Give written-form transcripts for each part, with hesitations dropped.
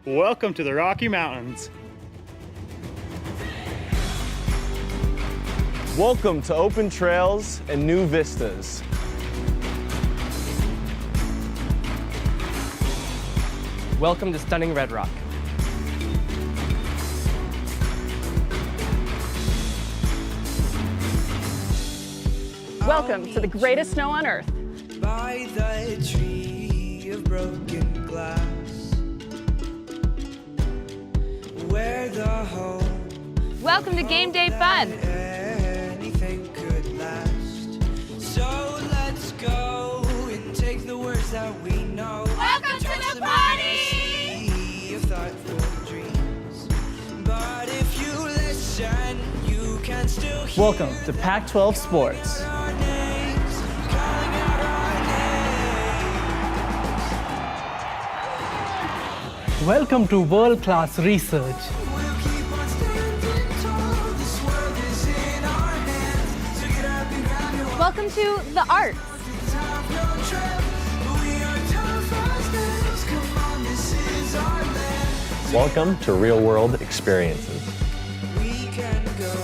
Welcome to the Rocky Mountains. Welcome to open trails and new vistas. Welcome to stunning Red Rock. Welcome to the greatest snow on earth. By the tree of broken glass, where the home Welcome to game day fun. anything could last. So let's go and take the words that we know. Welcome to the party! Of thoughtful dreams. But if you listen, you can still hear Welcome to Pac-12 Sports. our names, calling out our names. Welcome to world-class research. We'll keep on standing tall. This world is in our hands. So get up and grab your Welcome to the arts. have no trip. We are tough as nails. Come on, this is our land. Welcome to real-world experiences. We can go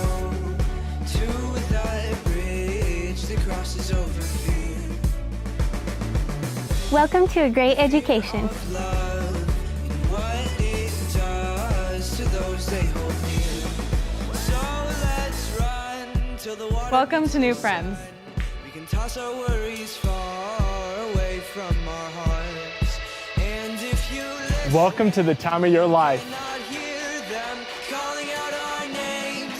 to that bridge that crosses over fear. Welcome to a great education. Love and what it does to those they hold near. So let's run till the water. Welcome to new friends. We can toss our worries far away from our hearts. And if you listen, Welcome to the time of your life. not hear them calling out our names,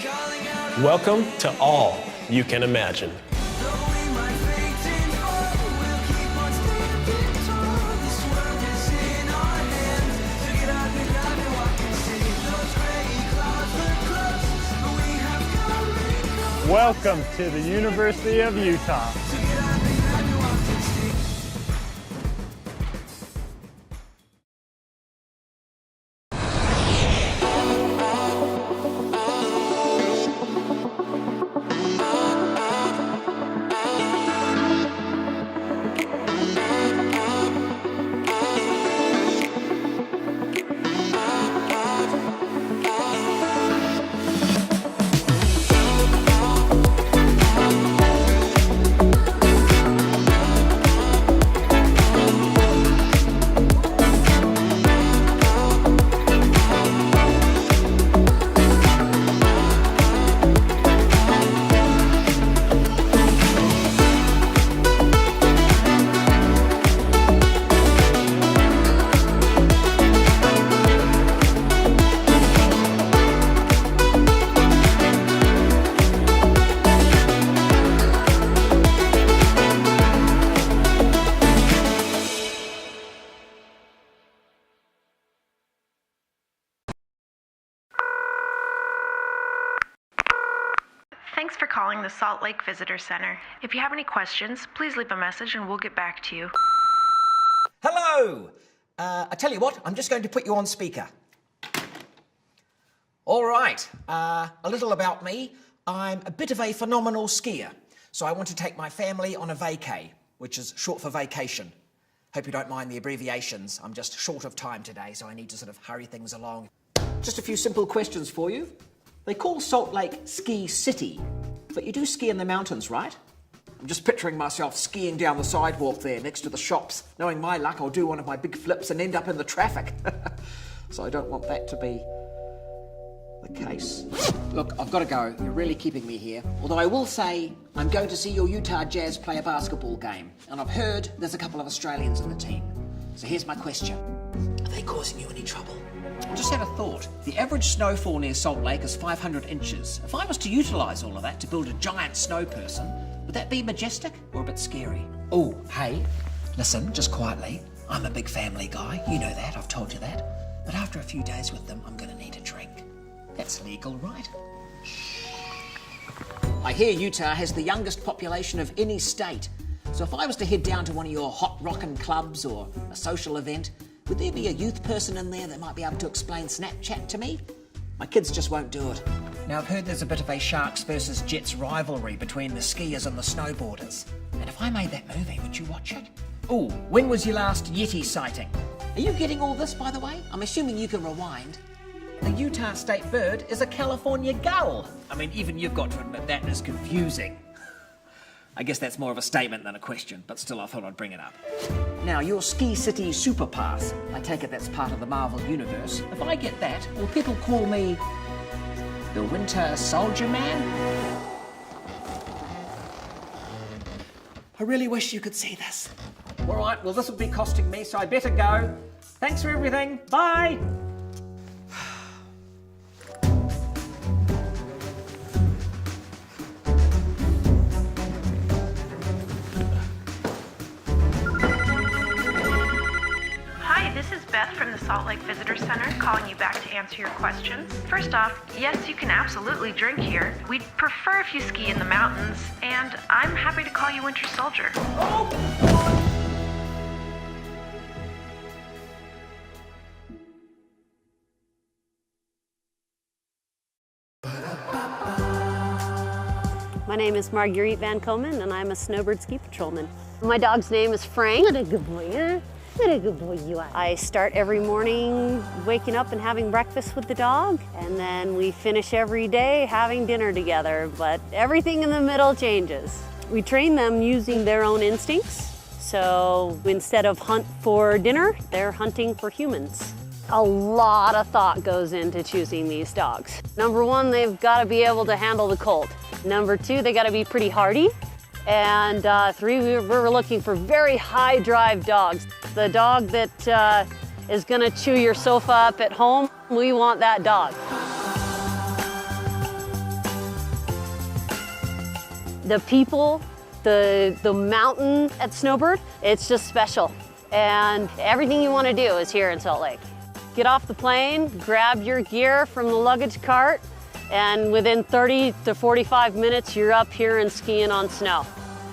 calling out our Welcome to all you can imagine. Though we might fade and fall, we'll keep on standing tall. This world is in our hands. So get up and grab and walk and see. Those gray clouds look close, but we have come and gone. Welcome to the University of Utah. So get up and grab and walk and see. Thanks for calling the Salt Lake Visitor Center. If you have any questions, please leave a message and we'll get back to you. Hello! I tell you what, I'm just going to put you on speaker. All right, a little about me. I'm a bit of a phenomenal skier, so I want to take my family on a vacay, which is short for vacation. Hope you don't mind the abbreviations. I'm just short of time today, so I need to sort of hurry things along. Just a few simple questions for you. They call Salt Lake Ski City, but you do ski in the mountains, right? I'm just picturing myself skiing down the sidewalk there next to the shops. Knowing my luck, I'll do one of my big flips and end up in the traffic. So I don't want that to be the case. Look, I've got to go. You're really keeping me here. Although I will say, I'm going to see your Utah Jazz play a basketball game. And I've heard there's a couple of Australians in the team. So here's my question. Are they causing you any trouble? I just had a thought. The average snowfall near Salt Lake is 500 inches. If I was to utilise all of that to build a giant snow person, would that be majestic or a bit scary? Oh, hey, listen, just quietly. I'm a big family guy. You know that, I've told you that. But after a few days with them, I'm going to need a drink. That's legal, right? Shh. I hear Utah has the youngest population of any state. So if I was to head down to one of your hot rockin' clubs or a social event, would there be a youth person in there that might be able to explain Snapchat to me? My kids just won't do it. Now, I've heard there's a bit of a Sharks versus Jets rivalry between the skiers and the snowboarders. And if I made that movie, would you watch it? Oh, when was your last Yeti sighting? Are you getting all this, by the way? I'm assuming you can rewind. The Utah state bird is a California gull. I mean, even you've got to admit that is confusing. I guess that's more of a statement than a question, but still I thought I'd bring it up. Now, your Ski City Super Pass, I take it that's part of the Marvel Universe. If I get that, will people call me the Winter Soldier Man? I really wish you could see this. All right, well, this will be costing me, so I better go. Thanks for everything. Bye. Hi, this is Beth from the Salt Lake Visitor Center calling you back to answer your questions. First off, yes, you can absolutely drink here. We'd prefer if you ski in the mountains, and I'm happy to call you Winter Soldier. My name is Marguerite Van Komen, and I'm a snowbird ski patrolman. My dog's name is Frank. What a good boy, huh? What a good boy you are. I start every morning waking up and having breakfast with the dog, and then we finish every day having dinner together, but everything in the middle changes. We train them using their own instincts, so instead of hunt for dinner, they're hunting for humans. A lot of thought goes into choosing these dogs. Number one, they've got to be able to handle the cold. Number two, they got to be pretty hardy. And three, we're looking for very high drive dogs. The dog that is going to chew your sofa up at home, we want that dog. The people, the mountain at Snowbird, it's just special. And everything you want to do is here in Salt Lake. Get off the plane, grab your gear from the luggage cart, and within 30 to 45 minutes, you're up here and skiing on snow.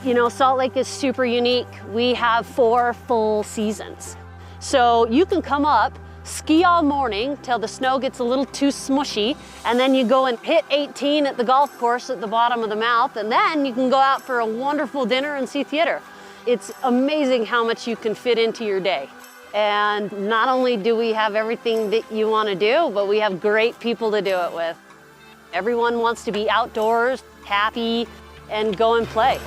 You know, Salt Lake is super unique. We have 4 full seasons. So you can come up, ski all morning till the snow gets a little too smushy, and then you go and hit 18 at the golf course at the bottom of the mouth, and then you can go out for a wonderful dinner and see theater. It's amazing how much you can fit into your day. And not only do we have everything that you want to do, but we have great people to do it with. Everyone wants to be outdoors, happy, and go and play.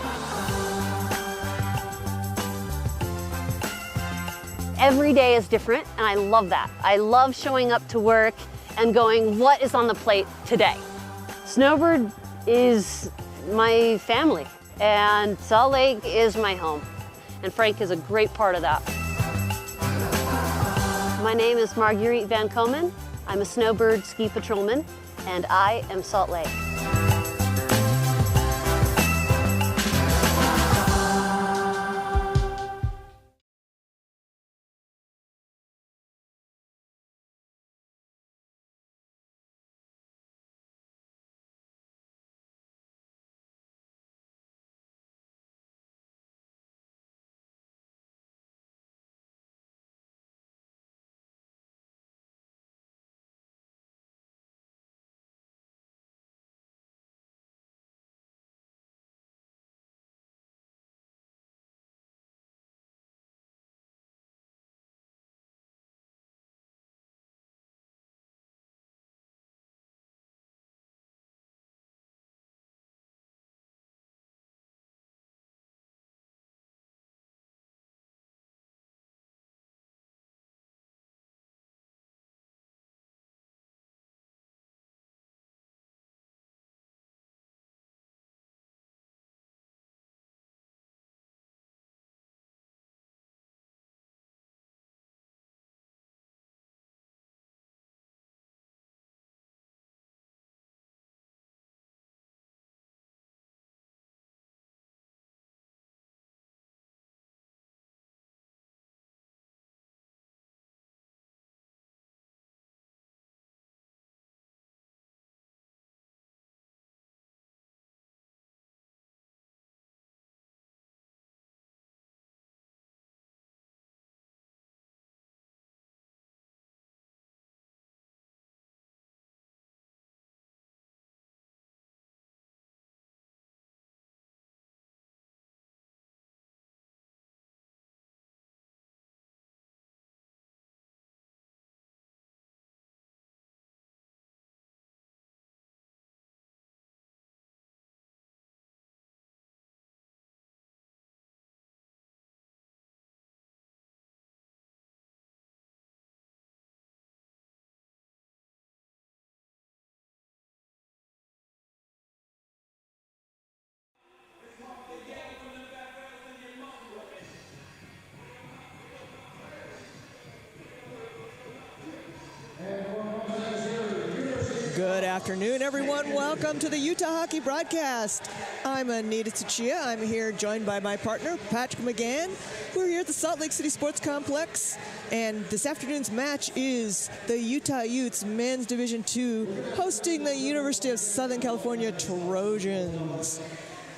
Every day is different, and I love that. I love showing up to work and going, what is on the plate today? Snowbird is my family, and Salt Lake is my home, and Frank is a great part of that. My name is Marguerite Van Komen. I'm a snowbird ski patrolman, and I am Salt Lake. Good afternoon, everyone. Welcome to the Utah Hockey Broadcast. I'm Anita Tsuchiya. I'm here joined by my partner, Patrick McGann. We're here at the Salt Lake City Sports Complex, and this afternoon's match is the Utah Utes Men's Division II hosting the University of Southern California Trojans.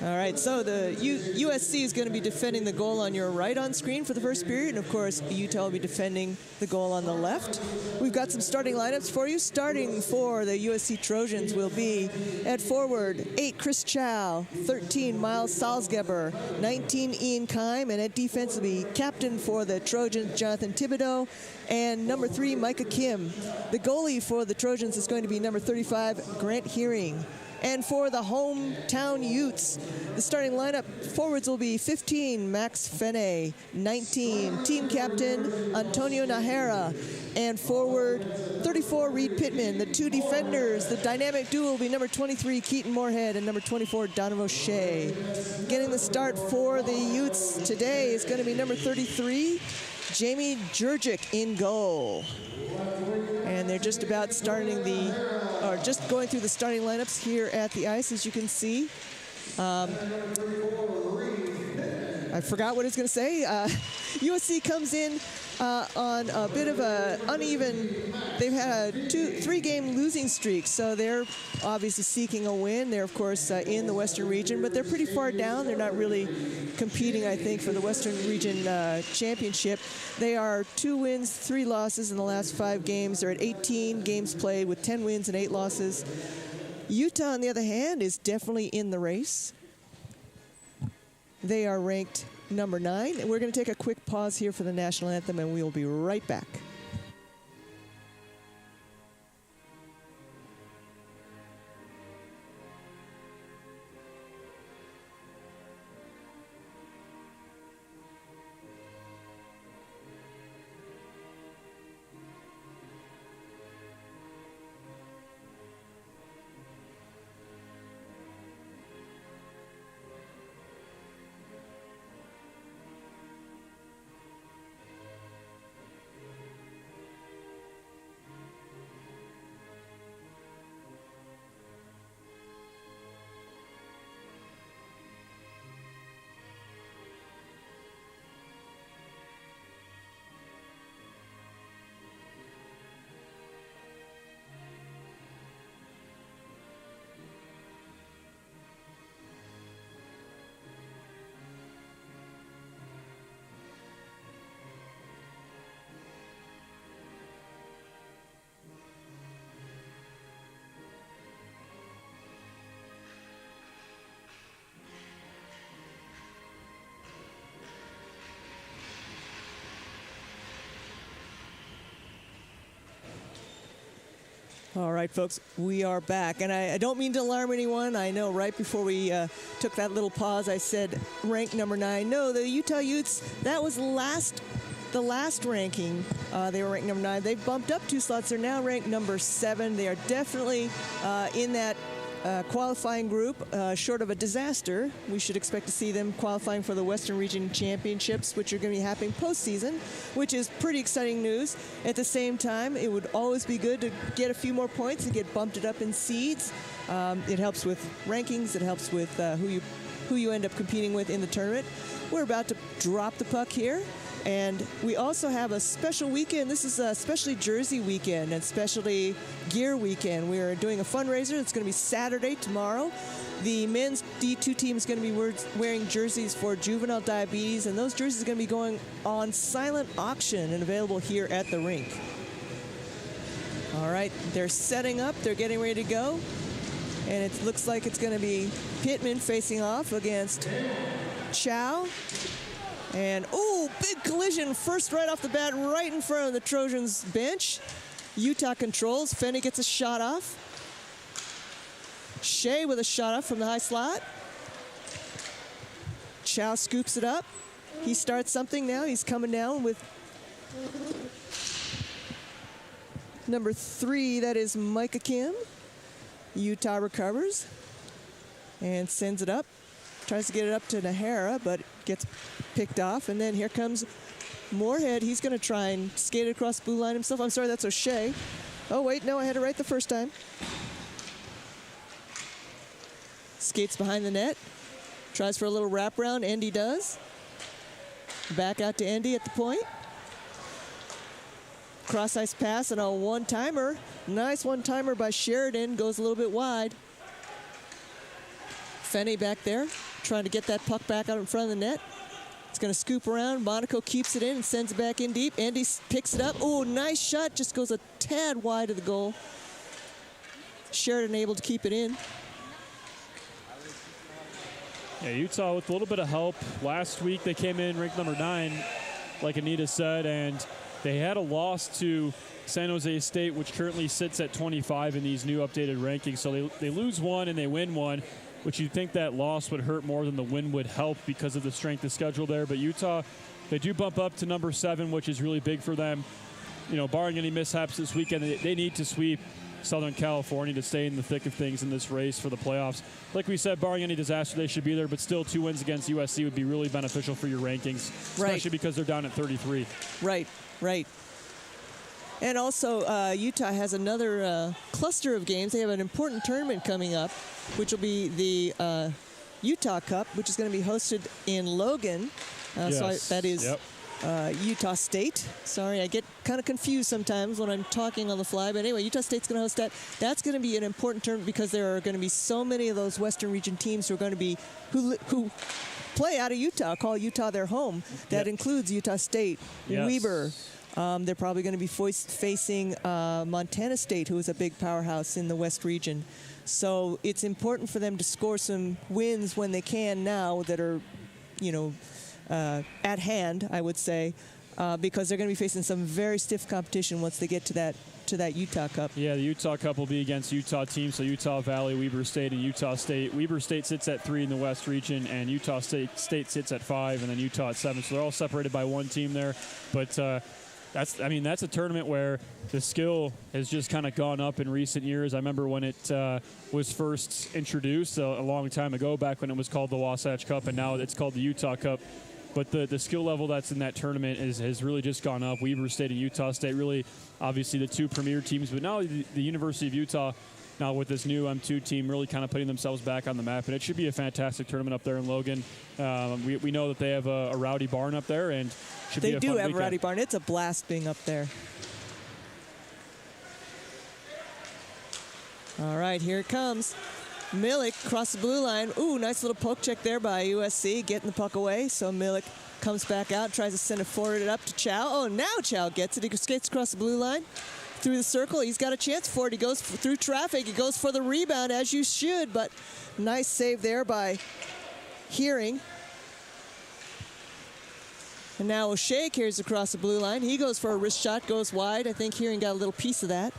All right, so the USC is going to be defending the goal on your right on screen for the first period, and of course, Utah will be defending the goal on the left. We've got some starting lineups for you. Starting for the USC Trojans will be at forward, 8, Chris Chow, 13, Miles Salzgeber, 19, Ian Kime, and at defense will be captain for the Trojans, Jonathan Thibodeau, and number 3, Micah Kim. The goalie for the Trojans is going to be number 35, Grant Hearing. And for the hometown Utes, the starting lineup forwards will be 15, Max Fene, 19, team captain Antonio Nahara, and forward 34, Reed Pittman. The two defenders, the dynamic duo will be number 23, Keaton Moorhead, and number 24, Donovan O'Shea. Getting the start for the Utes today is going to be number 33, Jamie Jurgic in goal. And they're just about just going through the starting lineups here at the ice, as you can see. I forgot what I was going to say. USC comes in on a bit of a uneven, they've had a 3-game losing streak, so they're obviously seeking a win. They're, of course, in the Western region, but they're pretty far down. They're not really competing, I think, for the Western region championship. They are 2 wins, 3 losses in the last 5 games. They're at 18 games played with 10 wins and 8 losses. Utah, on the other hand, is definitely in the race. They are ranked number 9. And we're going to take a quick pause here for the national anthem, and we will be right back. All right, folks, we are back. And I don't mean to alarm anyone. I know right before we took that little pause, I said ranked number 9. No, the Utah Utes, that was the last ranking. They were ranked number 9. They bumped up 2 slots. They're now ranked number 7. They are definitely in that qualifying group, short of a disaster. We should expect to see them qualifying for the Western Region Championships, which are going to be happening postseason, which is pretty exciting news. At the same time, it would always be good to get a few more points and get bumped it up in seeds. It helps with rankings. It helps with who you end up competing with in the tournament. We're about to drop the puck here. And we also have a special weekend. This is a specialty jersey weekend and specialty gear weekend. We are doing a fundraiser. It's going to be Saturday, tomorrow. The men's D2 team is going to be wearing jerseys for juvenile diabetes, and those jerseys are going to be going on silent auction and available here at the rink. All right, they're setting up. They're getting ready to go. And it looks like it's going to be Pittman facing off against Chow. And, oh, big collision. First right off the bat, right in front of the Trojans bench. Utah controls. Fenny gets a shot off. Shea with a shot off from the high slot. Chow scoops it up. He starts something now. He's coming down with number 3. That is Micah Kim. Utah recovers and sends it up. Tries to get it up to Nahara, but gets picked off. And then here comes Moorhead. He's going to try and skate across the blue line himself. I'm sorry, that's O'Shea. Oh, wait, no, I had it right the first time. Skates behind the net. Tries for a little wraparound. Endy does. Back out to Endy at the point. Cross ice pass and a one-timer. Nice one-timer by Sheridan. Goes a little bit wide. Fenny back there, trying to get that puck back out in front of the net. It's going to scoop around. Monaco keeps it in and sends it back in deep. Endy picks it up. Oh, nice shot. Just goes a tad wide of the goal. Sheridan able to keep it in. Yeah, Utah with a little bit of help. Last week they came in ranked number 9, like Anita said, and they had a loss to San Jose State, which currently sits at 25 in these new updated rankings. So they lose one and they win one, which you'd think that loss would hurt more than the win would help because of the strength of schedule there. But Utah, they do bump up to number 7, which is really big for them. You know, barring any mishaps this weekend, they need to sweep Southern California to stay in the thick of things in this race for the playoffs. Like we said, barring any disaster, they should be there, but still 2 wins against USC would be really beneficial for your rankings, especially because they're down at 33. Right. And also, Utah has another cluster of games. They have an important tournament coming up, which will be the Utah Cup, which is going to be hosted in Logan. So that is Utah State. Sorry, I get kind of confused sometimes when I'm talking on the fly. But anyway, Utah State's going to host that. That's going to be an important tournament because there are going to be so many of those Western region teams who are going to be who play out of Utah, call Utah their home. That includes Utah State, Weber. They're probably going to be facing Montana State, who is a big powerhouse in the West region. So it's important for them to score some wins when they can now that are, at hand, I would say, because they're going to be facing some very stiff competition once they get to that Utah Cup. Yeah, the Utah Cup will be against Utah teams, so Utah Valley, Weber State, and Utah State. Weber State sits at 3 in the West region, and Utah State sits at 5, and then Utah at 7. So they're all separated by one team there. But that's a tournament where the skill has just kind of gone up in recent years. I remember when it was first introduced a long time ago, back when it was called the Wasatch Cup, and now it's called the Utah Cup. But the skill level that's in that tournament has really just gone up. Weber State and Utah State, really, obviously the 2 premier teams. But now the University of Utah, now with this new M2 team, really kind of putting themselves back on the map. And it should be a fantastic tournament up there in Logan. We know that they have a rowdy barn up there, and should be a fun weekend. They do have a rowdy barn. It's a blast being up there. All right, here it comes. Milik across the blue line. Ooh, nice little poke check there by USC, getting the puck away. So Milik comes back out, tries to send it forward it up to Chow. Oh, now Chow gets it. He skates across the blue line. Through the circle, he's got a chance for it. He goes through traffic. He goes for the rebound, as you should, but nice save there by Hearing. And now O'Shea carries across the blue line. He goes for a wrist shot, goes wide. I think Hearing got a little piece of that.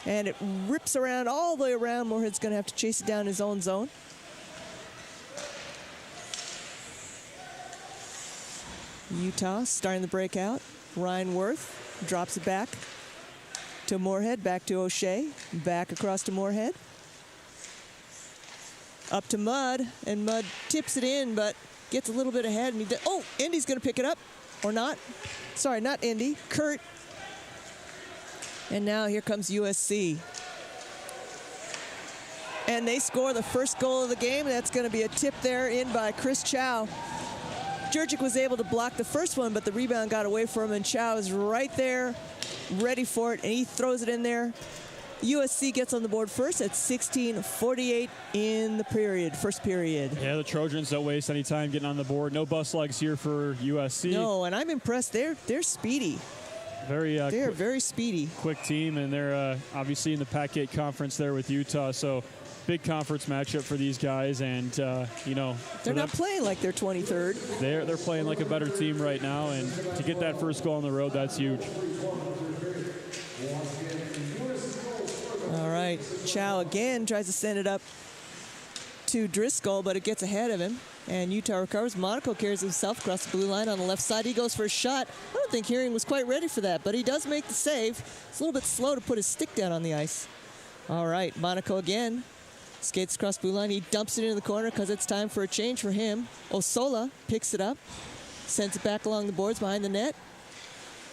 And it rips around all the way around. Moorhead's going to have to chase it down his own zone. Utah starting the breakout. Ryan Worth drops it back to Moorhead, back to O'Shea, back across to Moorhead. Up to Mudd, and Mudd tips it in, but gets a little bit ahead. And Indy's going to pick it up, or not. Sorry, not Indy, Kurt. And now here comes USC. And they score the first goal of the game. That's going to be a tip there in by Chris Chow. Jurczyk was able to block the first one, but the rebound got away from him, and Chow is right there, ready for it, and he throws it in there. USC gets on the board first at 16:48 in the first period. Yeah, the Trojans don't waste any time getting on the board. No bus legs here for USC. No, and I'm impressed. They're speedy. They're very speedy. Quick team, and they're obviously in the Pac-8 conference there with Utah, so big conference matchup for these guys, and they're not playing like they're 23rd. They're playing like a better team right now, and to get that first goal on the road, that's huge. All right, Chow again tries to send it up to Driscoll, but it gets ahead of him, and Utah recovers. Monaco carries himself across the blue line on the left side. He goes for a shot. I don't think Hearing was quite ready for that, but he does make the save. It's a little bit slow to put his stick down on the ice. All right, Monaco again. Skates across blue line. He dumps it into the corner because it's time for a change for him. Osola picks it up, sends it back along the boards behind the net.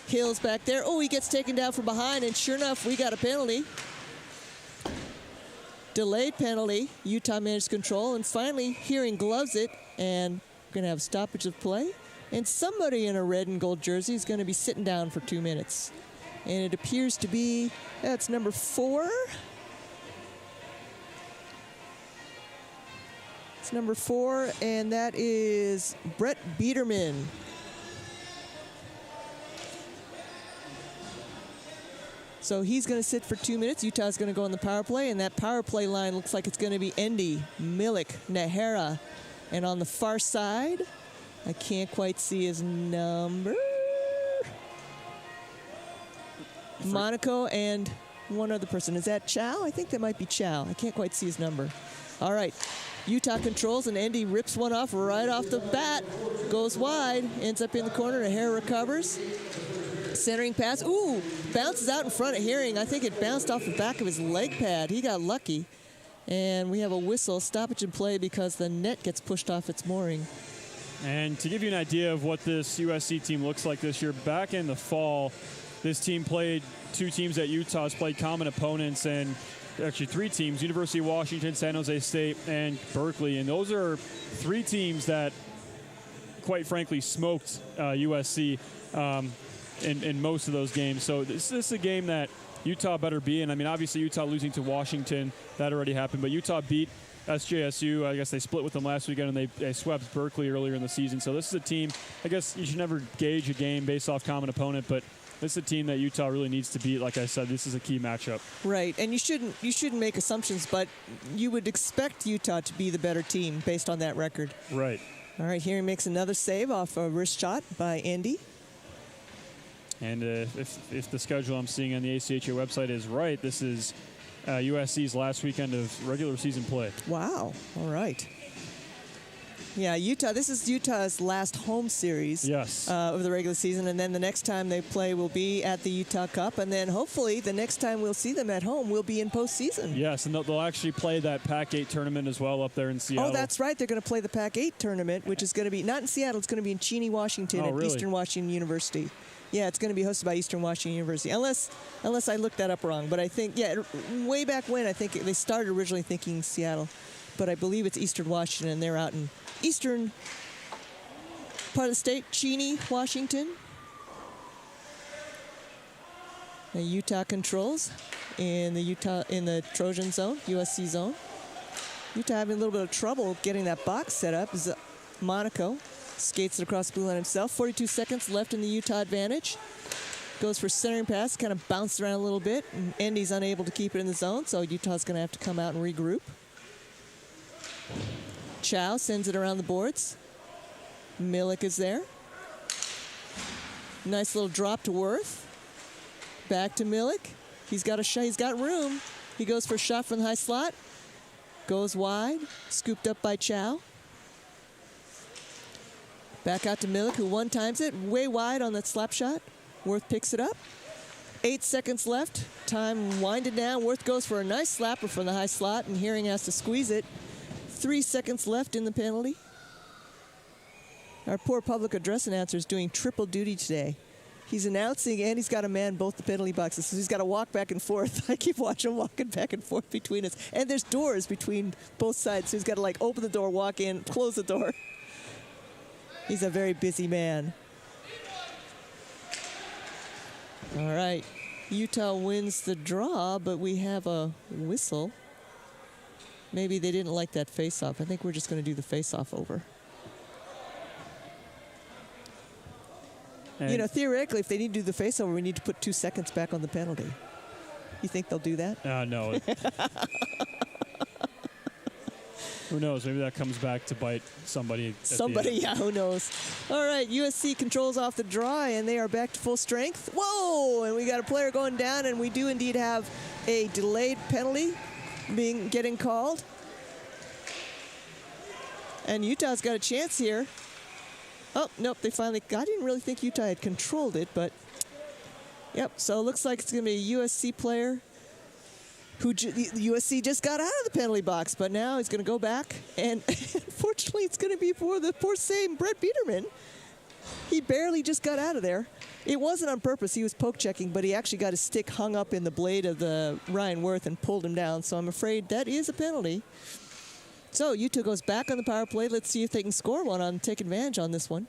Hill's back there. Oh, he gets taken down from behind, and sure enough, we got a penalty. Delayed penalty. Utah managed control, and finally Hearing gloves it, and we're going to have stoppage of play. And somebody in a red and gold jersey is going to be sitting down for 2 minutes. And it appears to be, that's number 4. It's number 4, and that is Brett Biederman. So he's going to sit for 2 minutes. Utah's going to go on the power play, and that power play line looks like it's going to be Endy, Milik, Nahara. And on the far side, I can't quite see his number. Monaco and one other person. Is that Chow? I think that might be Chow. I can't quite see his number. All right. Utah controls, and Endy rips one off right off the bat. Goes wide, ends up in the corner. Nahara recovers. Centering pass. Ooh, bounces out in front of Hearing. I think it bounced off the back of his leg pad. He got lucky. And we have a whistle, stoppage in play, because the net gets pushed off its mooring. And to give you an idea of what this USC team looks like this year, back in the fall, this team played 2 teams that Utah's played common opponents, and actually 3 teams, University of Washington, San Jose State, and Berkeley. And those are 3 teams that, quite frankly, smoked USC in most of those games. So this is a game that Utah better be in. I mean, obviously Utah losing to Washington, that already happened, but Utah beat SJSU. I guess they split with them last weekend, and they swept Berkeley earlier in the season. So this is a team, I guess you should never gauge a game based off common opponent, but this is a team that Utah really needs to beat. Like I said, this is a key matchup. Right, and you shouldn't make assumptions, but you would expect Utah to be the better team based on that record. Right. All right, Hearing makes another save off a wrist shot by Endy. And if the schedule I'm seeing on the ACHA website is right, this is USC's last weekend of regular season play. Wow. All right. Yeah, Utah. This is Utah's last home series of the regular season, and then the next time they play will be at the Utah Cup, and then hopefully the next time we'll see them at home will be in postseason. Yes, and they'll actually play that Pac-8 tournament as well up there in Seattle. Oh, that's right. They're going to play the Pac-8 tournament, which is going to be not in Seattle. It's going to be in Cheney, Washington, at Eastern Washington University. Yeah, it's going to be hosted by Eastern Washington University, unless I looked that up wrong. But I think, way back when, I think they started originally thinking Seattle, but I believe it's Eastern Washington, and they're out in eastern part of the state, Cheney, Washington. Now Utah controls in the Trojan zone, USC zone. Utah having a little bit of trouble getting that box set up. Monaco skates it across the blue line himself. 42 seconds left in the Utah advantage. Goes for centering pass, kind of bounced around a little bit, and Endy's unable to keep it in the zone, so Utah's going to have to come out and regroup. Chow sends it around the boards. Milik is there. Nice little drop to Worth. Back to Milik. He's got a shot. He's got room. He goes for a shot from the high slot. Goes wide. Scooped up by Chow. Back out to Milik, who one-times it. Way wide on that slap shot. Worth picks it up. 8 seconds left. Time winded down. Worth goes for a nice slapper from the high slot, and Hearing has to squeeze it. 3 seconds left in the penalty. Our poor public address announcer is doing triple duty today. He's announcing and he's got to man both the penalty boxes. So he's got to walk back and forth. I keep watching him walking back and forth between us. And there's doors between both sides. So he's got to open the door, walk in, close the door. He's a very busy man. All right. Utah wins the draw, but we have a whistle. Maybe they didn't like that face-off. I think we're just going to do the face-off over. And theoretically, if they need to do the face-over, we need to put 2 seconds back on the penalty. You think they'll do that? No. Who knows? Maybe that comes back to bite somebody. Who knows? All right, USC controls off the draw, and they are back to full strength. Whoa! And we got a player going down, and we do indeed have a delayed penalty getting called. And Utah's got a chance here. Oh, nope, they finally... I didn't really think Utah had controlled it, but... Yep, so it looks like it's going to be a USC player who USC just got out of the penalty box, but now he's going to go back, and unfortunately it's going to be for the poor same Brett Biederman. He barely just got out of there. It wasn't on purpose. He was poke checking, but he actually got his stick hung up in the blade of the Ryan Worth and pulled him down. So I'm afraid that is a penalty. So Utah goes back on the power play. Let's see if they can score one on take advantage on this one.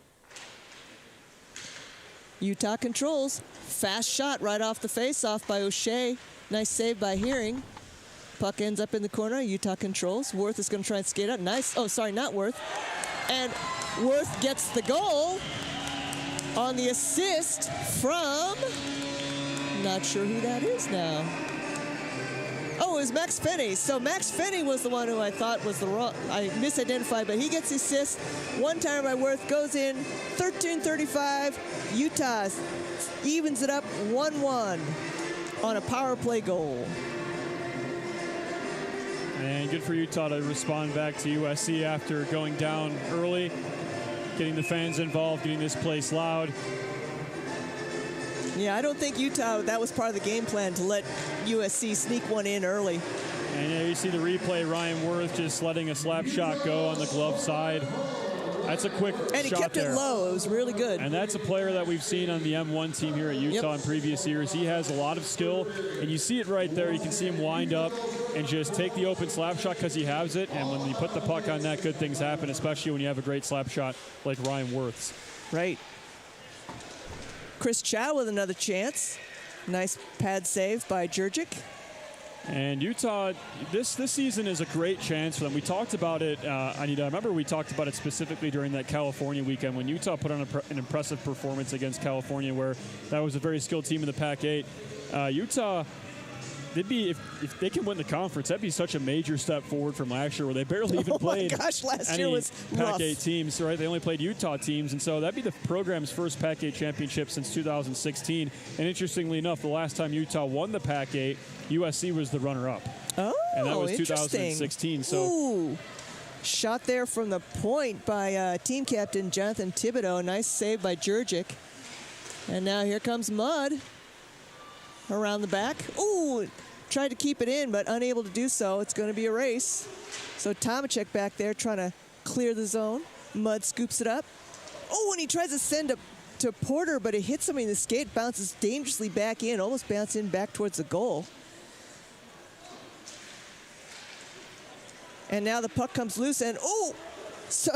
Utah controls. Fast shot right off the face-off by O'Shea. Nice save by Hearing. Puck ends up in the corner. Utah controls. Worth is going to try and skate out. Nice. Oh, sorry, not Worth. And Worth gets the goal on the assist from, not sure who that is now. Oh, it was Max Fenney. So Max Fenney was the one who I thought was the wrong, I misidentified, but he gets the assist. One timer by Worth goes in, 13:35. Utah evens it up 1-1 on a power play goal. And good for Utah to respond back to USC after going down early, getting the fans involved, getting this place loud. Yeah, I don't think Utah, that was part of the game plan to let USC sneak one in early. And yeah, you see the replay, Ryan Worth just letting a slap shot go on the glove side. That's a quick shot. And he kept it low. It was really good. And that's a player that we've seen on the M1 team here at Utah in previous years. He has a lot of skill, and you see it right there. You can see him wind up and just take the open slap shot because he has it. And when you put the puck on net, good things happen, especially when you have a great slap shot like Ryan Worth's. Right. Chris Chow with another chance. Nice pad save by Jurgic. And Utah, this season is a great chance for them. We talked about it, Anita. I remember we talked about it specifically during that California weekend when Utah put on an impressive performance against California, where that was a very skilled team in the Pac-8. Utah, they'd be, if they can win the conference, that'd be such a major step forward from last year, where they barely even played last any year was Pac-8 rough. teams, right? They only played Utah teams, and so that'd be the program's first Pac-8 championship since 2016. And interestingly enough, the last time Utah won the Pac-8, USC was the runner-up. Oh, and that was interesting. 2016. So, ooh, shot there from the point by team captain Jonathan Thibodeau. Nice save by Jurgic. And now here comes Mudd around the back. Ooh, tried to keep it in, but unable to do so. It's going to be a race. So Tomacek back there trying to clear the zone. Mudd scoops it up. Oh, and he tries to send it to Porter, but it hits him in the skate, bounces dangerously back in, almost bouncing back towards the goal. And now the puck comes loose, and oh, so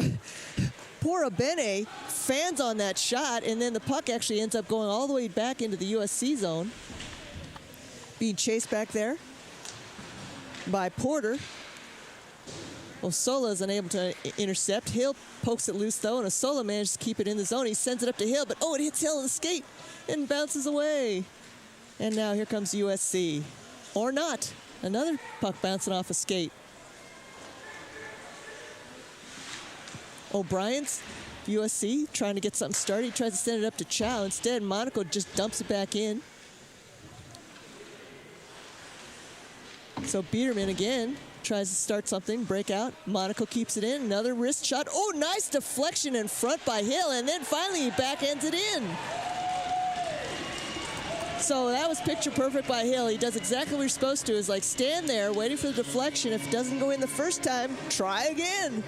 poor Abene fans on that shot, and then the puck actually ends up going all the way back into the USC zone. Being chased back there by Porter. Osola is unable to intercept. Hill pokes it loose, though, and Osola manages to keep it in the zone. He sends it up to Hill, but oh, it hits Hill in the skate and bounces away. And now here comes USC. Or not. Another puck bouncing off a skate. O'Brien's USC trying to get something started. He tries to send it up to Chow. Instead, Monaco just dumps it back in. So Biederman again tries to start something, break out. Monaco keeps it in. Another wrist shot. Oh, nice deflection in front by Hill. And then finally he backhands it in. So that was picture perfect by Hill. He does exactly what you're supposed to, is like stand there waiting for the deflection. If it doesn't go in the first time, try again.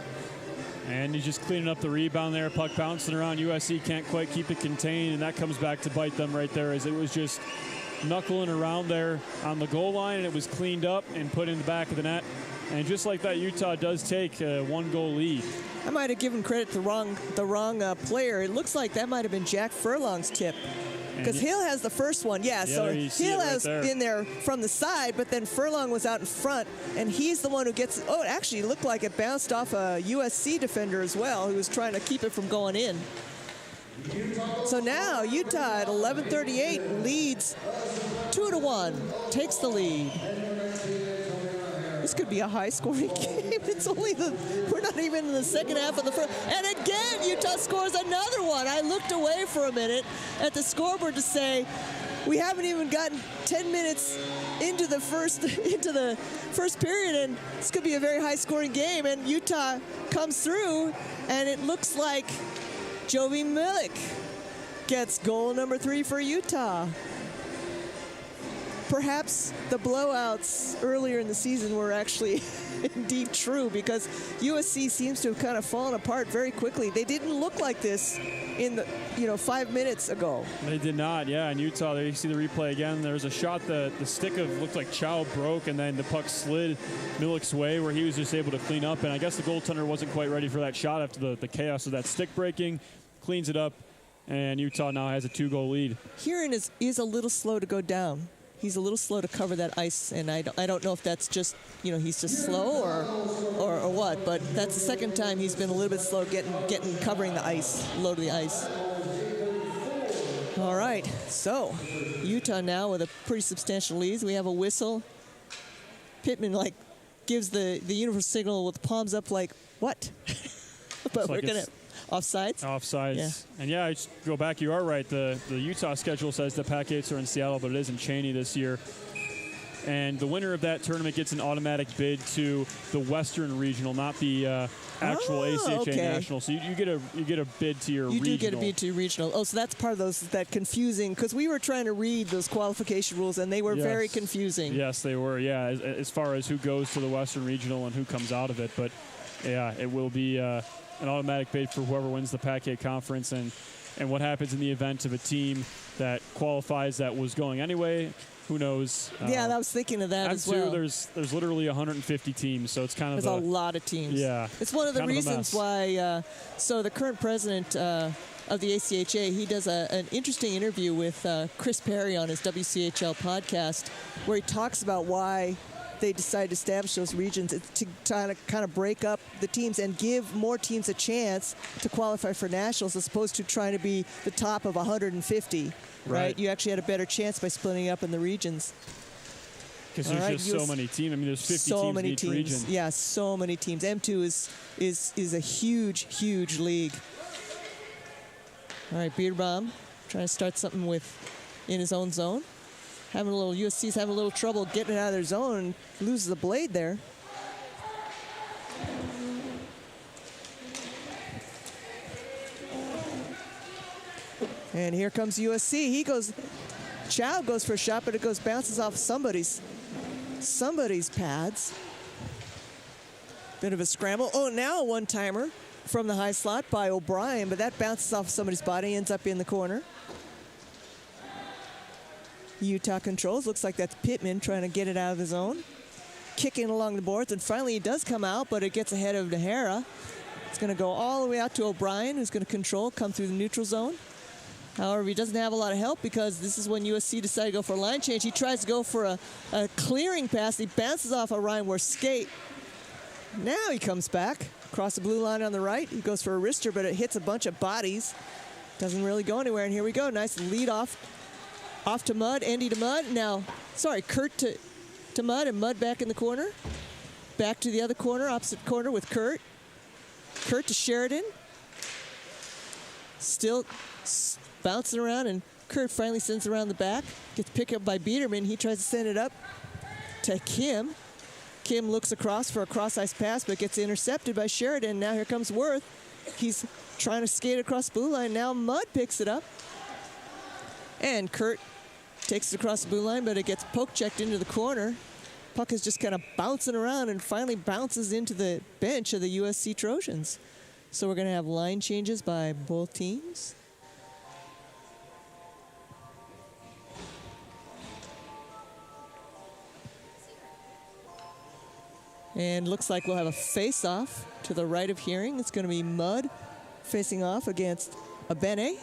and he's just cleaning up the rebound there. Puck bouncing around. USC can't quite keep it contained, and that comes back to bite them right there, as it was just knuckling around there on the goal line, and it was cleaned up and put in the back of the net. And just like that, Utah does take a one-goal lead. I might have given credit to the wrong player. It looks like that might have been Jack Furlong's tip. Because Hill has the first one, so Hill has been there from the side, but then Furlong was out in front, and he's the one who gets, oh, it actually looked like it bounced off a USC defender as well, who was trying to keep it from going in. So now Utah at 11:38 leads 2-1, takes the lead. This could be a high-scoring game. It's only we're not even in the second half of the first. And again, Utah scores another one. I looked away for a minute at the scoreboard to say, we haven't even gotten 10 minutes into the first period, and this could be a very high-scoring game. And Utah comes through, and it looks like Jovi Milik gets goal number 3 for Utah. perhaps the blowouts earlier in the season were actually indeed true, because USC seems to have kind of fallen apart very quickly. They didn't look like this in the 5 minutes ago. They did not, yeah. In Utah, there you see the replay again. There was a shot the stick of looked like Chow broke, and then the puck slid Milik's way, where he was just able to clean up. And I guess the goaltender wasn't quite ready for that shot after the chaos of that stick breaking. Cleans it up, and Utah now has a 2-goal lead. Huron is a little slow to go down. He's a little slow to cover that ice, and I don't know if that's just, he's just slow or what, but that's the second time he's been a little bit slow covering the ice, low to the ice. All right, so Utah now with a pretty substantial lead. We have a whistle. Pittman gives the universal signal with palms up like, what? But we're going to... Offsides? Offsides. Yeah. And yeah, I just go back, you are right. The Utah schedule says the Pack-8s are in Seattle, but it is in Cheney this year. And the winner of that tournament gets an automatic bid to the Western Regional, not the actual ACHA National. So you get a bid to your regional. You do get a bid to your regional. Oh, so that's part of that confusing, because we were trying to read those qualification rules, and they were very confusing. Yes, they were, yeah, as far as who goes to the Western Regional and who comes out of it. But, yeah, it will be an automatic bid for whoever wins the Pac-8 conference, and what happens in the event of a team that qualifies that was going anyway. Who knows? Yeah, I was thinking of that as well. There's literally 150 teams, so it's kind of a lot of teams. Yeah, it's one of the reasons why. So the current president of the ACHA, he does an interesting interview with Chris Perry on his WCHL podcast, where he talks about why they decided to establish those regions to kind of break up the teams and give more teams a chance to qualify for nationals, as opposed to trying to be the top of 150. Right? You actually had a better chance by splitting up in the regions. Because there's just so many teams. I mean, there's 50 teams in each region. Yeah, so many teams. M2 is a huge, huge league. All right, Beerbaum trying to start something in his own zone. USC's having a little trouble getting it out of their zone, and loses the blade there. And here comes USC. Chow goes for a shot, but it bounces off somebody's pads. Bit of a scramble. Oh, now a one-timer from the high slot by O'Brien, but that bounces off somebody's body, ends up in the corner. Utah controls. Looks like that's Pittman trying to get it out of the zone. Kicking along the boards, and finally he does come out, but it gets ahead of Nahara. It's going to go all the way out to O'Brien, who's going to come through the neutral zone. However, he doesn't have a lot of help, because this is when USC decided to go for a line change. He tries to go for a clearing pass. He bounces off a Ryan skate. Now he comes back across the blue line on the right. He goes for a wrister, but it hits a bunch of bodies. Doesn't really go anywhere, and here we go. Nice lead off to Mudd, Andy to Mudd. Now, Kurt to Mudd, and Mudd back in the corner. Back to the other corner, opposite corner with Kurt. Kurt to Sheridan. Still bouncing around, and Kurt finally sends it around the back. Gets picked up by Biederman. He tries to send it up to Kim. Kim looks across for a cross-ice pass, but gets intercepted by Sheridan. Now here comes Worth. He's trying to skate across the blue line. Now Mudd picks it up. And Kurt takes it across the blue line, but it gets poke-checked into the corner. Puck is just kind of bouncing around and finally bounces into the bench of the USC Trojans. So we're going to have line changes by both teams. And looks like we'll have a face-off to the right of Hearing. It's going to be Mudd facing off against Abene.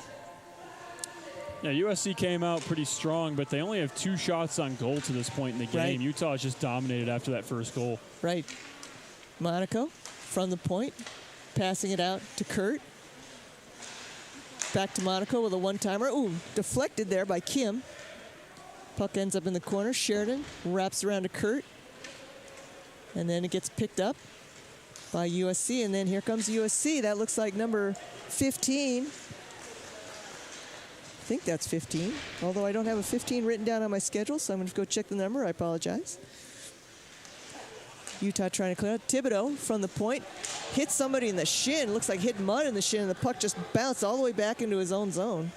Yeah, USC came out pretty strong, but they only have 2 shots on goal to this point in the game. Right. Utah has just dominated after that first goal. Right. Monaco from the point, passing it out to Kurt. Back to Monaco with a one-timer. Ooh, deflected there by Kim. Puck ends up in the corner. Sheridan wraps around to Kurt. And then it gets picked up by USC, and then here comes USC. That looks like number 15. I think that's 15, although I don't have a 15 written down on my schedule, so I'm going to go check the number. I apologize. Utah trying to clear out. Thibodeau from the point. Hits somebody in the shin. Looks like hit Mudd in the shin, and the puck just bounced all the way back into his own zone.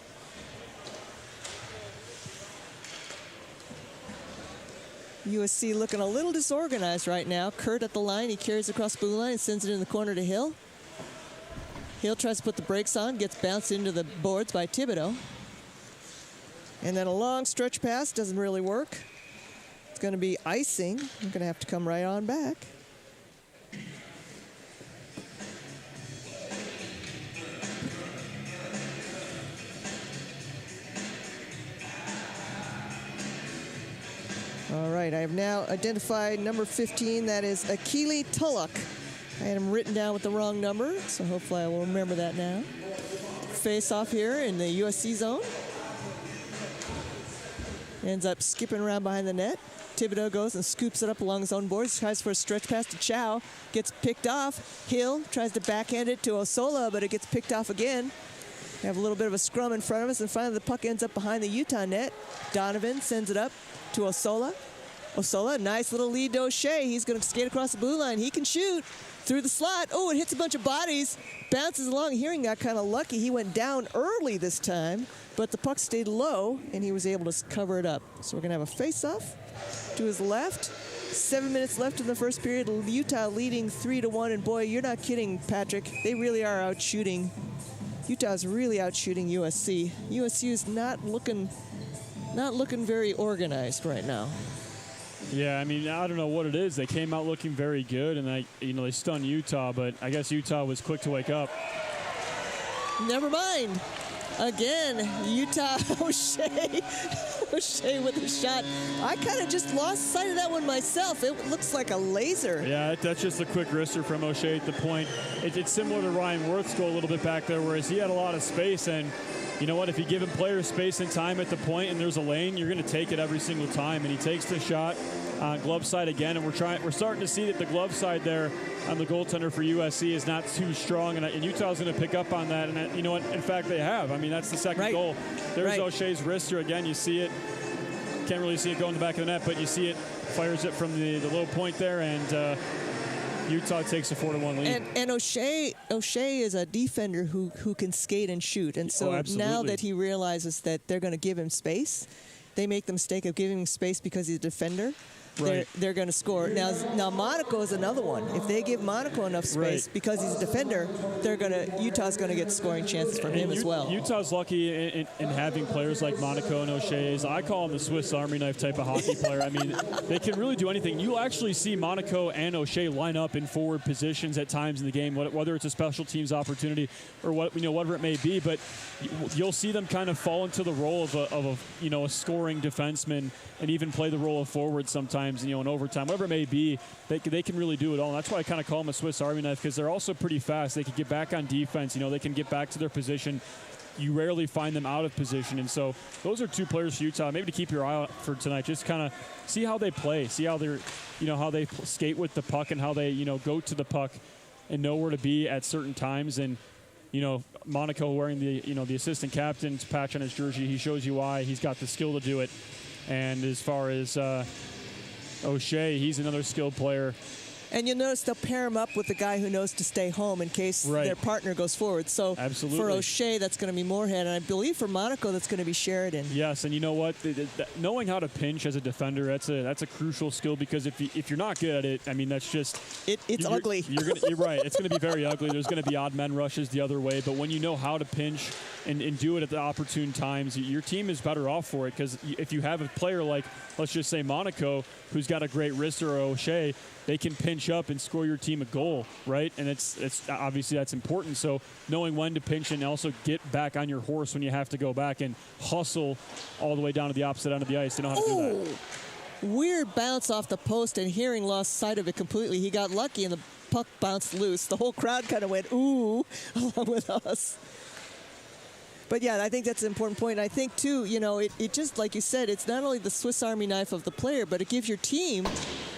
USC looking a little disorganized right now. Kurt at the line. He carries across the blue line and sends it in the corner to Hill. Hill tries to put the brakes on, gets bounced into the boards by Thibodeau. And then a long stretch pass doesn't really work. It's going to be icing. I'm going to have to come right on back. All right, I have now identified number 15. That is Akili Tulloch. I had him written down with the wrong number, so hopefully I will remember that now. Face off here in the USC zone. Ends up skipping around behind the net. Thibodeau goes and scoops it up along his own boards, tries for a stretch pass to Chow, gets picked off. Hill tries to backhand it to Osola, but it gets picked off again. We have a little bit of a scrum in front of us, and finally the puck ends up behind the Utah net. Donovan sends it up to Osola. Osola, nice little lead to O'Shea. He's going to skate across the blue line. He can shoot through the slot. Oh, it hits a bunch of bodies, bounces along. Hearing got kind of lucky. He went down early this time, but the puck stayed low, and he was able to cover it up. So we're going to have a face-off to his left. 7 minutes left in the first period. Utah leading 3-1, and boy, you're not kidding, Patrick. They really are out shooting. Utah's really out shooting USC. USC is not looking very organized right now. Yeah, I mean, I don't know what it is. They came out looking very good, and they stunned Utah, but I guess Utah was quick to wake up. Never mind. Again, Utah, O'Shea with a shot. I kind of just lost sight of that one myself. It looks like a laser. Yeah, that's just a quick wrister from O'Shea at the point. It's similar to Ryan Worth's goal a little bit back there, whereas he had a lot of space, and you know what? If you give him players space and time at the point and there's a lane, you're going to take it every single time. And he takes the shot on glove side again, and we're starting to see that the glove side there on the goaltender for USC is not too strong, and Utah's going to pick up on that. And you know what? In fact, they have. I mean, that's the second goal. There's O'Shea's wrister again. You see it. Can't really see it go in the back of the net, but you see it. Fires it from the low point there, and Utah takes a 4-1 lead. And O'Shea is a defender who can skate and shoot. And so now that he realizes that they're going to give him space, they make the mistake of giving him space because he's a defender. Right. They're going to score. Now Monaco is another one. If they give Monaco enough space because he's a defender, Utah's going to get scoring chances from him as well. Utah's lucky in having players like Monaco and O'Shea. I call him the Swiss Army knife type of hockey player. I mean, they can really do anything. You'll actually see Monaco and O'Shea line up in forward positions at times in the game, whether it's a special teams opportunity or whatever it may be. But you'll see them kind of fall into the role of a scoring defenseman and even play the role of forward sometimes. In overtime, whatever it may be, they can really do it all. And that's why I kind of call them a Swiss Army knife, because they're also pretty fast. They can get back on defense. They can get back to their position. You rarely find them out of position. And so those are two players for Utah, maybe to keep your eye out for tonight. Just kind of see how they play, see how they're, how they skate with the puck and how they, go to the puck and know where to be at certain times. And, Monaco wearing the assistant captain's patch on his jersey, he shows you why. He's got the skill to do it. And as far as O'Shea, he's another skilled player. And you'll notice they'll pair him up with the guy who knows to stay home in case their partner goes forward. So for O'Shea, that's going to be Moorhead. And I believe for Monaco, that's going to be Sheridan. Yes, and you know what? Knowing how to pinch as a defender, that's a crucial skill, because if you're not good at it, I mean, that's just... It's ugly. You're right. It's going to be very ugly. There's going to be odd men rushes the other way. But when you know how to pinch and do it at the opportune times, your team is better off for it, because if you have a player like, let's just say Monaco, who's got a great wrister, or O'Shea, they can pinch up and score your team a goal, right? And it's obviously that's important. So knowing when to pinch and also get back on your horse when you have to go back and hustle all the way down to the opposite end of the ice. They know how to do that. Weird bounce off the post, and Hearing lost sight of it completely. He got lucky and the puck bounced loose. The whole crowd kind of went, ooh, along with us. But yeah, I think that's an important point. And I think too, it just, like you said, it's not only the Swiss Army knife of the player, but it gives your team,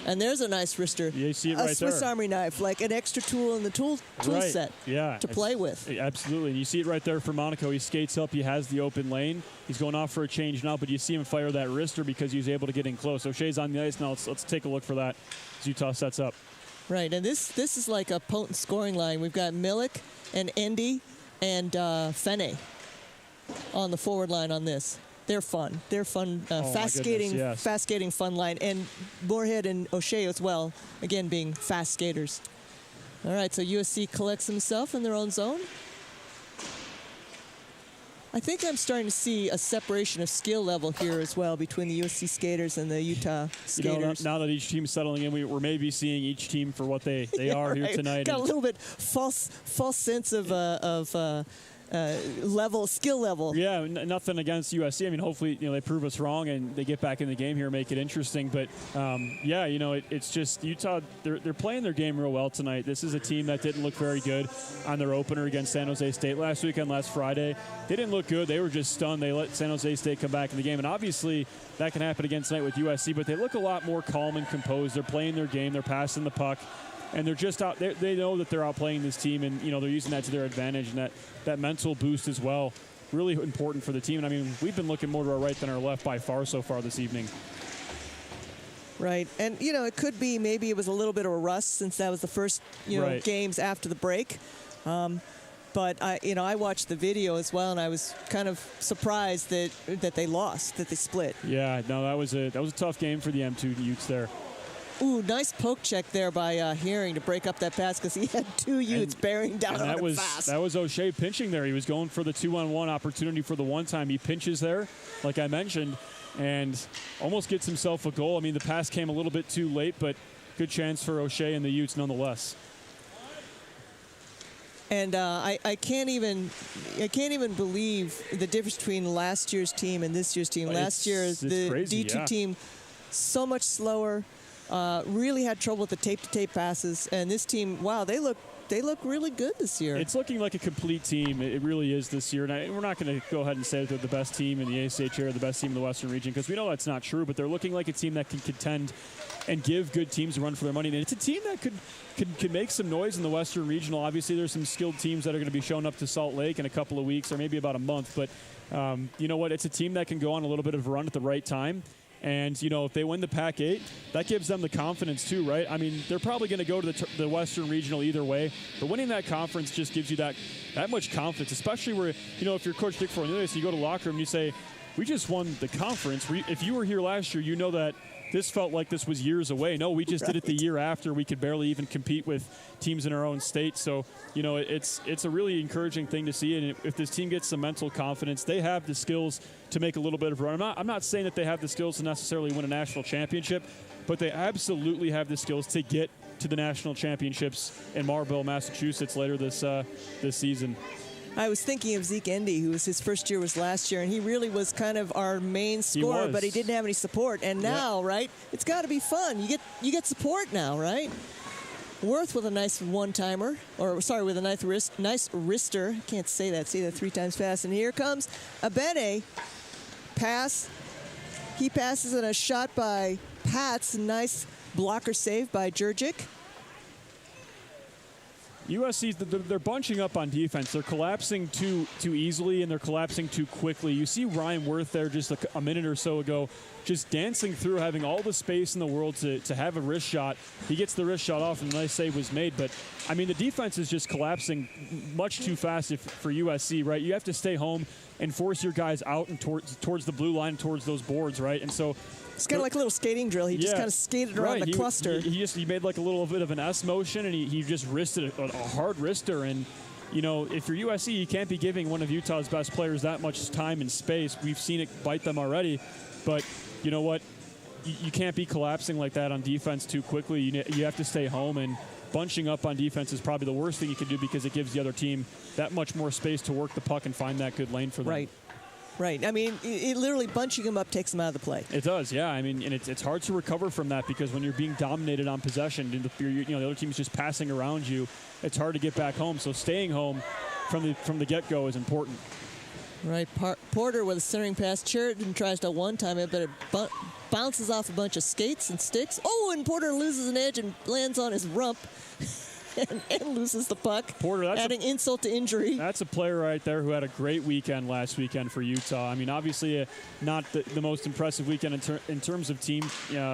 and there's a nice wrister, you see it right there. A Swiss Army knife, like an extra tool in the tool set to play with. Absolutely. And you see it right there for Monaco. He skates up, he has the open lane. He's going off for a change now, but you see him fire that wrister because he was able to get in close. O'Shea's on the ice now. Let's take a look for that as Utah sets up. Right, and this is like a potent scoring line. We've got Milik and Endy and Fene on the forward line on this. They're fun. They're fun, my fast goodness, skating, yes. fast skating fun line, and Moorhead and O'Shea as well. Again, being fast skaters. All right, so USC collects himself in their own zone. I think I'm starting to see a separation of skill level here as well between the USC skaters and the Utah skaters. Now that each team's settling in, we're maybe seeing each team for what they are right. here tonight. Got a little bit false sense of skill level. Yeah, nothing against USC. I mean, hopefully, they prove us wrong and they get back in the game here, make it interesting. But yeah, it's just Utah. They're playing their game real well tonight. This is a team that didn't look very good on their opener against San Jose State last weekend, last Friday. They didn't look good. They were just stunned. They let San Jose State come back in the game, and obviously that can happen again tonight with USC. But they look a lot more calm and composed. They're playing their game. They're passing the puck. And they're just out. They know that they're outplaying this team, and they're using that to their advantage, and that mental boost as well, really important for the team. And I mean, we've been looking more to our right than our left by far so far this evening. Right, and it could be maybe it was a little bit of a rust since that was the first Right. games after the break. But I watched the video as well, and I was kind of surprised that they lost, that they split. Yeah, no, that was a tough game for the M2 Utes there. Ooh, nice poke check there by Herring to break up that pass because he had two Utes bearing down on him fast. That was O'Shea pinching there. He was going for the 2-on-1 opportunity for the one time. He pinches there, like I mentioned, and almost gets himself a goal. I mean, the pass came a little bit too late, but good chance for O'Shea and the Utes nonetheless. And I can't even believe the difference between last year's team and this year's team. Last year, the crazy, D2 team so much slower. Really had trouble with the tape-to-tape passes, and this team, wow, they look really good this year. It's looking like a complete team. It really is this year, and we're not going to go ahead and say that they're the best team in the ACHA or the best team in the Western region because we know that's not true, but they're looking like a team that can contend and give good teams a run for their money. And it's a team that could make some noise in the Western Regional. Obviously, there's some skilled teams that are going to be showing up to Salt Lake in a couple of weeks or maybe about a month, but you know what? It's a team that can go on a little bit of a run at the right time. And, if they win the Pac-8, that gives them the confidence too, right? I mean, they're probably going to go to the Western Regional either way, but winning that conference just gives you that much confidence, especially where, if you're Coach Dick Fornelius, you go to the locker room and you say, we just won the conference. If you were here last year, you know that this felt like this was years away. No, we just did it the year after. We could barely even compete with teams in our own state. So, it's a really encouraging thing to see. And if this team gets some mental confidence, they have the skills to make a little bit of a run. I'm not saying that they have the skills to necessarily win a national championship, but they absolutely have the skills to get to the national championships in Marlborough, Massachusetts later this season. I was thinking of Zeke Endy, who was his first year was last year, and he really was kind of our main scorer, but he didn't have any support. And now, right, it's got to be fun. You get support now, right? Worth with a nice one-timer, with a nice wrister. I can't say that. Say that 3 times fast. And here comes Abene. Pass. He passes and a shot by Pats. Nice blocker save by Jurgic. USC, they're bunching up on defense. They're collapsing too easily, and they're collapsing too quickly. You see Ryan Worth there just a minute or so ago, just dancing through, having all the space in the world to have a wrist shot. He gets the wrist shot off, and a nice save was made. But, I mean, the defense is just collapsing much too fast for USC, right? You have to stay home and force your guys out and towards the blue line, towards those boards, right? And so it's kind of like a little skating drill. He just kind of skated around the cluster. He made like a little bit of an S motion, and he just wristed a hard wrister. And, if you're USC, you can't be giving one of Utah's best players that much time and space. We've seen it bite them already. But you know what? You can't be collapsing like that on defense too quickly. You have to stay home, and bunching up on defense is probably the worst thing you can do because it gives the other team that much more space to work the puck and find that good lane for them. Right. I mean, it literally bunching them up takes them out of the play. It does, yeah. I mean, and it's hard to recover from that because when you're being dominated on possession, and the other team's just passing around you, it's hard to get back home. So staying home from the get-go is important. Right. Porter with a centering pass. Sheridan tries to one-time it, but it bounces off a bunch of skates and sticks. Oh, and Porter loses an edge and lands on his rump. And loses the puck, Porter, adding insult to injury. That's a player right there who had a great weekend last weekend for Utah. I mean, obviously not the most impressive weekend in terms of team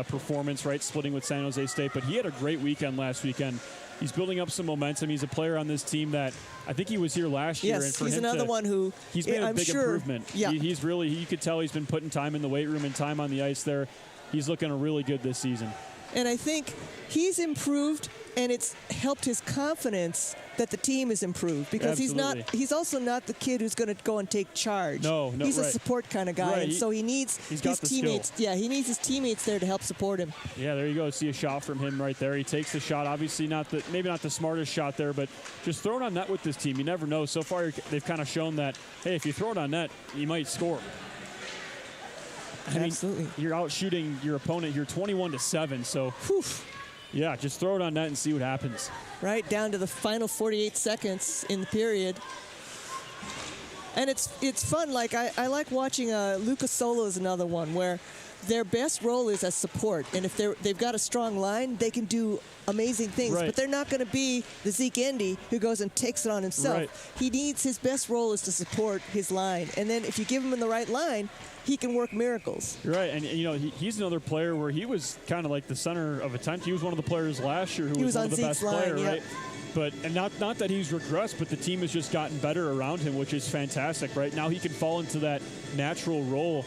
performance, right, splitting with San Jose State, but he had a great weekend last weekend. He's building up some momentum. He's a player on this team that I think he was here last year. Yes, and for he's him another one who he's made a I'm big sure, improvement. Yeah. He's really, you could tell he's been putting time in the weight room and time on the ice there. He's looking really good this season. And I think he's improved, and it's helped his confidence that the team has improved, because he's also not the kid who's going to go and take charge. No, he's right. a support kind of guy, Right. and so he needs his teammates. Skill. Yeah, he needs his teammates there to help support him. Yeah, there you go. See a shot from him right there. He takes the shot. Obviously, maybe not the smartest shot there, but just throw it on net with this team. You never know. So far, they've kind of shown that, hey, if you throw it on net, you might score. Absolutely. You're out shooting your opponent. You're 21-7. So, whew, yeah, just throw it on net and see what happens. Right down to the final 48 seconds in the period. And it's fun. Like I like watching Lucas Solo is another one where their best role is as support, and if they've got a strong line, they can do amazing things. Right. But they're not going to be the Zeke Endy who goes and takes it on himself. Right. He needs his best role is to support his line, and then if you give him in the right line, he can work miracles. Right, and you know he's another player where he was kind of like the center of attention. He was one of the players last year who was one of the best players, right? But and not that he's regressed, but the team has just gotten better around him, which is fantastic. Right now he can fall into that natural role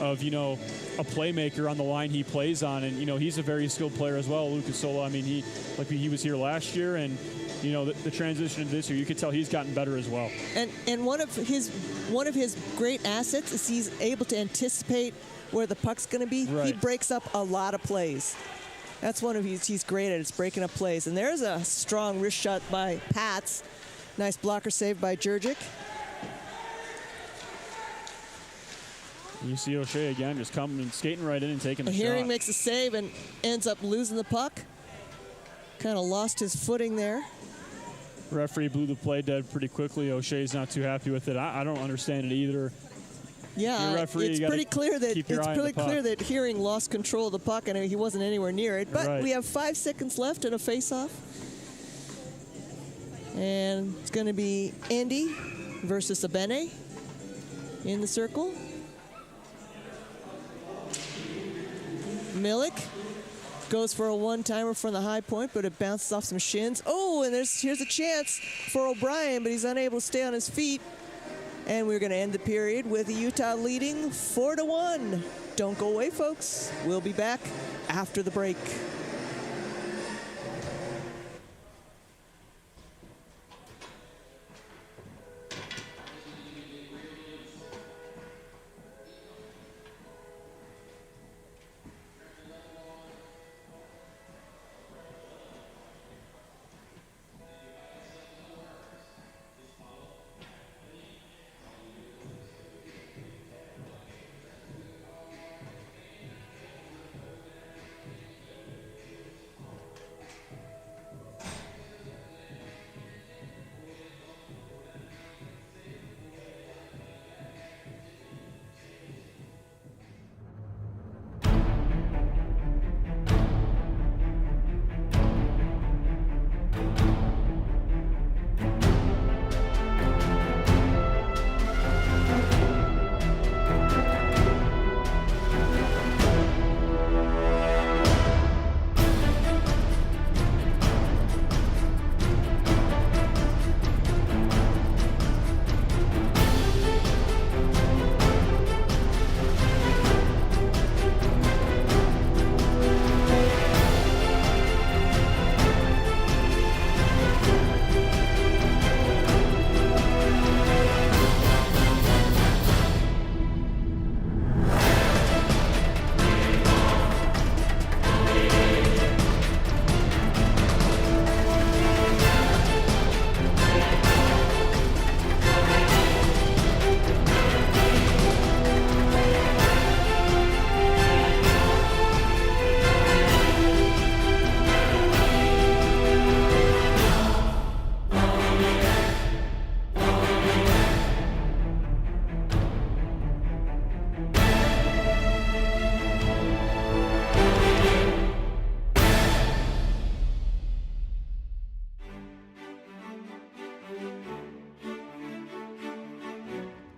of, you know, a playmaker on the line he plays on, and you know he's a very skilled player as well, Lucas Sola. I mean, he was here last year, and you know the transition into this year, you could tell he's gotten better as well. And one of his great assets is he's able to anticipate where the puck's going to be. Right. He breaks up a lot of plays. That's one of he's great at. It's breaking up plays. And there's a strong wrist shot by Pats. Nice blocker save by Jurgic. You see O'Shea again, just coming and skating right in and taking the shot. Herring makes a save and ends up losing the puck. Kind of lost his footing there. Referee blew the play dead pretty quickly. O'Shea's not too happy with it. I don't understand it either. Yeah, referee, it's pretty clear that Herring lost control of the puck and he wasn't anywhere near it. But we have 5 seconds left in a face-off. And it's going to be Andy versus Abene in the circle. Milik goes for a one-timer from the high point, but it bounces off some shins. Oh, and here's a chance for O'Brien, but he's unable to stay on his feet. And we're going to end the period with Utah leading 4-1. Don't go away, folks. We'll be back after the break.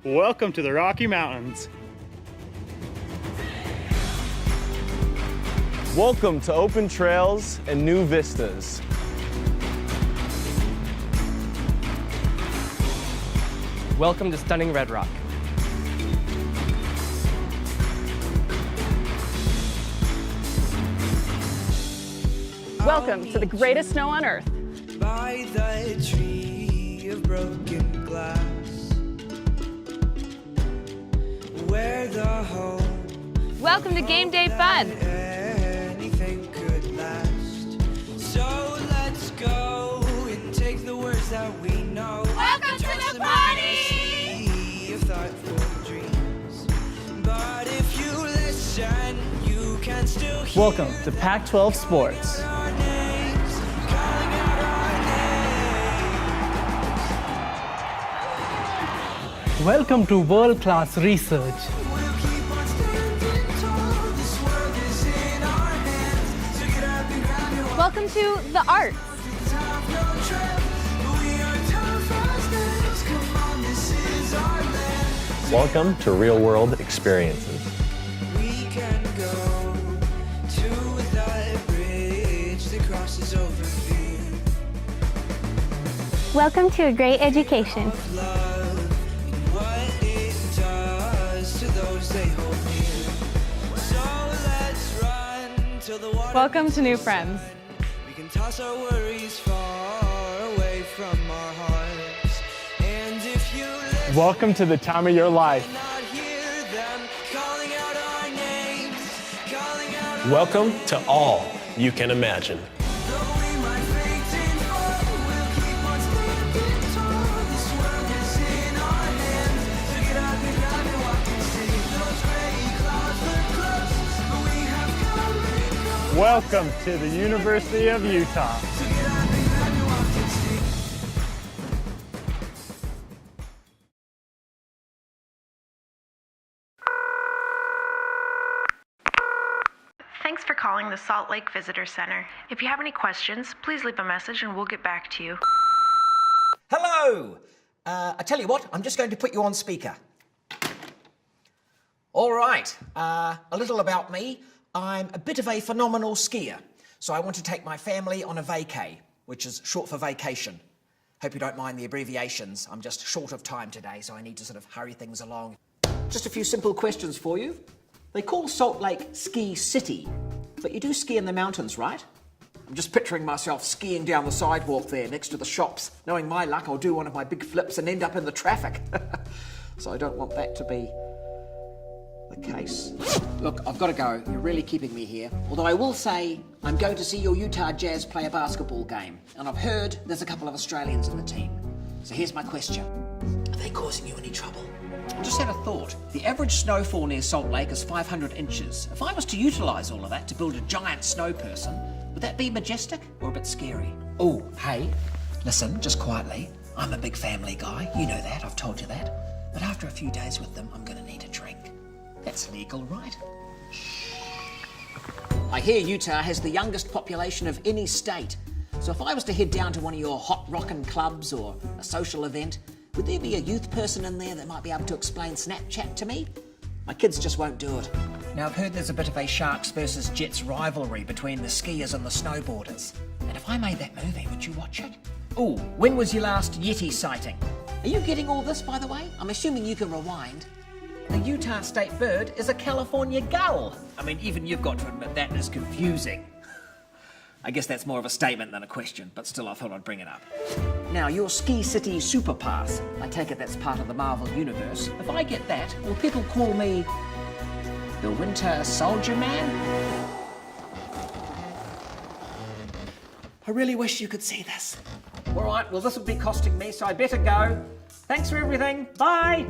Welcome to the Rocky Mountains. Welcome to open trails and new vistas. Welcome to stunning Red Rock. Welcome to the greatest snow on earth. By the tree of broken glass, where the hope Welcome to Game Day Fun. anything could last. So let's go and take the words that we know. Welcome to the party! Of thoughtful dreams. But if you listen, you can still hear Welcome to Pac-12 Sports. our names, calling out our names. Welcome to world-class research. We'll keep on standing tall. This world is in our hands. So get up and grab your Welcome to the arts. top, no trap. We are tough as nails. Come on, this is our land. Welcome to real world experiences. We can go to the bridge that crosses over fear. Welcome to a great education. Love and what it does to those they hold near. So let's run till the water. Welcome to new friends. We can toss our worries far away from our hearts. And if you listen, Welcome to the time of your life. not hear them calling out our names, calling out our Welcome to all you can imagine. Though we might faint and fall, we'll keep on standing tall. This world is in our hands. So get up and grab your walk and see. Those gray clouds look close, but we have come and gone. Welcome to the University of Utah. So get up and grab your walk and see. Thanks for calling the Salt Lake Visitor Center. If you have any questions, please leave a message and we'll get back to you. Hello! I tell you what, I'm just going to put you on speaker. All right, a little about me. I'm a bit of a phenomenal skier, so I want to take my family on a vacay, which is short for vacation. Hope you don't mind the abbreviations. I'm just short of time today, so I need to sort of hurry things along. Just a few simple questions for you. They call Salt Lake Ski City, but you do ski in the mountains, right? I'm just picturing myself skiing down the sidewalk there next to the shops. Knowing my luck, I'll do one of my big flips and end up in the traffic. So I don't want that to be the case. Look, I've got to go. You're really keeping me here. Although I will say, I'm going to see your Utah Jazz play a basketball game, and I've heard there's a couple of Australians in the team. So here's my question. Are they causing you any trouble? I just had a thought. The average snowfall near Salt Lake is 500 inches. If I was to utilise all of that to build a giant snow person, would that be majestic or a bit scary? Oh, hey, listen, just quietly. I'm a big family guy. You know that, I've told you that. But after a few days with them, I'm going to need a drink. That's legal, right? I hear Utah has the youngest population of any state. So if I was to head down to one of your hot rockin' clubs or a social event, would there be a youth person in there that might be able to explain Snapchat to me? My kids just won't do it. Now, I've heard there's a bit of a Sharks versus Jets rivalry between the skiers and the snowboarders. And if I made that movie, would you watch it? Oh, when was your last Yeti sighting? Are you getting all this, by the way? I'm assuming you can rewind. The Utah state bird is a California gull. I mean, even you've got to admit that is confusing. I guess that's more of a statement than a question, but still I thought I'd bring it up. Now, your Ski City Super Pass, I take it that's part of the Marvel Universe. If I get that, will people call me the Winter Soldier Man? I really wish you could see this. All right, well, this will be costing me, so I better go. Thanks for everything. Bye.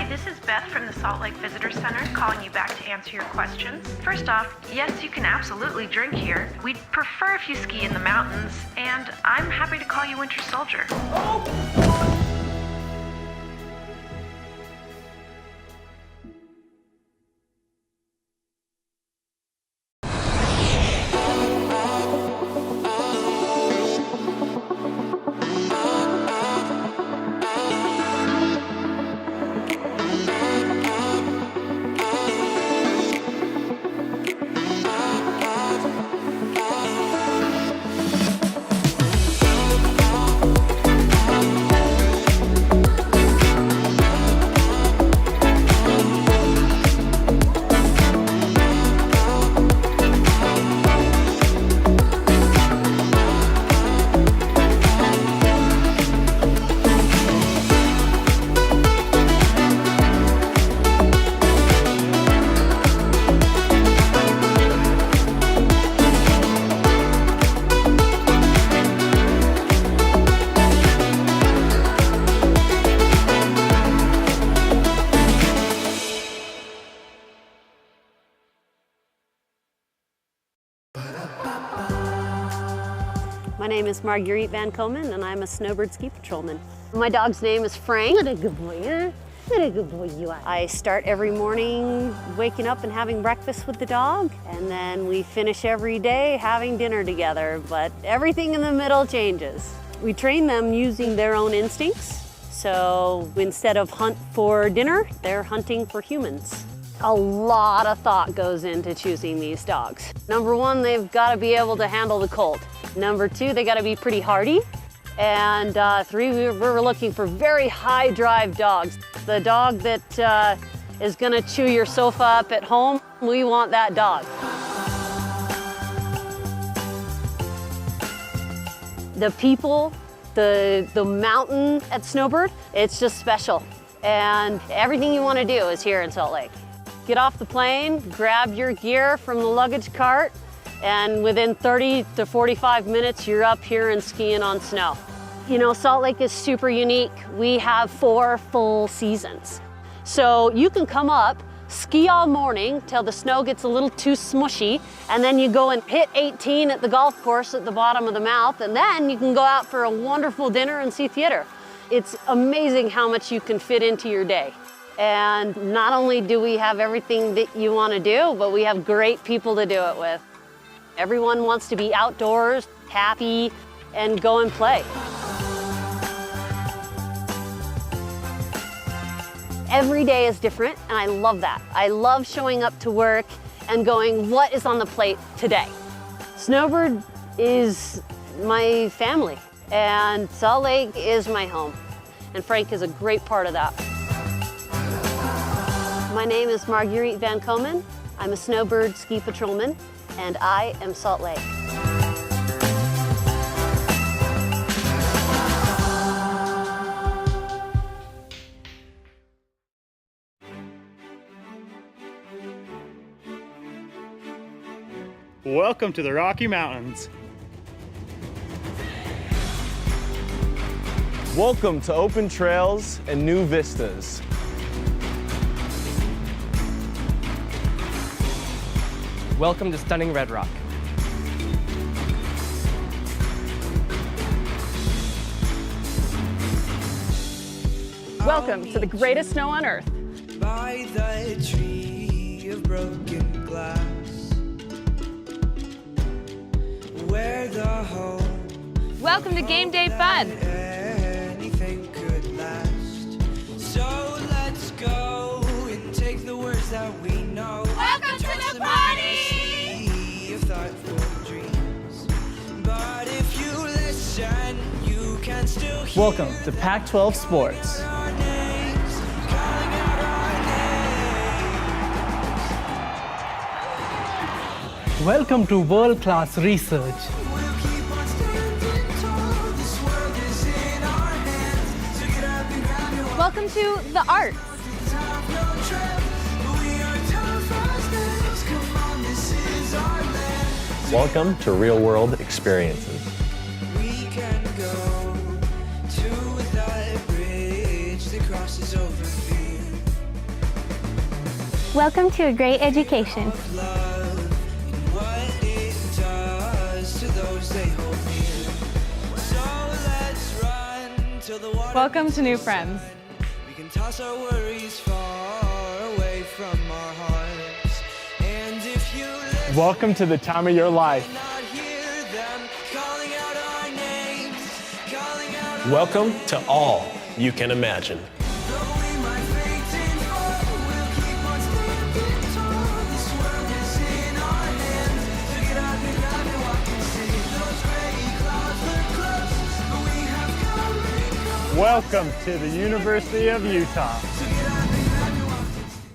This is Beth from the Salt Lake Visitor Center calling you back to answer your questions. First off, yes, you can absolutely drink here. We'd prefer if you ski in the mountains, and I'm happy to call you Winter Soldier. My name is Marguerite Van Komen, and I'm a snowbird ski patrolman. My dog's name is Frank. What a good boy, huh? What a good boy you are. I start every morning waking up and having breakfast with the dog, and then we finish every day having dinner together, but everything in the middle changes. We train them using their own instincts, so instead of hunt for dinner, they're hunting for humans. A lot of thought goes into choosing these dogs. Number one, they've got to be able to handle the cold. Number two, they got to be pretty hardy. And three, we're looking for very high drive dogs. The dog that is gonna chew your sofa up at home, we want that dog. The people, the mountain at Snowbird, it's just special. And everything you want to do is here in Salt Lake. Get off the plane, grab your gear from the luggage cart, and within 30 to 45 minutes, you're up here and skiing on snow. You know, Salt Lake is super unique. We have 4 full seasons. So you can come up, ski all morning till the snow gets a little too smushy, and then you go and hit 18 at the golf course at the bottom of the mouth, and then you can go out for a wonderful dinner and see theater. It's amazing how much you can fit into your day. And not only do we have everything that you want to do, but we have great people to do it with. Everyone wants to be outdoors, happy, and go and play. Every day is different, and I love that. I love showing up to work and going, what is on the plate today? Snowbird is my family, and Salt Lake is my home, and Frank is a great part of that. My name is Marguerite Van Komen. I'm a snowbird ski patrolman, and I am Salt Lake. Welcome to the Rocky Mountains. Welcome to open trails and new vistas. Welcome to stunning Red Rock. Welcome to the greatest snow on earth. By the tree of broken glass, where the home Welcome to Game Day Fun. anything could last. So let's go and take the words that we know. Welcome to the party! Of thoughtful dreams. But if you listen, you can still hear Welcome to Pac-12 Sports. our names, calling out our names. Welcome to world-class research. We'll keep on standing tall. This world is in our hands. So get up and grab your Welcome to the art. top, no trap. We are tough as nails. Come on, this is our land. Welcome to real world experiences. We can go to that bridge that crosses over fear. Welcome to a great education. Love and what it does to those they hold near. So let's run till the water. Welcome to new friends. We can toss our worries far away from our hearts. And if you listen, Welcome to the time of your life. not hear them calling out our names, calling out our Welcome to all you can imagine. Though we might faint and fall, we'll keep on standing tall. This world is in our hands. So get up and grab and walk and see. Those gray clouds look close, but we have come and gone. Welcome to the University of Utah. So get up and grab and walk and see.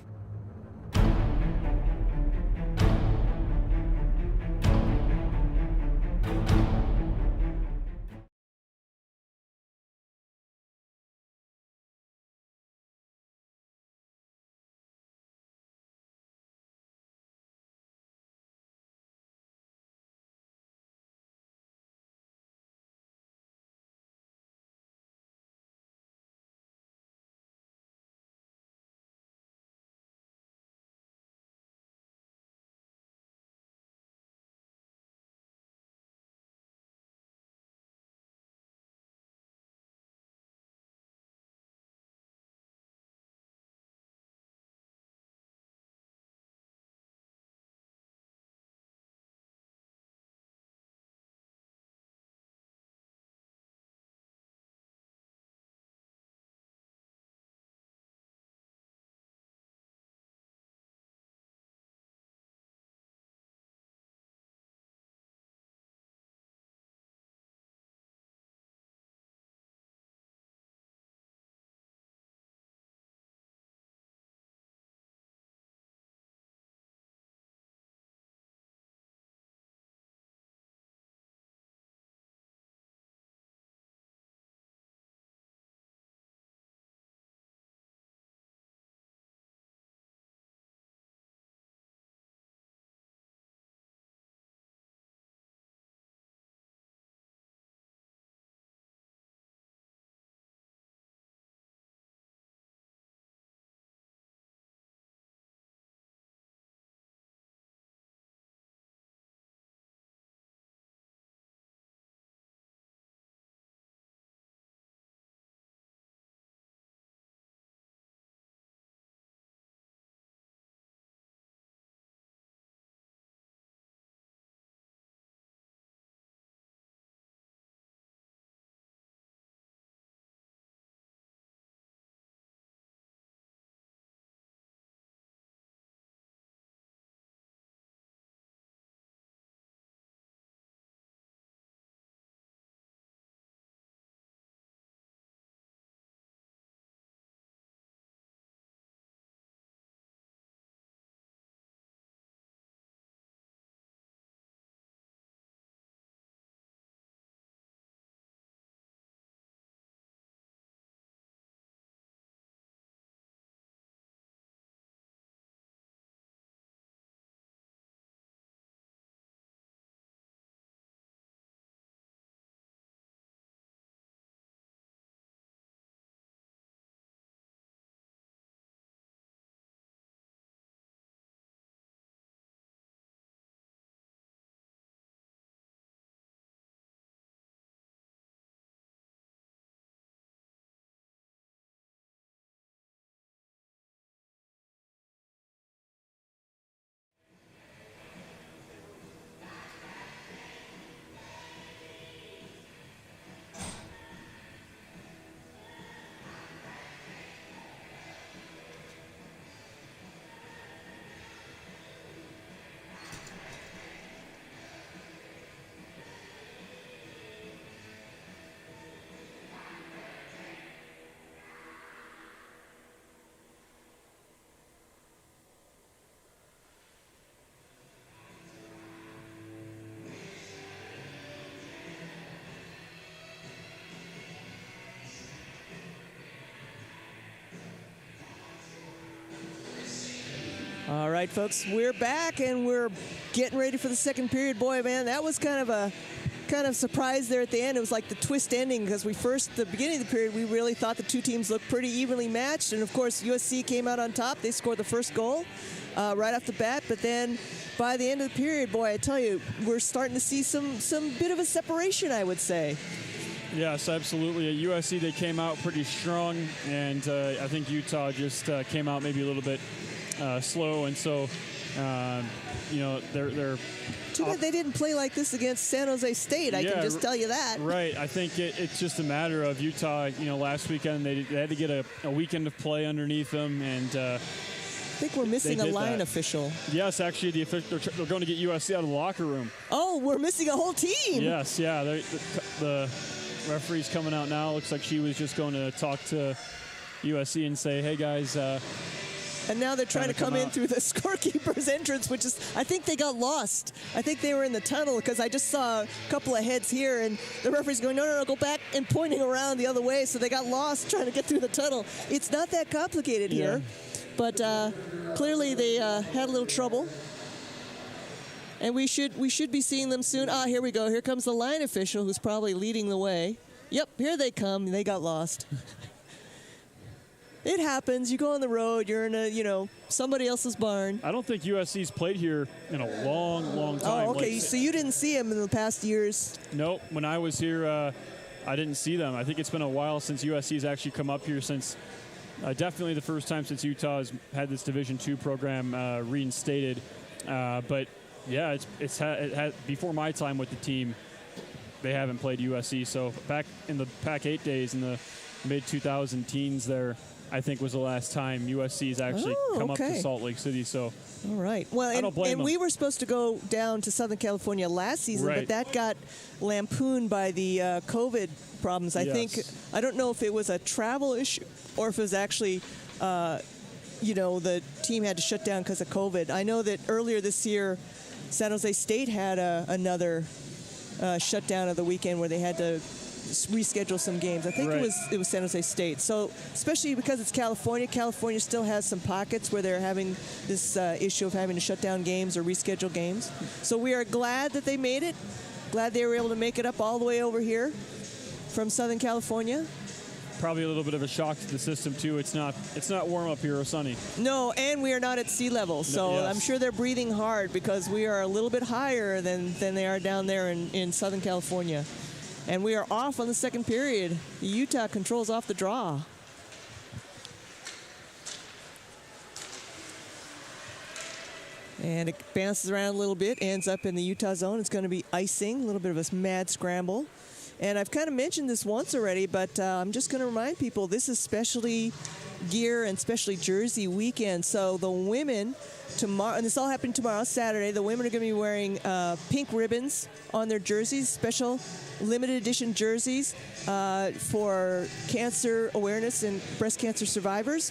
All right, folks, we're back and we're getting ready for the second period. Boy, man, that was kind of surprise there at the end. It was like the twist ending because the beginning of the period, we really thought the two teams looked pretty evenly matched. And of course, USC came out on top. They scored the first goal right off the bat. But then by the end of the period, boy, I tell you, we're starting to see some bit of a separation, I would say. Yes, absolutely. At USC, they came out pretty strong, and I think Utah just came out maybe a little bit slow, and so they're too bad they didn't play like this against San Jose State. I can just tell you that. Right. I think it's just a matter of Utah. Last weekend they had to get a weekend of play underneath them, and I think we're missing a line official. Yes, actually, the official they're going to get USC out of the locker room. Oh, we're missing a whole team. Yes, yeah. The referee's coming out now. Looks like she was just going to talk to USC and say, "Hey guys." And now they're trying to come in through the scorekeeper's entrance, which is, I think they got lost. I think they were in the tunnel because I just saw a couple of heads here, and the referee's going, no, go back, and pointing around the other way. So they got lost trying to get through the tunnel. It's not that complicated here, but clearly they had a little trouble. And we should be seeing them soon. Here we go. Here comes the line official who's probably leading the way. Yep, here they come. They got lost. It happens. You go on the road. You're in somebody else's barn. I don't think USC's played here in a long, long time. Oh, okay. So you didn't see them in the past years? Nope. When I was here, I didn't see them. I think it's been a while since USC's actually come up here since definitely the first time since Utah has had this Division II program reinstated. But yeah, it had before my time with the team, they haven't played USC. So back in the Pac-8 days in the mid-2000 teens there, I think was the last time USC's actually come up to Salt Lake City. So, all right. Well, I don't blame them. We were supposed to go down to Southern California last season, but that got lampooned by the COVID problems. I think I don't know if it was a travel issue or if it was actually, the team had to shut down because of COVID. I know that earlier this year, San Jose State had another shutdown of the weekend where they had to reschedule some games. I think it was San Jose State. So especially because it's California still has some pockets where they're having this issue of having to shut down games or reschedule games. So we are glad that they made it. Glad they were able to make it up all the way over here from Southern California. Probably a little bit of a shock to the system too. It's not warm up here or sunny. No, and we are not at sea level. So I'm sure they're breathing hard because we are a little bit higher than they are down there in Southern California. And we are off on the second period. Utah controls off the draw. And it bounces around a little bit, ends up in the Utah zone. It's going to be icing, a little bit of a mad scramble. And I've kind of mentioned this once already, but I'm just going to remind people, this is specialty gear and specialty jersey weekend. So the women tomorrow, and this all happened tomorrow, Saturday, the women are going to be wearing pink ribbons on their jerseys, special limited edition jerseys for cancer awareness and breast cancer survivors.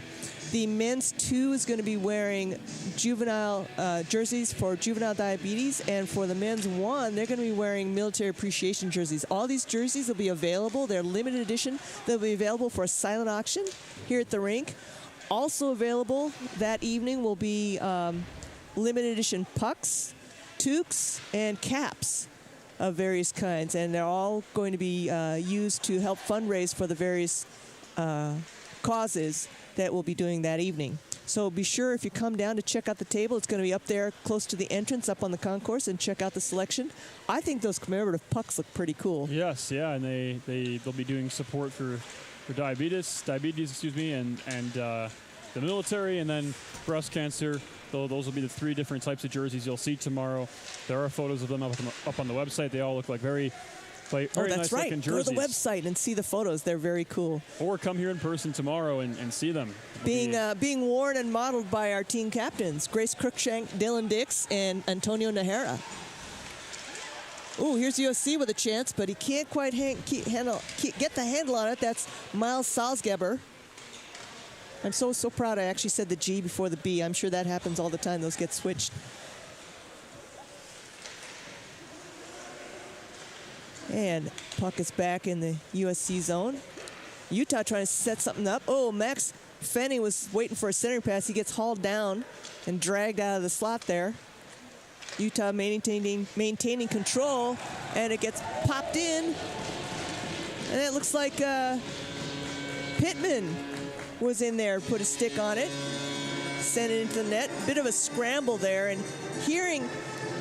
The men's 2 is going to be wearing juvenile jerseys for juvenile diabetes, and for the men's 1, they're going to be wearing military appreciation jerseys. All these jerseys will be available. They're limited edition. They'll be available for a silent auction here at the rink. Also available that evening will be limited edition pucks, toques, and caps of various kinds, and they're all going to be used to help fundraise for the various causes that we'll be doing that evening. So be sure if you come down to check out the table, it's going to be up there close to the entrance up on the concourse, and check out the selection. I think those commemorative pucks look pretty cool. Yes, yeah, and they'll be doing support for diabetes, and the military, and then breast cancer. Those will be the 3 different types of jerseys you'll see tomorrow. There are photos of them up on the website. They all look like very that's nice right. looking jerseys. Go to the website and see the photos. They're very cool. Or come here in person tomorrow and see them. Being worn and modeled by our team captains, Grace Cruikshank, Dylan Dix, and Antonio Najera. Ooh, here's USC with a chance, but he can't quite get the handle on it. That's Miles Salzgeber. I'm so proud I actually said the G before the B. I'm sure that happens all the time. Those get switched. And puck is back in the USC zone. Utah trying to set something up. Oh, Max Fenny was waiting for a centering pass. He gets hauled down and dragged out of the slot there. Utah maintaining control, and it gets popped in. And it looks like Pittman was in there, put a stick on it, sent it into the net. Bit of a scramble there, and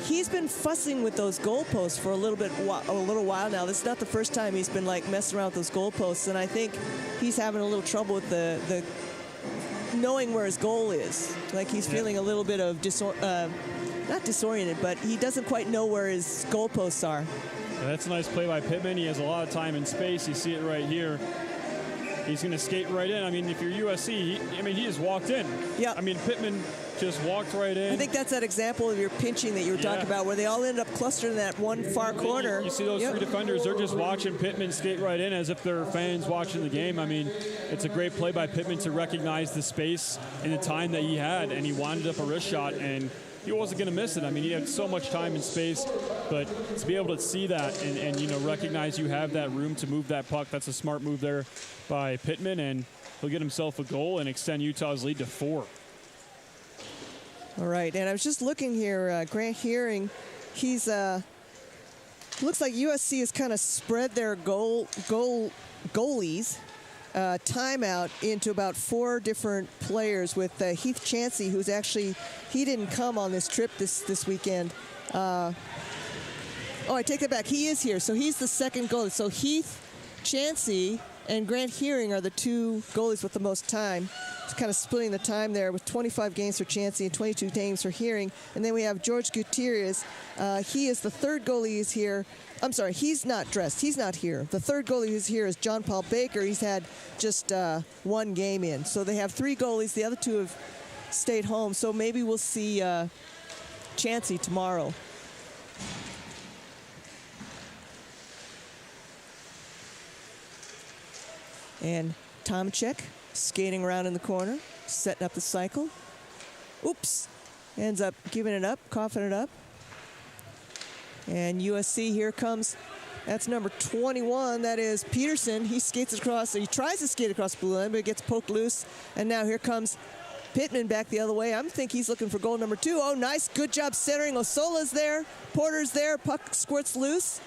he's been fussing with those goalposts for a little while now. This is not the first time he's been like messing around with those goalposts, and I think he's having a little trouble with the knowing where his goal is. Like he's feeling a little bit of not disoriented, but he doesn't quite know where his goalposts are. Yeah, that's a nice play by Pittman. He has a lot of time and space. You see it right here. He's going to skate right in. I mean, if you're USC, he just walked in. Yeah. I mean, Pittman just walked right in. I think that's that example of your pinching that you were talking about, where they all ended up clustered in that one far corner. You see those three defenders, they're just watching Pittman skate right in as if they're fans watching the game. I mean, it's a great play by Pittman to recognize the space and the time that he had, and he winded up a wrist shot, and he wasn't going to miss it. I mean, he had so much time and space, but to be able to see that and recognize you have that room to move that puck, that's a smart move there by Pittman, and he'll get himself a goal and extend Utah's lead to 4. All right, and I was just looking here, Grant Hearing, he's looks like USC has kind of spread their goalies timeout into about 4 different players, with Heath Chansey, who's actually, he didn't come on this trip this weekend. I take that back. He is here, so he's the second goalie. So Heath Chansey and Grant Hearing are the 2 goalies with the most time. It's kind of splitting the time there with 25 games for Chansey and 22 games for Hearing. And then we have George Gutierrez. He is the 3rd goalie who's here. I'm sorry, he's not dressed. He's not here. The 3rd goalie who's here is John Paul Baker. He's had just 1 game in. So they have 3 goalies. The other 2 have stayed home. So maybe we'll see Chansey tomorrow. And Tomczyk skating around in the corner, setting up the cycle. Oops. Ends up giving it up, coughing it up. And USC, here comes, that's number 21. That is Peterson. He skates across, he tries to skate across the blue line, but it gets poked loose. And now here comes Pittman back the other way. I think he's looking for goal number 2. Oh, nice. Good job centering. Osola's there. Porter's there. Puck squirts loose.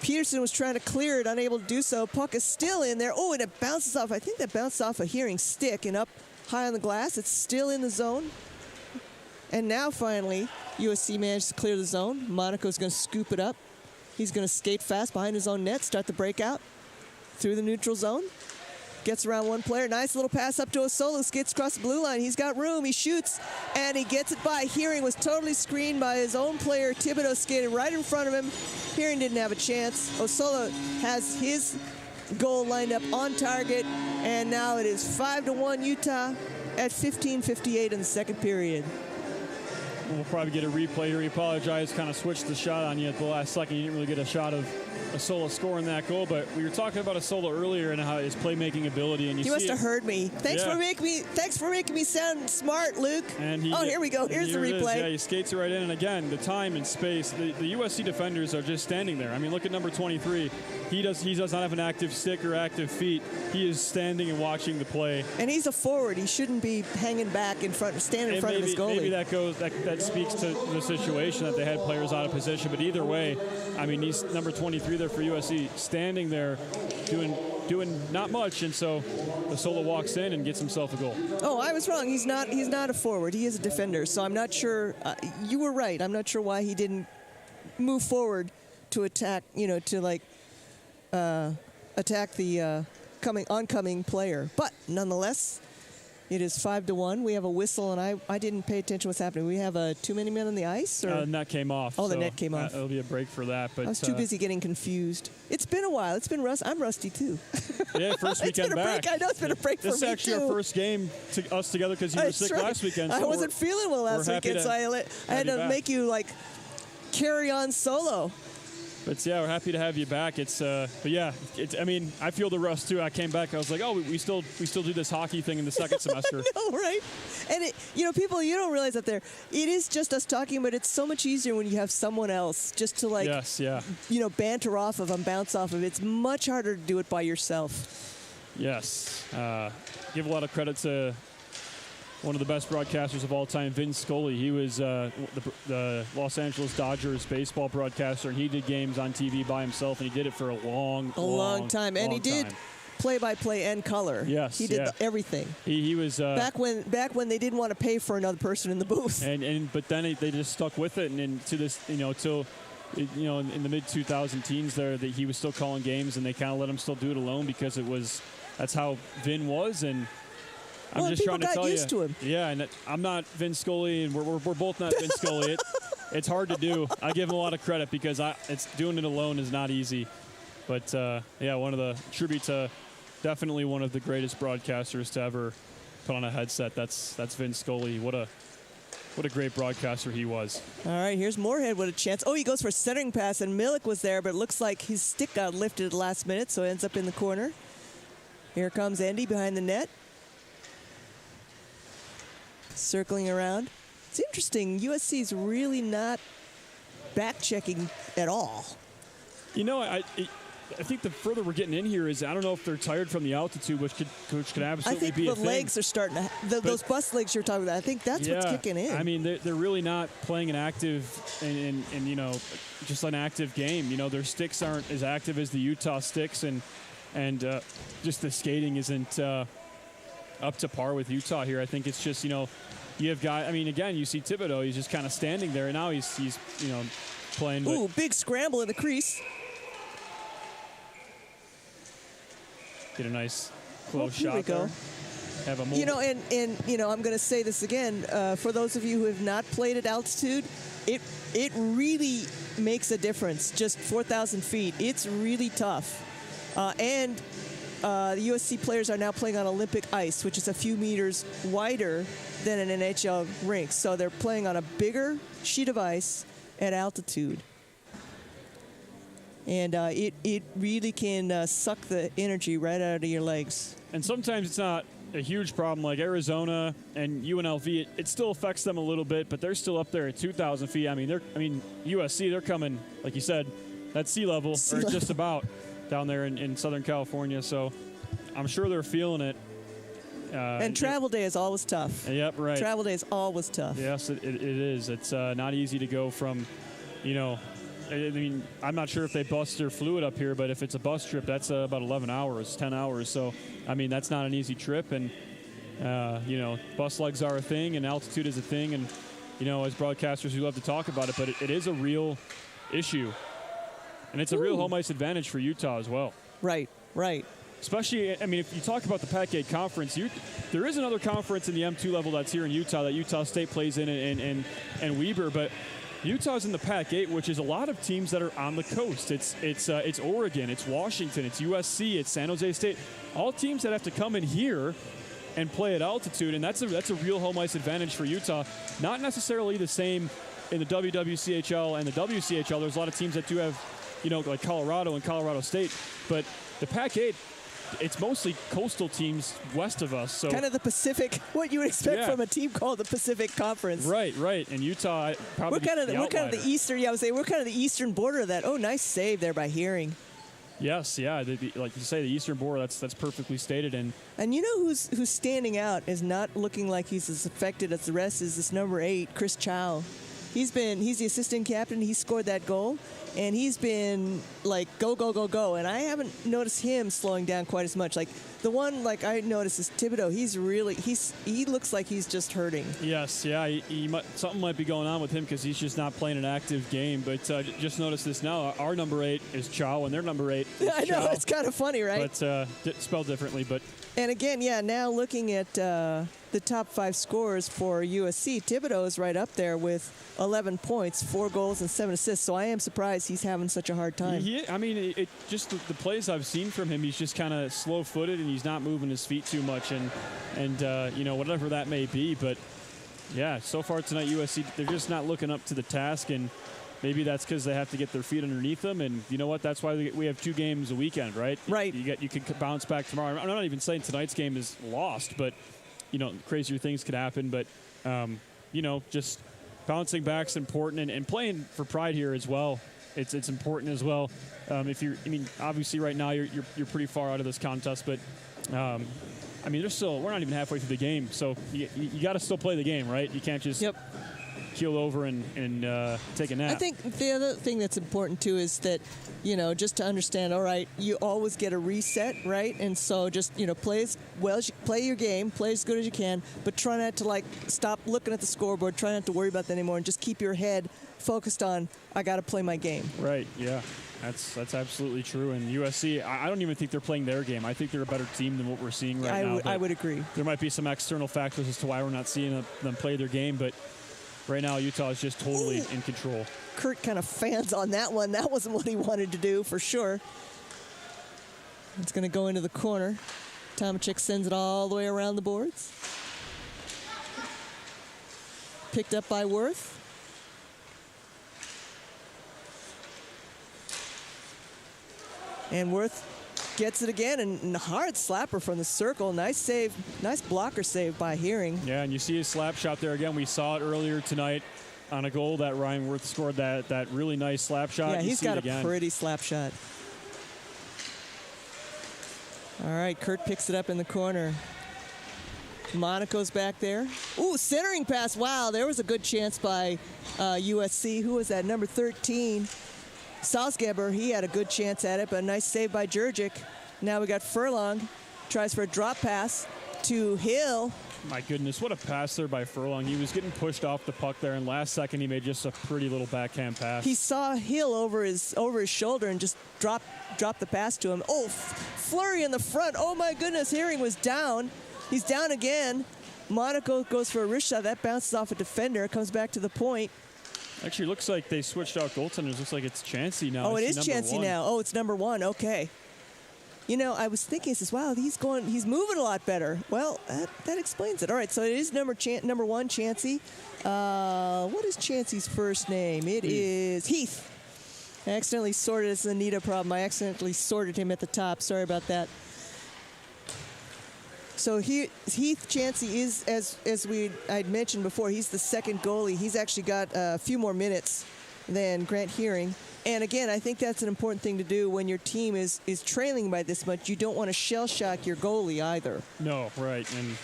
Peterson was trying to clear it, unable to do so. Puck is still in there. Oh, and it bounces off. I think that bounced off a Hearing stick and up high on the glass. It's still in the zone. And now finally, USC managed to clear the zone. Monaco's going to scoop it up. He's going to skate fast behind his own net, start the breakout through the neutral zone. Gets around one player. Nice little pass up to Osola. Skates across the blue line. He's got room. He shoots, and he gets it by. Hearing was totally screened by his own player. Thibodeau skated right in front of him. Hearing didn't have a chance. Osola has his goal lined up on target, and now it is 5-1 Utah at 15:58 in the second period. We'll probably get a replay here. He apologized, kind of switched the shot on you at the last second. You didn't really get a shot of Osola scoring that goal, but we were talking about Osola earlier and how his playmaking ability. And you must have heard me. Thanks for making me sound smart, Luke. And here we go. Here's the replay. Yeah, he skates it right in, and again, the time and space. The USC defenders are just standing there. I mean, look at number 23. He does not have an active stick or active feet. He is standing and watching the play. And he's a forward. He shouldn't be hanging back in front, standing in front of his goalie. Maybe that speaks to the situation that they had players out of position. But either way, I mean, he's number 23 there for USC, standing there, doing not much, and so Osola walks in and gets himself a goal. Oh, I was wrong. He's not a forward. He is a defender. So I'm not sure. You were right. I'm not sure why he didn't move forward to attack. Attack the oncoming player. But nonetheless, it is 5-1. We have a whistle, and I didn't pay attention to what's happening. We have too many men on the ice? Or? Net came off. Oh, the net came off. It'll be a break for that. But I was too busy getting confused. It's been a while. It's been I'm rusty, too. Yeah, first weekend back. I know it's been a break for me, too. This is actually our first game us together because you were sick last weekend. So I wasn't feeling well last weekend, so I had to make you, carry on solo. But yeah, we're happy to have you back. I mean, I feel the rust too. I came back, I was like, oh, we still do this hockey thing in the second semester. No, right? And people, you don't realize that it is just us talking, but it's so much easier when you have someone else just to banter off of and bounce off of. It's much harder to do it by yourself. Yes. Give a lot of credit to one of the best broadcasters of all time, Vin Scully. He was the Los Angeles Dodgers baseball broadcaster, and he did games on TV by himself, and he did it for a long time. And he did play-by-play and color. Yes, he did everything. He was back when they didn't want to pay for another person in the booth. But then they just stuck with it, and to this, till in the mid 2000 teens there, that he was still calling games, and they kind of let him still do it alone because that's how Vin was. And I'm just trying to tell you. To him. Yeah, and I'm not Vin Scully, and we're both not Vin Scully. It's hard to do. I give him a lot of credit because doing it alone is not easy. But one of the tribute to definitely one of the greatest broadcasters to ever put on a headset. That's Vin Scully. What a great broadcaster he was. All right, here's Moorhead with a chance. Oh, he goes for a centering pass, and Milik was there, but it looks like his stick got lifted at the last minute, so it ends up in the corner. Here comes Andy behind the net. Circling around. It's interesting. USC's really not back-checking at all. I think the further we're getting in here is I don't know if they're tired from the altitude, which could absolutely be a thing. I think the legs are starting to those bust legs you're talking about. I think that's what's kicking in. I mean, they're really not playing an active and just an active game. Their sticks aren't as active as the Utah sticks, and just the skating isn't up to par with Utah here. I think it's just you have guys. I mean, again, you see Thibodeau. He's just kind of standing there, and now he's playing. Ooh, big scramble in the crease. Get a nice close shot. Here we go. Have a moment. I'm going to say this again. For those of you who have not played at altitude, it really makes a difference. Just 4,000 feet. It's really tough. The USC players are now playing on Olympic ice, which is a few meters wider than an NHL rink. So they're playing on a bigger sheet of ice at altitude. And it really can suck the energy right out of your legs. And sometimes it's not a huge problem like Arizona and UNLV. It still affects them a little bit, but they're still up there at 2,000 feet. USC, they're coming, like you said, that's sea level, or just about down there in Southern California. So I'm sure they're feeling it. And travel day is always tough. Yep, right. Travel day is always tough. Yes, it is. It's not easy to go from, I'm not sure if they bust their fluid up here, but if it's a bus trip, that's about 11 hours, 10 hours. So, that's not an easy trip. And, bus legs are a thing, and altitude is a thing. And, as broadcasters, we love to talk about it, but it is a real issue. And it's a real home ice advantage for Utah as well. Right. Especially, if you talk about the Pac-8 Conference, there is another conference in the M2 level that's here in Utah that Utah State plays in and Weber, but Utah's in the Pac-8, which is a lot of teams that are on the coast. It's Oregon, it's Washington, it's USC, it's San Jose State, all teams that have to come in here and play at altitude, and that's a real home ice advantage for Utah. Not necessarily the same in the WWCHL and the WCHL. There's a lot of teams that do have, like Colorado and Colorado State, but the Pac-8, it's mostly coastal teams west of us. So kind of the Pacific, what you would expect from a team called the Pacific Conference. Right. And Utah probably we're kind of the eastern. Yeah, I would say we're kind of the eastern border of that. Oh, nice save there by Hearing. Yes, yeah, like you say, the eastern border. That's perfectly stated. And who's standing out is not looking like he's as affected as the rest is this number 8, Chris Chow. He's the assistant captain. He scored that goal. And he's been like go, and I haven't noticed him slowing down quite as much. Like the one like I noticed is Thibodeau. He looks like he's just hurting. Yes, yeah, something might be going on with him because he's just not playing an active game. But just notice this now. Our number 8 is Chow, and their number 8 is I know, Chow. it's kind of funny, right? But spelled differently. But and again, now looking at the top 5 scorers for USC, Thibodeau is right up there with 11 points, 4 goals, and 7 assists. So I am surprised he's having such a hard time. Just the plays I've seen from him, he's just kind of slow-footed and he's not moving his feet too much, and whatever that may be. But yeah, so far tonight USC, they're just not looking up to the task, and maybe that's because they have to get their feet underneath them. And you know what? That's why we have 2 games a weekend, right? Right. You can bounce back tomorrow. I'm not even saying tonight's game is lost, but, crazier things could happen. But, just bouncing back is important, and playing for pride here as well. It's important as well. Obviously right now you're pretty far out of this contest, but we're not even halfway through the game, so you got to still play the game, right? You can't just keel over and take a nap. I think the other thing that's important too is that, just to understand, all right, you always get a reset, right? And so just, play as well as play your game, play as good as you can, but try not to stop looking at the scoreboard, try not to worry about that anymore, and just keep your head focused on, I got to play my game. Right, yeah. That's absolutely true. And USC, I don't even think they're playing their game. I think they're a better team than what we're seeing right now. I would agree. There might be some external factors as to why we're not seeing them play their game, but right now Utah is just totally in control. Kurt kind of fans on that one. That wasn't what he wanted to do, for sure. It's going to go into the corner. Tomachik sends it all the way around the boards. Picked up by Worth. And Worth gets it again, and hard slapper from the circle. Nice save, nice blocker save by Hearing. Yeah, and you see his slap shot there again. We saw it earlier tonight on a goal that Ryan Worth scored, that really nice slap shot. Yeah, he's got a pretty slap shot. All right, Kurt picks it up in the corner. Monaco's back there. Ooh, centering pass. Wow, there was a good chance by USC. Who was that? Number 13. Salzgeber, he had a good chance at it, but a nice save by Jurgic. Now we got Furlong. Tries for a drop pass to Hill. My goodness, what a pass there by Furlong. He was getting pushed off the puck there, and last second he made just a pretty little backhand pass. He saw Hill over his shoulder and just dropped the pass to him. Oh, flurry in the front. Oh my goodness, Hearing was down. He's down again. Monaco goes for a wrist shot. That bounces off a defender, comes back to the point. Actually, looks like they switched out goaltenders. Looks like it's Chansey now. Oh, it is Chansey now. Oh, it's number 1. Okay. I was thinking, wow, he's moving a lot better. Well, that explains it. All right, so it is number 1, Chansey. What is Chansey's first name? It is Heath. I accidentally sorted. It's an Anita problem. I accidentally sorted him at the top. Sorry about that. So Heath Chansey is, as I'd mentioned before, he's the second goalie. He's actually got a few more minutes than Grant Hearing. And again, I think that's an important thing to do when your team is trailing by this much. You don't want to shell shock your goalie either. No, right. And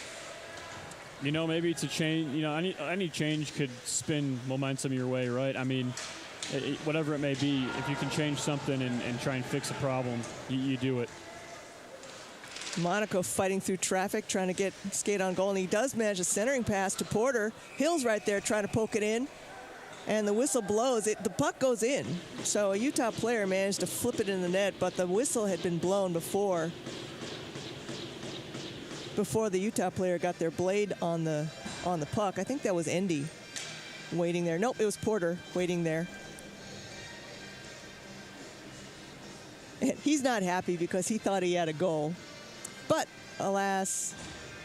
maybe it's a change. Any change could spin momentum your way, right? I mean, whatever it may be, if you can change something and try and fix a problem, you do it. Monaco fighting through traffic, trying to skate on goal, and he does manage a centering pass to Porter. Hill's right there trying to poke it in, and the whistle blows. The puck goes in, so a Utah player managed to flip it in the net, but the whistle had been blown before the Utah player got their blade on the puck. I think that was Endy waiting there. Nope, it was Porter waiting there. And he's not happy because he thought he had a goal. But, alas,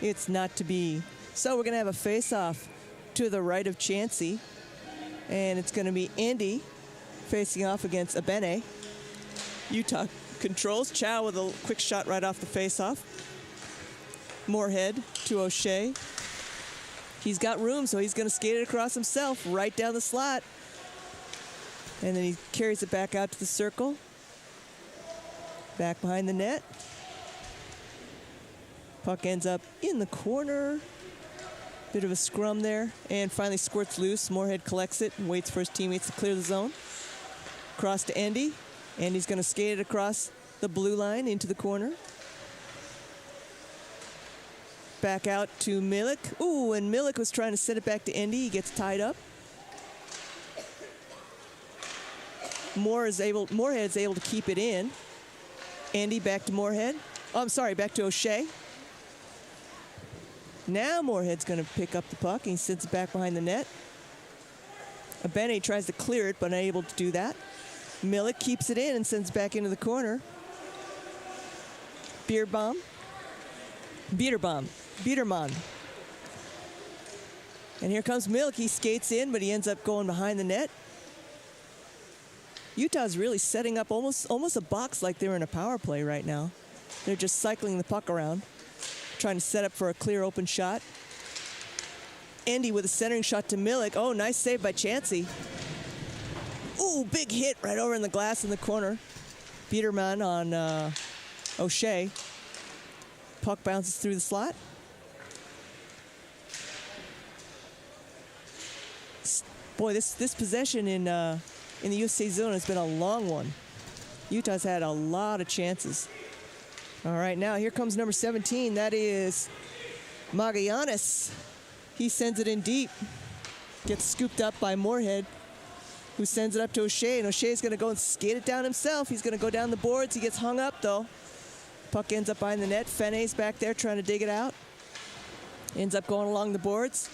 it's not to be. So we're going to have a face-off to the right of Chansey. And it's going to be Andy facing off against Abene. Utah controls. Chow with a quick shot right off the face-off. Moorhead to O'Shea. He's got room, so he's going to skate it across himself, right down the slot. And then he carries it back out to the circle. Back behind the net. Puck ends up in the corner. Bit of a scrum there. And finally squirts loose. Moorhead collects it and waits for his teammates to clear the zone. Cross to Andy. Andy's going to skate it across the blue line into the corner. Back out to Milik. Ooh, and Milik was trying to set it back to Andy. He gets tied up. Moorhead's able to keep it in. Andy back to Moorhead. Oh, I'm sorry, back to O'Shea. Now Moorhead's going to pick up the puck, and he sends it back behind the net. Abene tries to clear it, but unable to do that. Milik keeps it in and sends it back into the corner. Biederman. And here comes Milik. He skates in, but he ends up going behind the net. Utah's really setting up almost a box like they're in a power play right now. They're just cycling the puck around, trying to set up for a clear open shot. Andy with a centering shot to Milik. Oh, nice save by Chansey. Ooh, big hit right over in the glass in the corner. Biederman on O'Shea. Puck bounces through the slot. Boy, this possession in the USA zone has been a long one. Utah's had a lot of chances. All right, now here comes number 17. That is Magallanes. He sends it in deep. Gets scooped up by Moorhead, who sends it up to O'Shea, and O'Shea's going to go and skate it down himself. He's going to go down the boards. He gets hung up, though. Puck ends up behind the net. Fenne's back there trying to dig it out. Ends up going along the boards.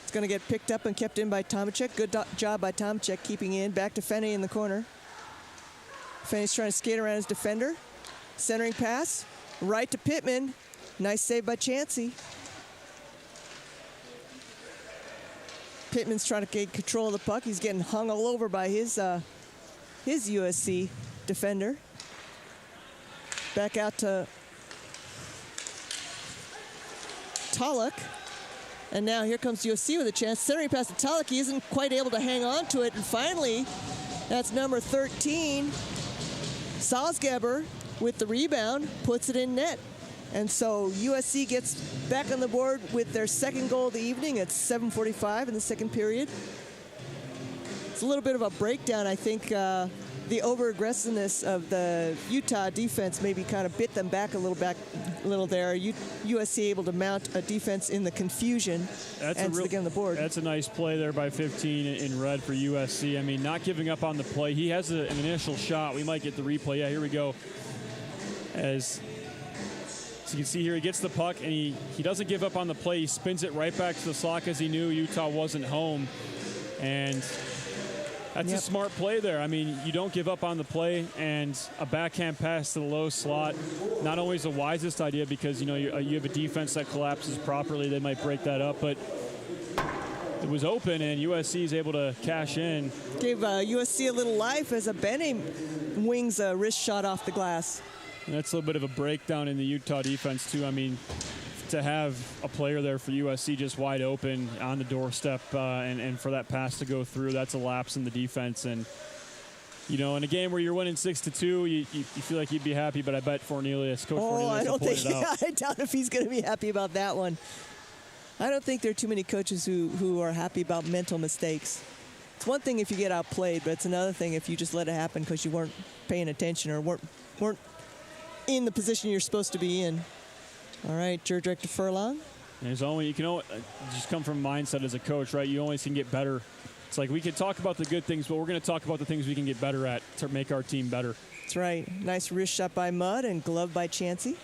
It's going to get picked up and kept in by Tomacek. Good job by Tomacek keeping in. Back to Fenne in the corner. Fenne's trying to skate around his defender. Centering pass. Right to Pittman. Nice save by Chansey. Pittman's trying to get control of the puck. He's getting hung all over by his USC defender. Back out to Tulloch. And now here comes USC with a chance. Centering pass to Tulloch. He isn't quite able to hang on to it. And finally, that's number 13. Salzgeber with the rebound, puts it in net. And so USC gets back on the board with their second goal of the evening at 7:45 in the second period. It's a little bit of a breakdown. I think the over-aggressiveness of the Utah defense maybe kind of bit them back a little there. USC able to mount a defense in the confusion and to get on the board. That's a nice play there by 15 in red for USC. I mean, not giving up on the play. He has an initial shot. We might get the replay. Yeah, here we go. As you can see here, he gets the puck, and he doesn't give up on the play. He spins it right back to the slot because he knew Utah wasn't home. And that's a smart play there. I mean, you don't give up on the play, and a backhand pass to the low slot not always the wisest idea because, you have a defense that collapses properly. They might break that up, but it was open, and USC is able to cash in. Gave USC a little life as a Bene wings a wrist shot off the glass. And that's a little bit of a breakdown in the Utah defense, too. I mean, to have a player there for USC just wide open on the doorstep and for that pass to go through, that's a lapse in the defense. And, in a game where you're winning 6-2, you feel like you'd be happy, but I bet Coach Fornelius I doubt if he's going to be happy about that one. I don't think there are too many coaches who are happy about mental mistakes. It's one thing if you get outplayed, but it's another thing if you just let it happen because you weren't paying attention or weren't in the position you're supposed to be in. All right, Jurek to Furlong. You can just come from mindset as a coach, right? You always can get better. It's like we can talk about the good things, but we're going to talk about the things we can get better at to make our team better. That's right. Nice wrist shot by Mudd and glove by Chansey.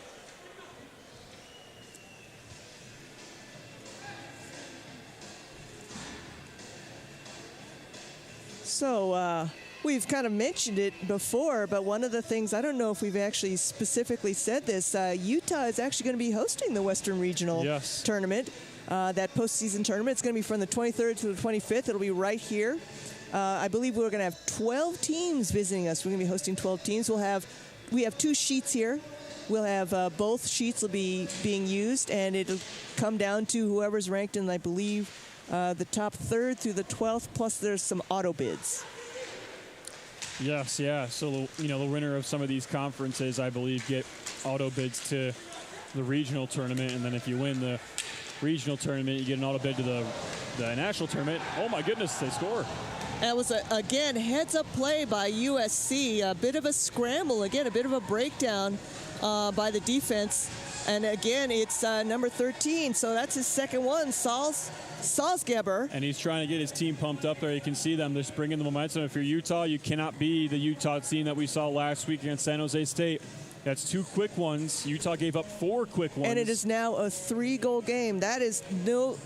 So we've kind of mentioned it before, but one of the things, I don't know if we've actually specifically said this, Utah is actually going to be hosting the Western Regional Tournament, that postseason tournament. It's going to be from the 23rd to the 25th. It'll be right here. I believe we're going to have 12 teams visiting us. We're going to be hosting 12 teams. We have 2 sheets here. We'll have both sheets will be being used, and it'll come down to whoever's ranked in, I believe, the top 3rd through the 12th, plus there's some auto bids. Yes, yeah. So, the winner of some of these conferences, I believe, get auto bids to the regional tournament. And then if you win the regional tournament, you get an auto bid to the national tournament. Oh, my goodness, they score. That was, again, heads-up play by USC. A bit of a scramble. Again, a bit of a breakdown by the defense. And, again, it's number 13. So that's his second one, Salzgeber. And he's trying to get his team pumped up there. You can see them. They're bringing the momentum. If you're Utah, you cannot be the Utah team that we saw last week against San Jose State. That's 2 quick ones. Utah gave up 4 quick ones. And it is now a 3-goal game. That is no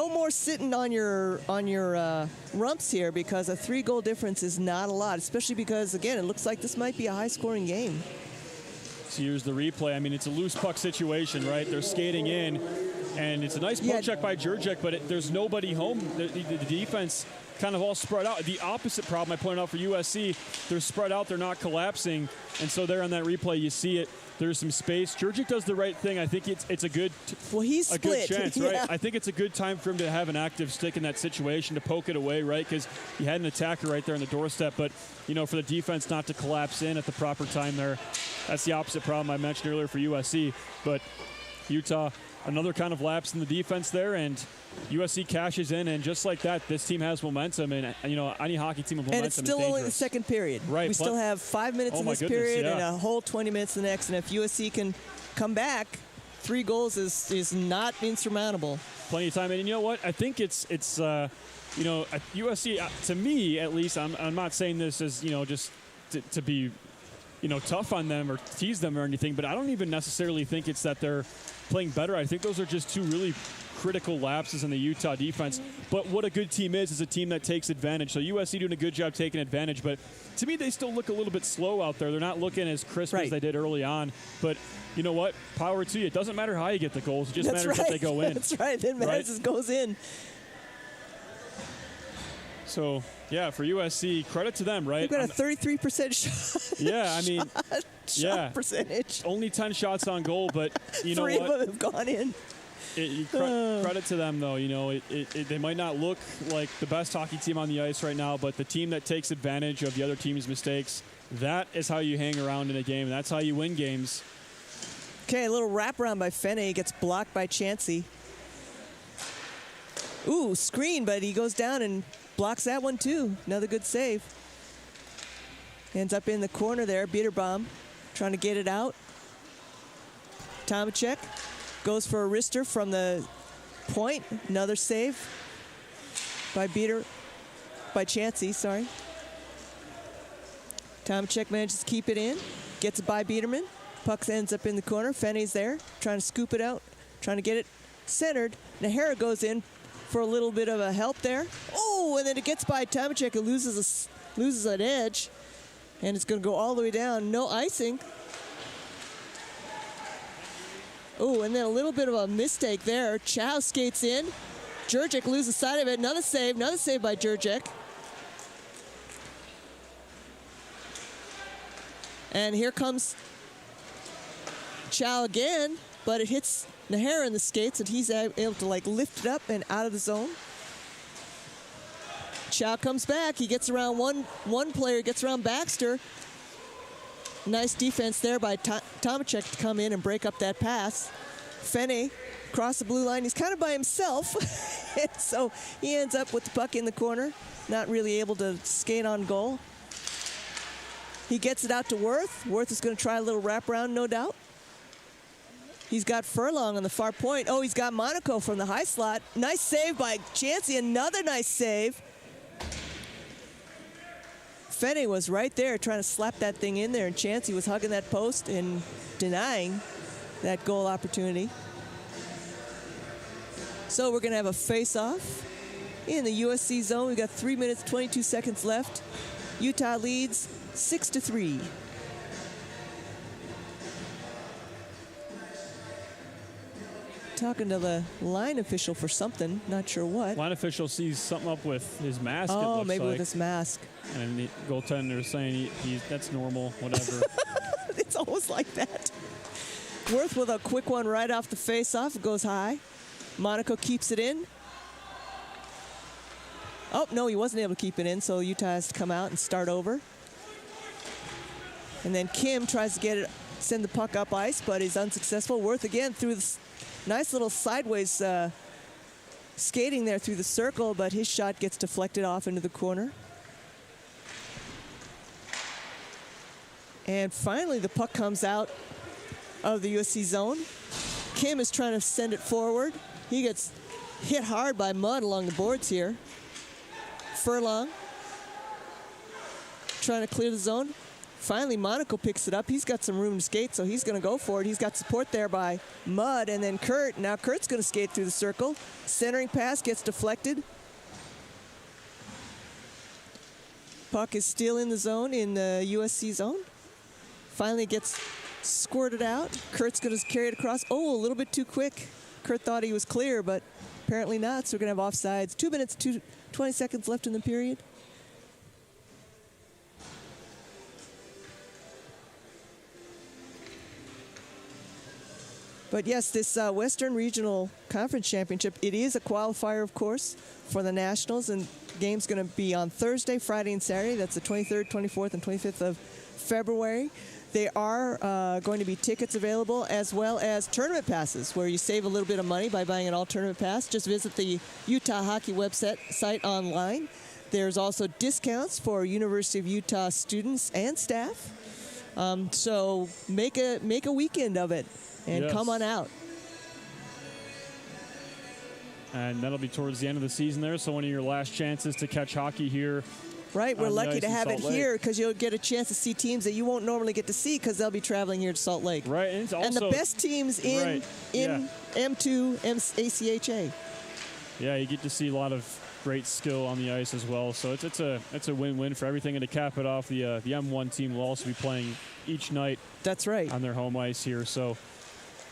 more sitting on your rumps here, because a 3-goal difference is not a lot, especially because, again, it looks like this might be a high-scoring game. So here's the replay. I mean, it's a loose puck situation, right? They're skating in. And it's a nice poke check by Jurczyk, but there's nobody home. The defense kind of all spread out. The opposite problem I pointed out for USC, they're spread out, they're not collapsing. And so there on that replay, you see it. There's some space. Jurczyk does the right thing. I think it's a good he's a good split. chance, right? I think it's a good time for him to have an active stick in that situation to poke it away, right? Because he had an attacker right there on the doorstep. But, you know, for the defense not to collapse in at the proper time there, that's the opposite problem I mentioned earlier for USC. But Utah, another kind of lapse in the defense there, and USC cashes in, and just like that, this team has momentum, and you know, any hockey team with momentum is dangerous. And it's still only the second period. Right. We still have 5 minutes in this period and a whole 20 minutes in the next, and if USC can come back, 3 goals is not insurmountable. Plenty of time, and you know what? I think it's you know, at USC, to me at least, I'm not saying this as, you know, just to be, you know, tough on them or tease them or anything, but I don't even necessarily think it's that they're playing better. I think those are just 2 really critical lapses in the Utah defense. But what a good team is a team that takes advantage. So USC doing a good job taking advantage, but to me they still look a little bit slow out there. They're not looking as crisp as they did early on. But you know what? Power to you. It doesn't matter how you get the goals. It just matters that they go in. That's right. It matters it goes in. So, yeah, for USC, credit to them, right? They've got a 33% shot. Yeah, I mean, shot percentage. Only 10 shots on goal, but you know what? 3 of them have gone in. Credit to them, though. You know, they might not look like the best hockey team on the ice right now, but the team that takes advantage of the other team's mistakes, that is how you hang around in a game. That's how you win games. Okay, a little wraparound by Fene. Gets blocked by Chansey. Ooh, screen, but he goes down and blocks that one, too. Another good save. Ends up in the corner there. Biederbaum trying to get it out. Tomacek goes for a wrister from the point. Another save by Chansey, sorry. Tomacek manages to keep it in. Gets it by Biederman. Puck ends up in the corner. Fene's there, trying to scoop it out, trying to get it centered. Nahara goes in for a little bit of a help there. Oh, and then it gets by Tomacek, who loses an edge. And it's going to go all the way down. No icing. Oh, and then a little bit of a mistake there. Chow skates in. Jurczyk loses sight of it. Another save by Jurczyk. And here comes Chow again, but it hits Nahara in the skates, and he's able to like lift it up and out of the zone. Chow comes back. He gets around one player, gets around Baxter. Nice defense there by Tomacek to come in and break up that pass. Fene across the blue line. He's kind of by himself. So he ends up with the puck in the corner, not really able to skate on goal. He gets it out to Worth. Worth is going to try a little wraparound, no doubt. He's got Furlong on the far point. Oh, he's got Monaco from the high slot. Nice save by Chansey. Another nice save. Fene was right there trying to slap that thing in there, and Chansey was hugging that post and denying that goal opportunity. So we're going to have a face-off in the USC zone. We've got 3 minutes, 22 seconds left. Utah leads 6-3. Talking to the line official for something, not sure what. Line official sees something up with his mask. Oh, maybe like. with his mask. And the goaltender is saying that's normal, whatever. It's always like that. Worth with a quick one right off the face-off. It goes high. Monaco keeps it in. Oh, no, he wasn't able to keep it in, so Utah has to come out and start over. And then Kim tries to send the puck up ice, but is unsuccessful. Worth again through the nice little sideways skating there through the circle, but his shot gets deflected off into the corner. And finally, the puck comes out of the USC zone. Kim is trying to send it forward. He gets hit hard by mud along the boards here. Furlong trying to clear the zone. Finally, Monaco picks it up. He's got some room to skate, so he's going to go for it. He's got support there by Mudd, and then Kurt. Now Kurt's going to skate through the circle. Centering pass gets deflected. Puck is still in the zone, in the USC zone. Finally gets squirted out. Kurt's going to carry it across. Oh, a little bit too quick. Kurt thought he was clear, but apparently not. So we're going to have offsides. 2 minutes, 20 seconds left in the period. But yes, this Western Regional Conference Championship, it is a qualifier, of course, for the Nationals. And the game's going to be on Thursday, Friday, and Saturday. That's the 23rd, 24th, and 25th of February. There are going to be tickets available as well as tournament passes where you save a little bit of money by buying an all-tournament pass. Just visit the Utah Hockey website online. There's also discounts for University of Utah students and staff. So make a weekend of it and Yes. come on out. And that'll be towards the end of the season there, so one of your last chances to catch hockey here. Right, we're on the lucky ice to in have it Salt Lake. here because you'll get a chance to see teams that you won't normally get to see because they'll be traveling here to Salt Lake. Right, and it's also And the best teams in M2 ACHA. Yeah, you get to see a lot of great skill on the ice as well. So it's a win-win for everything. And to cap it off, the M1 team will also be playing each night. That's right. On their home ice here. So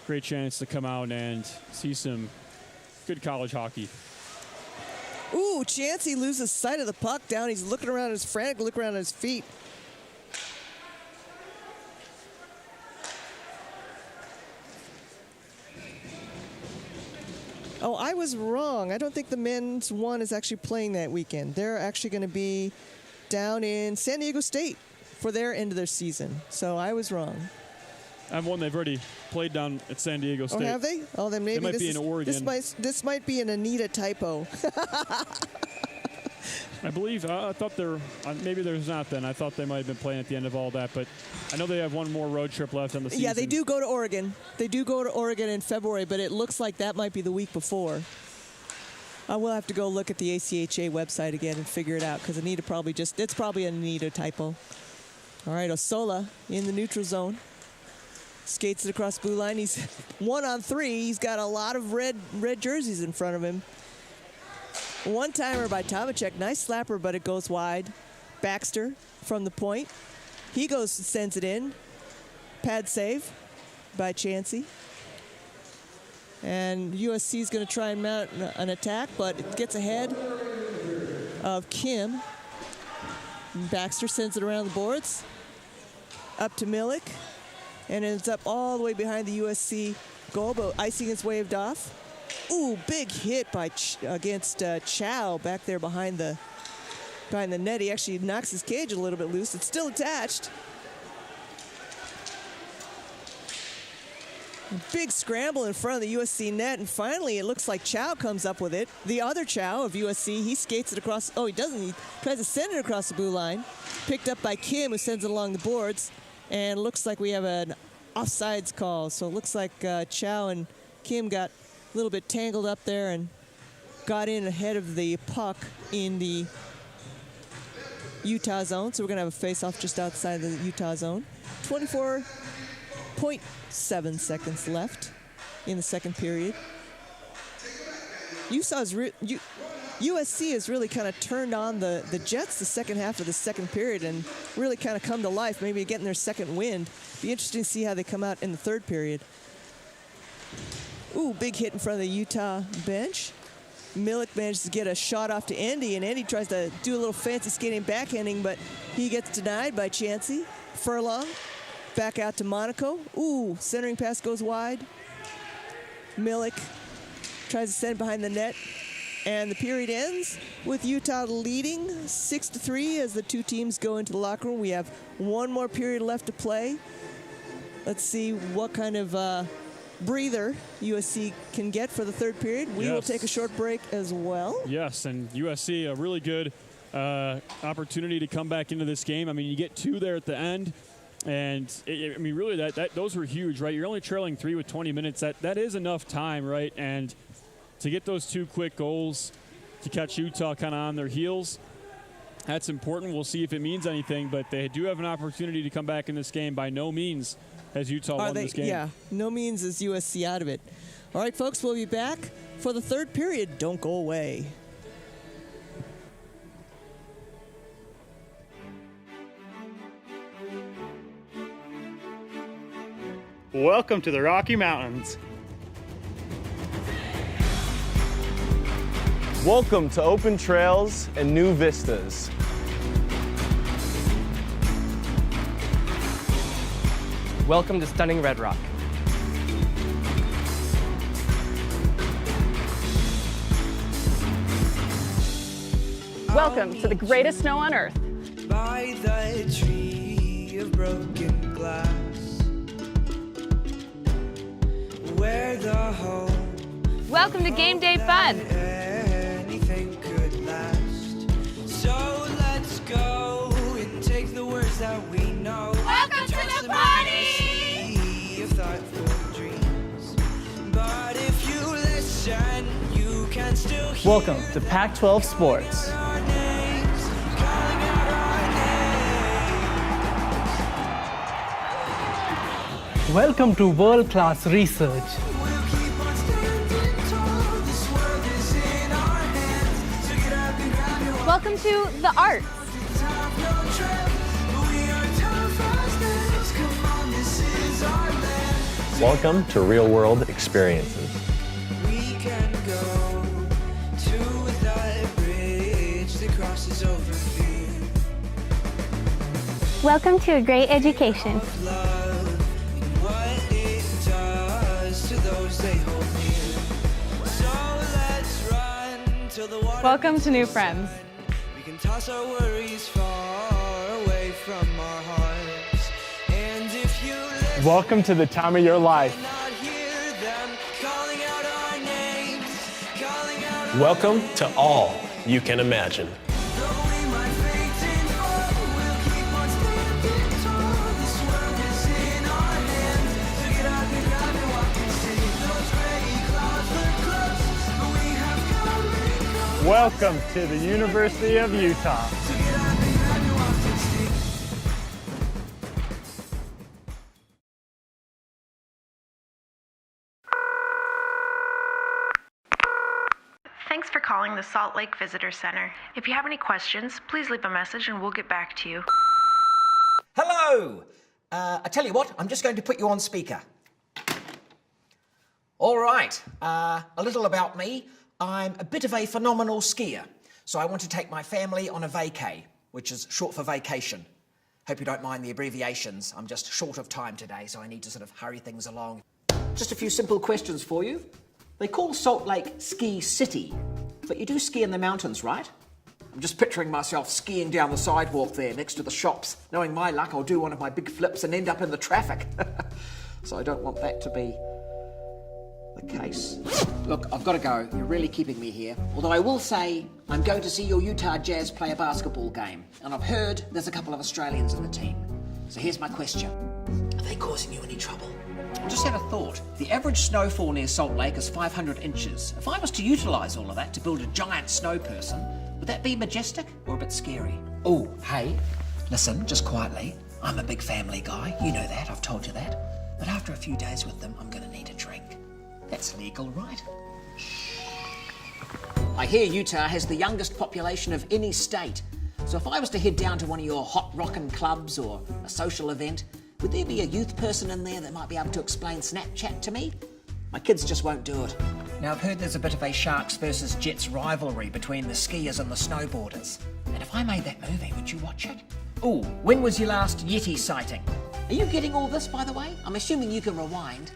great chance to come out and see some good college hockey. Ooh, Chansey loses sight of the puck down. He's looking around, his frantic look around at his feet. Oh, I was wrong. I don't think the men's one is actually playing that weekend. They're actually going to be down in San Diego State for their end of their season. So I was wrong. M1, they've already played down at San Diego State. Oh, have they? Oh, then maybe They might this be is, in Oregon. This might be an Anita typo. I believe, I thought maybe there's not then. I thought they might have been playing at the end of all that, but I know they have one more road trip left on the season. Yeah, they do go to Oregon. They do go to Oregon in February, but it looks like that might be the week before. I will have to go look at the ACHA website again and figure it out because Anita it's probably an Anita typo. All right, Osola in the neutral zone. Skates it across the blue line. He's 1-on-3. He's got a lot of red jerseys in front of him. One-timer by Tomacek. Nice slapper, but it goes wide. Baxter from the point. He sends it in. Pad save by Chansey. And USC is going to try and mount an attack, but it gets ahead of Kim. And Baxter sends it around the boards. Up to Milik. And ends up all the way behind the USC goal, but icing is waved off. Ooh, big hit against Chow back there behind the net. He actually knocks his cage a little bit loose. It's still attached. Big scramble in front of the USC net, and finally it looks like Chow comes up with it. The other Chow of USC, he skates it across. Oh, he doesn't. He tries to send it across the blue line. Picked up by Kim, who sends it along the boards. And looks like we have an offsides call. So it looks like Chow and Kim got a little bit tangled up there and got in ahead of the puck in the Utah zone. So we're going to have a face-off just outside the Utah zone. 24.7 seconds left in the second period. USC has really kind of turned on the Jets the second half of the second period and really kind of come to life, maybe getting their second wind. Be interesting to see how they come out in the third period. Ooh, big hit in front of the Utah bench. Milik manages to get a shot off to Andy, and Andy tries to do a little fancy skating backhanding, but he gets denied by Chansey. Furlong back out to Monaco. Ooh, centering pass goes wide. Milik tries to send behind the net. And the period ends with Utah leading 6-3 as the two teams go into the locker room. We have one more period left to play. Let's see what kind of breather USC can get for the third period. We will take a short break as well. Yes, and USC, a really good opportunity to come back into this game. I mean, you get two there at the end. And, really, those were huge, right? You're only trailing 3 with 20 minutes. That is enough time, right? And to get those two quick goals to catch Utah kind of on their heels, that's important. We'll see if it means anything, but they do have an opportunity to come back in this game. By no means has Utah won this game. Yeah, no means is USC out of it. All right, folks, we'll be back for the third period. Don't go away. Welcome to the Rocky Mountains. Welcome to open trails and new vistas. Welcome to stunning Red Rock. Welcome to the greatest snow on earth. By the tree of broken glass, where the hope Welcome to game day fun. anything could last. So let's go and take the words that we know. Welcome to Toss the them in party! sea of thoughtful dreams. But if you listen, you can still hear Welcome to Pac-12 Sports. our names, calling out our names. Welcome to world-class research. We'll keep on standing tall. This world is in our hands. So get up and grab your Welcome to the art. top, no trap. We are tough as nails. Come on, this is our land. Welcome to real world experiences. We can go to the bridge that crosses over fear. Welcome to a great education. Love and what it does to those they hold near. So let's run till the water. Welcome to new friends. We can toss our worries far away from our hearts. And if you listen, Welcome to the time of your life. not hear them calling out our names, calling out our Welcome to all you can imagine. Though we might faint and fall, we'll keep on standing tall. This world is in our hands. So get up and grab and walk and see. Those gray clouds look close, but we have come and gone. Welcome to the University of Utah. So get up and grab and walk and see. Thanks for calling the Salt Lake Visitor Center. If you have any questions, please leave a message and we'll get back to you. Hello! I tell you what, I'm just going to put you on speaker. All right, a little about me. I'm a bit of a phenomenal skier, so I want to take my family on a vacay, which is short for vacation. Hope you don't mind the abbreviations. I'm just short of time today, so I need to sort of hurry things along. Just a few simple questions for you. They call Salt Lake Ski City, but you do ski in the mountains, right? I'm just picturing myself skiing down the sidewalk there next to the shops. Knowing my luck, I'll do one of my big flips and end up in the traffic. So I don't want that to be the case. Look, I've got to go. You're really keeping me here. Although I will say, I'm going to see your Utah Jazz play a basketball game. And I've heard there's a couple of Australians in the team. So here's my question. Are they causing you any trouble? I just had a thought. The average snowfall near Salt Lake is 500 inches. If I was to utilise all of that to build a giant snow person, would that be majestic or a bit scary? Oh, hey, listen, just quietly. I'm a big family guy. You know that, I've told you that. But after a few days with them, I'm going to need a drink. That's legal, right? I hear Utah has the youngest population of any state. So if I was to head down to one of your hot rockin' clubs or a social event, would there be a youth person in there that might be able to explain Snapchat to me? My kids just won't do it. Now, I've heard there's a bit of a Sharks versus Jets rivalry between the skiers and the snowboarders. And if I made that movie, would you watch it? Ooh, when was your last Yeti sighting? Are you getting all this, by the way? I'm assuming you can rewind.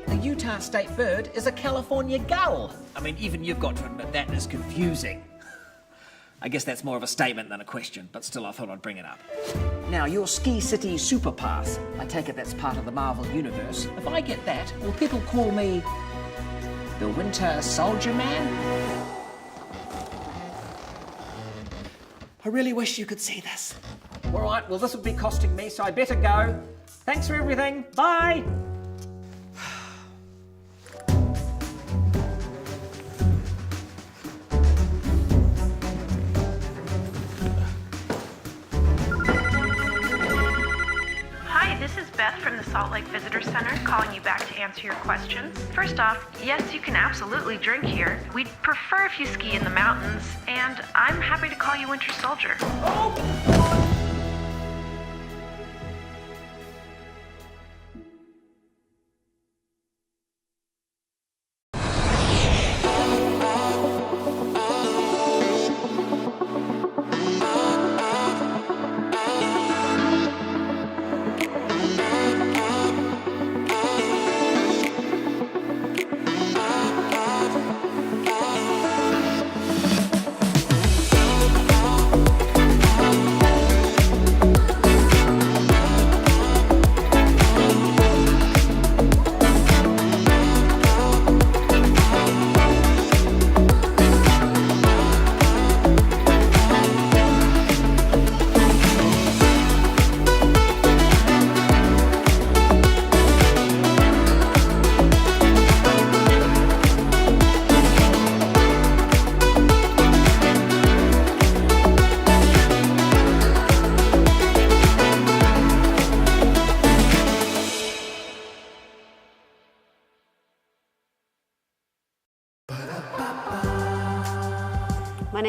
The Utah state bird is a California gull. I mean, even you've got to admit that is confusing. I guess that's more of a statement than a question, but still I thought I'd bring it up. Now, your Ski City Super Pass, I take it that's part of the Marvel Universe. If I get that, will people call me the Winter Soldier Man? I really wish you could see this. All right, well, this would be costing me, so I better go. Thanks for everything. Bye. Hi, this is Beth from the Salt Lake Visitor Center calling you back to answer your questions. First off, yes, you can absolutely drink here. We'd prefer if you ski in the mountains, and I'm happy to call you Winter Soldier.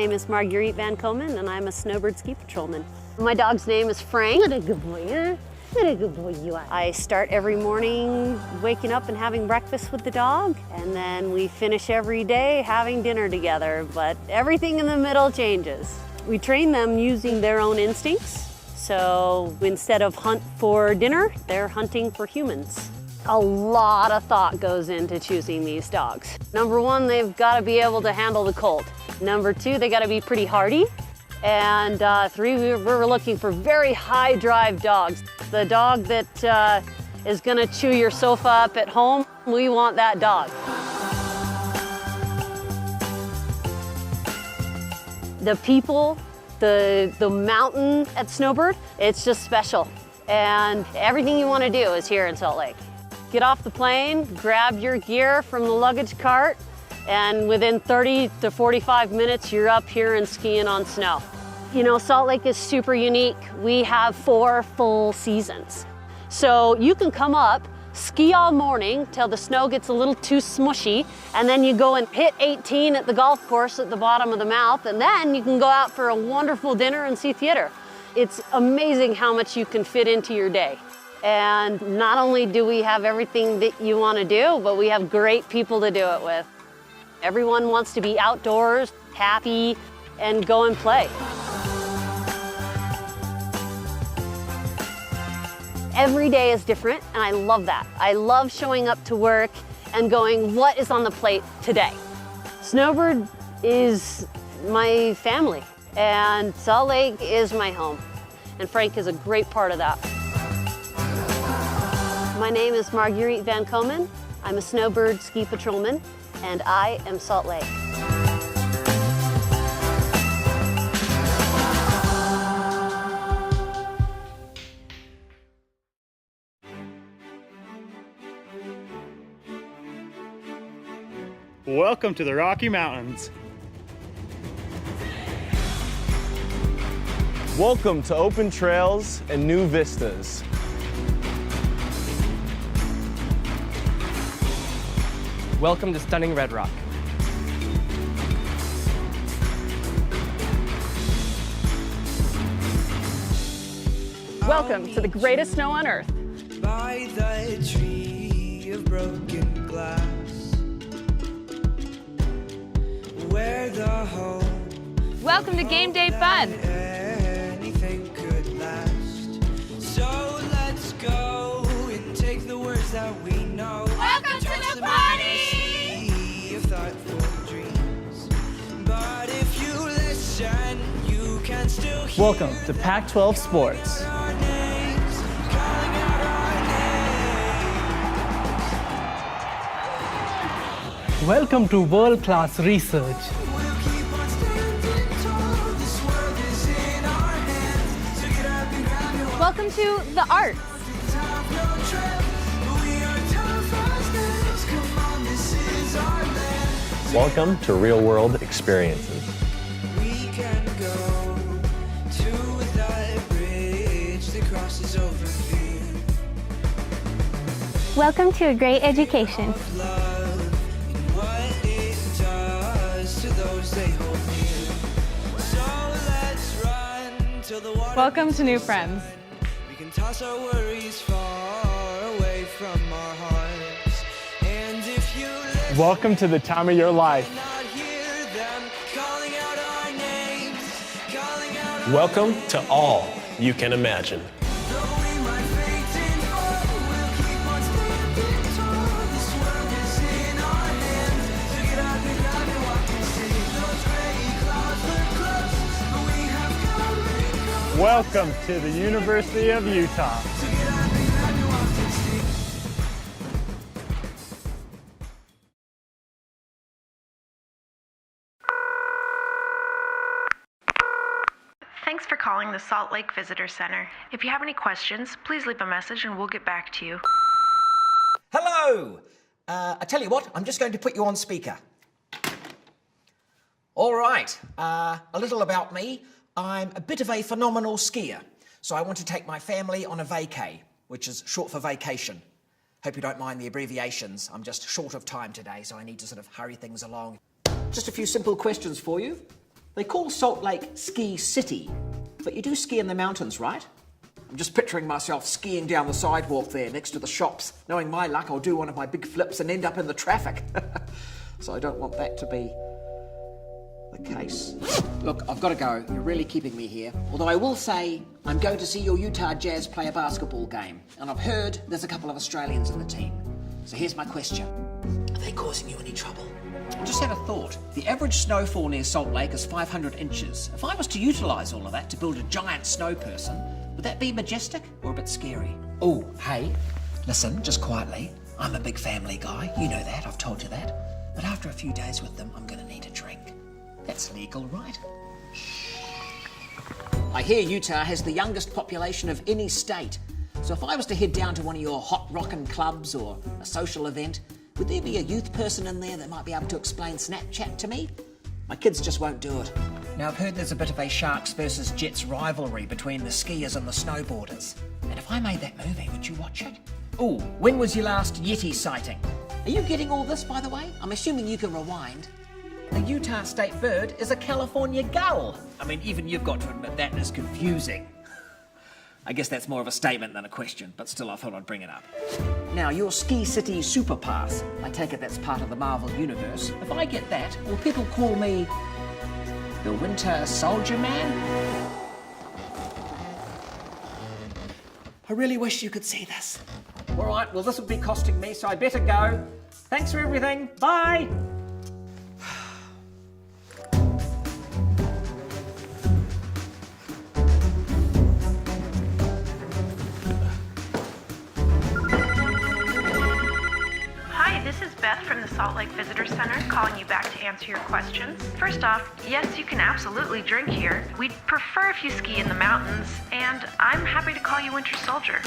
name is Marguerite Van Komen, and I'm a snowbird ski patrolman. My dog's name is Frank. What a good boy, huh? What a good boy you are. I start every morning waking up and having breakfast with the dog, and then we finish every day having dinner together, but everything in the middle changes. We train them using their own instincts, so instead of hunt for dinner, they're hunting for humans. A lot of thought goes into choosing these dogs. Number one, they've got to be able to handle the cold. Number two, they got to be pretty hardy. And three, we're looking for very high drive dogs. The dog that is gonna chew your sofa up at home, we want that dog. The people, the mountain at Snowbird, it's just special. And everything you want to do is here in Salt Lake. Get off the plane, grab your gear from the luggage cart, and within 30 to 45 minutes, you're up here and skiing on snow. You know, Salt Lake is super unique. We have 4 full seasons. So you can come up, ski all morning till the snow gets a little too smushy, and then you go and hit 18 at the golf course at the bottom of the mouth, and then you can go out for a wonderful dinner and see theater. It's amazing how much you can fit into your day. And not only do we have everything that you want to do, but we have great people to do it with. Everyone wants to be outdoors, happy, and go and play. Every day is different, and I love that. I love showing up to work and going, what is on the plate today? Snowbird is my family, and Salt Lake is my home, and Frank is a great part of that. My name is Marguerite Van Komen. I'm a snowbird ski patrolman, and I am Salt Lake. Welcome to the Rocky Mountains. Welcome to open trails and new vistas. Welcome to stunning Red Rock. Welcome to the greatest snow on earth. By the tree of broken glass, where the home Welcome to Game Day Fun. anything could last. So let's go and take the words that we know. Welcome to the party! Of thoughtful dreams. But if you listen, you can still hear Welcome to Pac-12 Sports. our names, calling out our names. Welcome to world-class research. We'll keep on standing tall. This world is in our hands. So get up and grab your Welcome to the arts. top, no trap. We are tough as nails. Come on, this is our land. Welcome to real world experiences. We can go to that bridge that crosses over fear. Welcome to a great education. Love and what it does to those they hold near. So let's run till the water. Welcome to new friends. We can toss our worries far away from our hearts. And if you listen, Welcome to the time of your life. not hear them calling out our names, calling out our Welcome to all you can imagine. Though we might faint and fall, we'll keep on standing tall. This world is in our hands. So get up and grab your walk and see. Those gray clouds look close, but we have come and gone. Welcome to the University of Utah. So get up and grab your walk and see. Thanks for calling the Salt Lake Visitor Center. If you have any questions, please leave a message and we'll get back to you. Hello! I tell you what, I'm just going to put you on speaker. All right, a little about me. I'm a bit of a phenomenal skier, so I want to take my family on a vacay, which is short for vacation. Hope you don't mind the abbreviations. I'm just short of time today, so I need to sort of hurry things along. Just a few simple questions for you. They call Salt Lake Ski City, but you do ski in the mountains, right? I'm just picturing myself skiing down the sidewalk there next to the shops. Knowing my luck, I'll do one of my big flips and end up in the traffic. So I don't want that to be the case. Look, I've got to go. You're really keeping me here. Although I will say, I'm going to see your Utah Jazz play a basketball game. And I've heard there's a couple of Australians in the team. So here's my question. Are they causing you any trouble? I just had a thought. The average snowfall near Salt Lake is 500 inches. If I was to utilise all of that to build a giant snow person, would that be majestic or a bit scary? Oh, hey, listen, just quietly. I'm a big family guy. You know that. I've told you that. But after a few days with them, I'm going to need a drink. That's legal, right? I hear Utah has the youngest population of any state. So if I was to head down to one of your hot rockin' clubs or a social event, would there be a youth person in there that might be able to explain Snapchat to me? My kids just won't do it. Now, I've heard there's a bit of a Sharks versus Jets rivalry between the skiers and the snowboarders. And if I made that movie, would you watch it? Oh, when was your last Yeti sighting? Are you getting all this, by the way? I'm assuming you can rewind. The Utah state bird is a California gull. I mean, even you've got to admit that is confusing. I guess that's more of a statement than a question, but still I thought I'd bring it up. Now, your Ski City Super Pass, I take it that's part of the Marvel Universe. If I get that, will people call me the Winter Soldier Man? I really wish you could see this. All right, well, this will be costing me, so I better go. Thanks for everything. Bye. Beth from the Salt Lake Visitor Center calling you back to answer your questions. First off, yes, you can absolutely drink here. We'd prefer if you ski in the mountains, and I'm happy to call you Winter Soldier.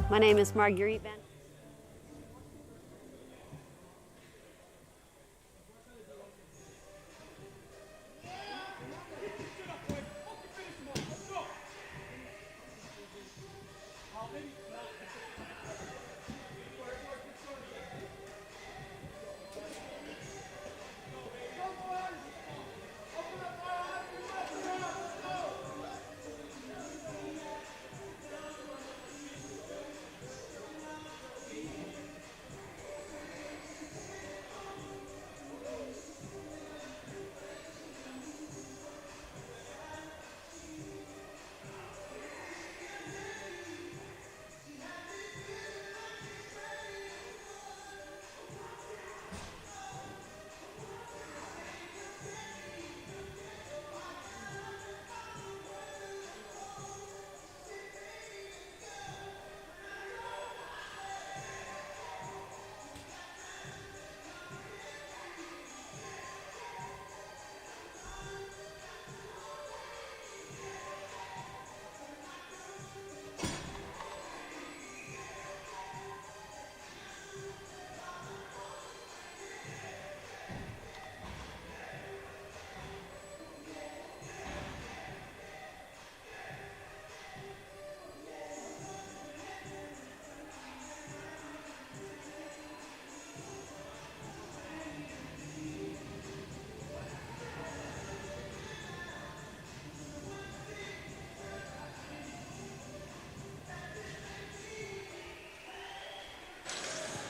My name is Marguerite Van.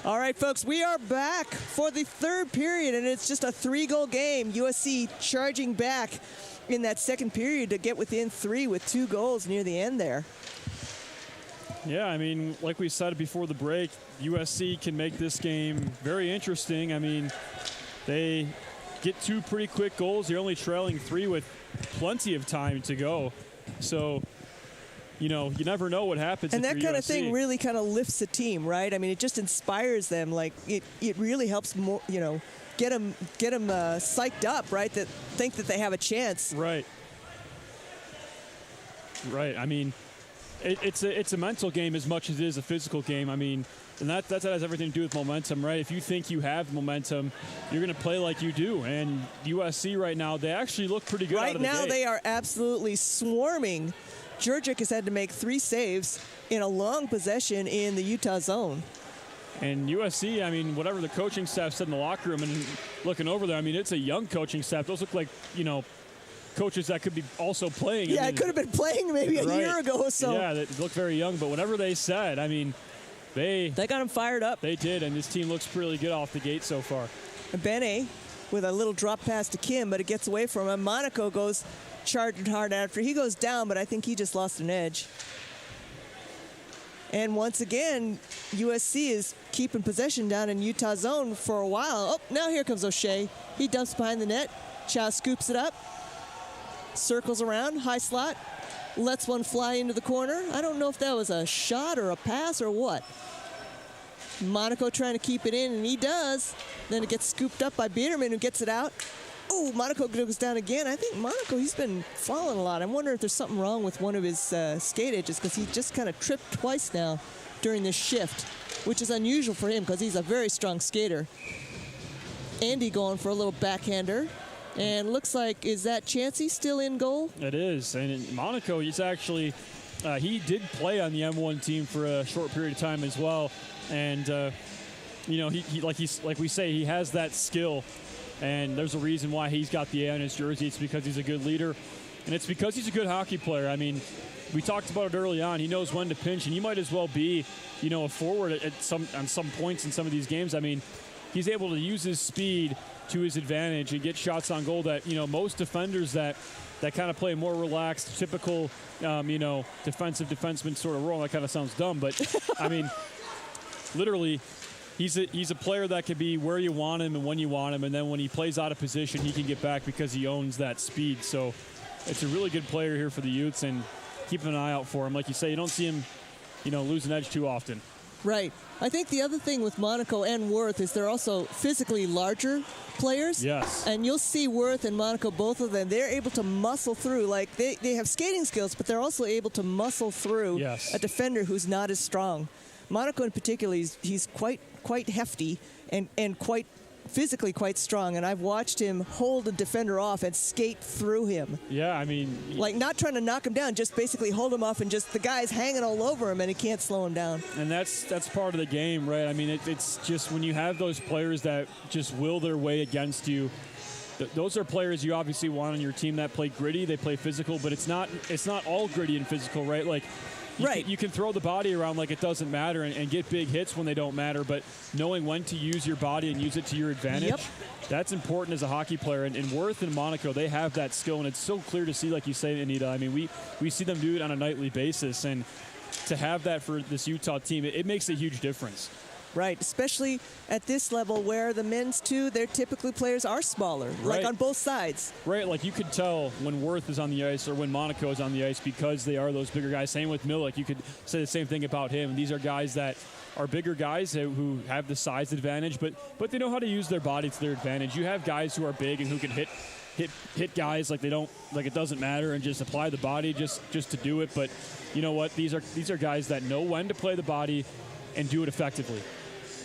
All right, folks, we are back for the third period, and it's just a 3-goal game. USC charging back in that second period to get within 3 with 2 goals near the end there. Yeah, I mean, like we said before the break, USC can make this game very interesting. I mean, they get 2 pretty quick goals. They're only trailing 3 with plenty of time to go. So, you know, you never know what happens. And that kind USC. of thing really kind of lifts the team, right? I mean, it just inspires them. Like, it really helps more, you know, get them psyched up, right? That think that they have a chance. Right. Right. I mean, it's a mental game as much as it is a physical game. I mean, and that has everything to do with momentum, right? If you think you have momentum, you're going to play like you do. And USC right now, they actually look pretty good out of the Right now, gate. they are absolutely swarming. Georgic has had to make 3 saves in a long possession in the Utah zone. And USC, I mean, whatever the coaching staff said in the locker room and looking over there, I mean, it's a young coaching staff. Those look like, you know, coaches that could be also playing. Yeah, I mean, it could have been playing maybe a year ago or so. Yeah, they look very young, but whatever they said, I mean, they got them fired up. They did, and this team looks really good off the gate so far. Bene with a little drop pass to Kim, but it gets away from him. Monaco goes charging hard after. He goes down, but I think he just lost an edge. And once again, USC is keeping possession down in Utah zone for a while. Oh, now here comes O'Shea. He dumps behind the net. Chow scoops it up, circles around, high slot, lets one fly into the corner. I don't know if that was a shot or a pass or what. Monaco trying to keep it in, and he does. Then it gets scooped up by Biederman, who gets it out. Oh, Monaco goes down again. I think Monaco, he's been falling a lot. I'm wondering if there's something wrong with one of his skate edges, because he just kind of tripped twice now during this shift, which is unusual for him because he's a very strong skater. Andy going for a little backhander. And looks like, is that Chansey still in goal? It is. And in Monaco, he's actually, he did play on the M1 team for a short period of time as well. And, you know, he like we say, he has that skill. And there's a reason why he's got the A on his jersey. It's because he's a good leader. And it's because he's a good hockey player. I mean, we talked about it early on. He knows when to pinch, and he might as well be, you know, a forward on some points in some of these games. I mean, he's able to use his speed to his advantage and get shots on goal that, you know, most defenders that kind of play a more relaxed, typical, you know, defensive defenseman sort of role. That kind of sounds dumb, but I mean, literally, he's a player that can be where you want him and when you want him, and then when he plays out of position, he can get back because he owns that speed. So it's a really good player here for the Utes, and keep an eye out for him. Like you say, you don't see him, you know, lose an edge too often. Right. I think the other thing with Monaco and Worth is they're also physically larger players. Yes. And you'll see Worth and Monaco, both of them, they're able to muscle through. Like, they have skating skills, but they're also able to muscle through a defender who's not as strong. Monaco in particular, he's quite hefty and quite physically quite strong, and I've watched him hold a defender off and skate through him. Yeah, I mean, like, not trying to knock him down, just basically hold him off, and just the guy's hanging all over him and he can't slow him down. And that's part of the game, right? I mean, it's just when you have those players that just will their way against you, those are players you obviously want on your team that play gritty, they play physical, but it's not all gritty and physical, right? Like, you can throw the body around like it doesn't matter and get big hits when they don't matter, but knowing when to use your body and use it to your advantage, that's important as a hockey player. And Worth and Monaco, they have that skill, and it's so clear to see, like you say, Anita. I mean, we see them do it on a nightly basis, and to have that for this Utah team, it makes a huge difference. Right, especially at this level where the men's too, their typically players are smaller, like on both sides. Right, like you could tell when Worth is on the ice or when Monaco is on the ice because they are those bigger guys. Same with Milik. You could say the same thing about him. These are guys that are bigger guys who have the size advantage, but they know how to use their body to their advantage. You have guys who are big and who can hit guys like it doesn't matter and just apply the body just to do it. But you know what? These are guys that know when to play the body and do it effectively.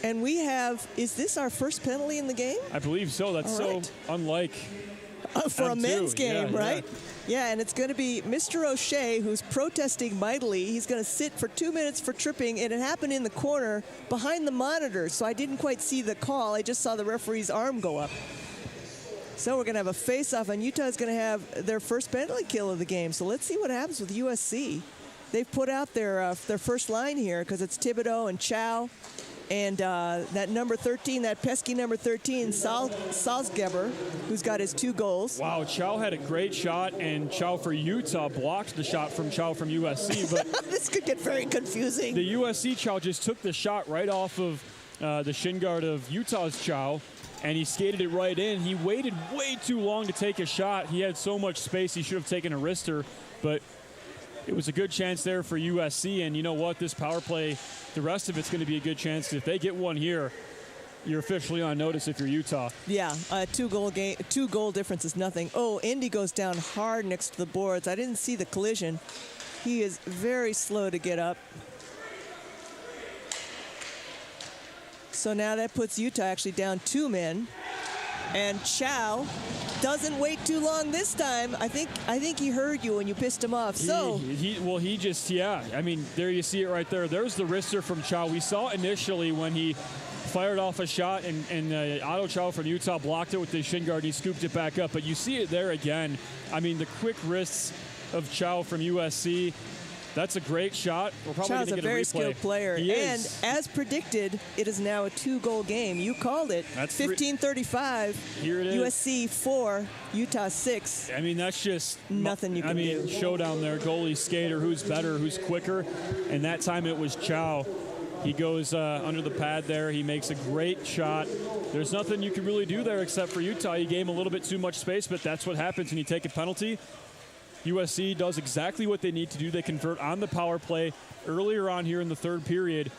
And we have, is this our first penalty in the game? I believe so. That's so unlike for M2. a men's game, right? Yeah. Yeah, and it's going to be Mr. O'Shea who's protesting mightily. He's going to sit for 2 minutes for tripping, and it happened in the corner behind the monitor, so I didn't quite see the call. I just saw the referee's arm go up. So we're going to have a face-off, and Utah's going to have their first penalty kill of the game. So let's see what happens with USC. They've put out their first line here because it's Thibodeau and Chow. And that number 13, that pesky number 13, Salzgeber, who's got his 2 goals. Wow, Chow had a great shot, and Chow for Utah blocked the shot from Chow from USC. But this could get very confusing. The USC Chow just took the shot right off of the shin guard of Utah's Chow, and he skated it right in. He waited way too long to take a shot. He had so much space, he should have taken a wrister, but it was a good chance there for USC. And you know what? This power play, the rest of it's going to be a good chance. If they get one here, you're officially on notice if you're Utah. Yeah, 2-goal game, 2-goal difference is nothing. Oh, Indy goes down hard next to the boards. I didn't see the collision. He is very slow to get up. So now that puts Utah actually down 2 men. And Chow doesn't wait too long this time. I think he heard you when you pissed him off. So I mean, there you see it right there. There's the wrister from Chow. We saw initially when he fired off a shot and Otto Chow from Utah blocked it with his shin guard. He scooped it back up, but you see it there again. I mean, the quick wrists of Chow from USC. That's a great shot. We're probably going to get a replay. Chow's a very skilled player. He and is. as predicted, it is now a 2-goal game. You called it. That's 15-35. Here it is. USC 4, Utah 6. I mean, that's just nothing you can do. Showdown there. Goalie, skater, who's better, who's quicker. And that time it was Chow. He goes under the pad there. He makes a great shot. There's nothing you can really do there except for Utah. You gave him a little bit too much space, but that's what happens when you take a penalty. USC does exactly what they need to do. They convert on the power play earlier on here in the 3rd period.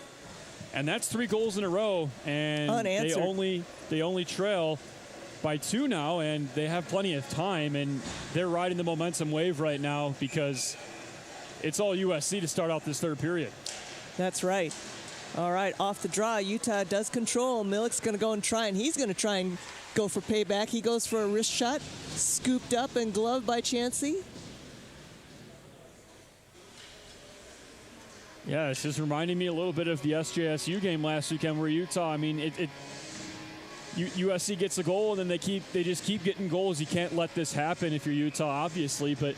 And that's 3 goals in a row. And unanswered. they only trail by 2 now, and they have plenty of time. And they're riding the momentum wave right now because it's all USC to start out this 3rd period. That's right. All right, off the draw, Utah does control. Millick's going to go and try, and he's going to try and go for payback. He goes for a wrist shot, scooped up and gloved by Chansey. Yeah, it's just reminding me a little bit of the SJSU game last weekend where Utah, I mean, USC gets a goal and then they just keep getting goals. You can't let this happen if you're Utah, obviously, but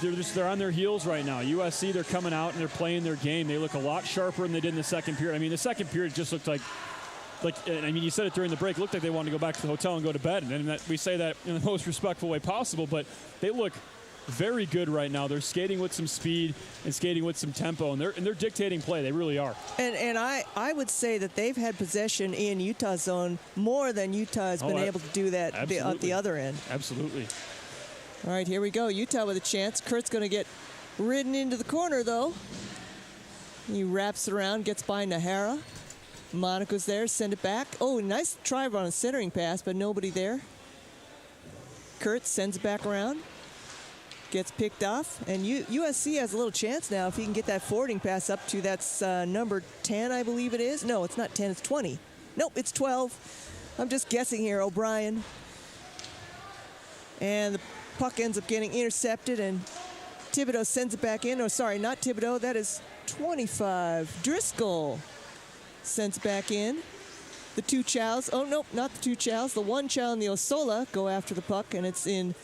they're on their heels right now. USC, they're coming out and they're playing their game. They look a lot sharper than they did in the 2nd period. I mean, the 2nd period just looked like I mean, you said it during the break. It looked like they wanted to go back to the hotel and go to bed. And we say that in the most respectful way possible, but they look very good right now. They're skating with some speed and skating with some tempo, and they're dictating play. They really are. And I would say that they've had possession in Utah's zone more than Utah has been able to do that at the other end. Absolutely. All right, here we go. Utah with a chance. Kurt's going to get ridden into the corner, though. He wraps it around, gets by Nahara. Monaco's there, send it back. Oh, nice try on a centering pass, but nobody there. Kurt sends it back around. Gets picked off, and USC has a little chance now if he can get that forwarding pass up to that's number 10, I believe it is. No, it's not 10, it's 20. Nope, it's 12. I'm just guessing here, O'Brien. And the puck ends up getting intercepted, and Thibodeau sends it back in. Oh, sorry, not Thibodeau, that is 25. Driscoll sends it back in. The 2 Chows, oh, nope, not the 2 Chows. The 1 Chow and the Osola go after the puck, and it's in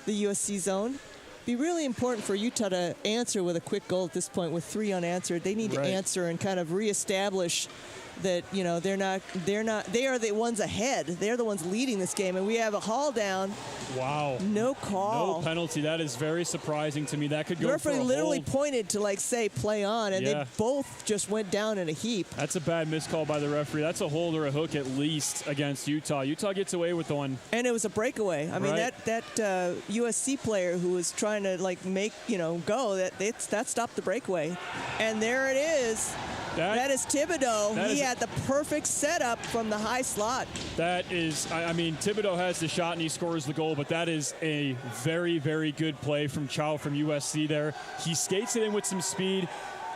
the USC zone. Be really important for Utah to answer with a quick goal at this point with 3 unanswered. They need to answer and kind of reestablish that, you know, they are the ones ahead. They're the ones leading this game, and we have a haul down. Wow. No call. No penalty. That is very surprising to me. That could go the referee for a literally hold. pointed to, like, say, play on, and they both just went down in a heap. That's a bad miscall by the referee. That's a hold or a hook at least against Utah. Utah gets away with the one. And it was a breakaway. I mean, that USC player who was trying to, like, make, go, that stopped the breakaway. And there it is. That is Thibodeau. He had the perfect setup from the high slot. That is, I mean, Thibodeau has the shot and he scores the goal, but that is a very, very good play from Chow from USC there. He skates it in with some speed,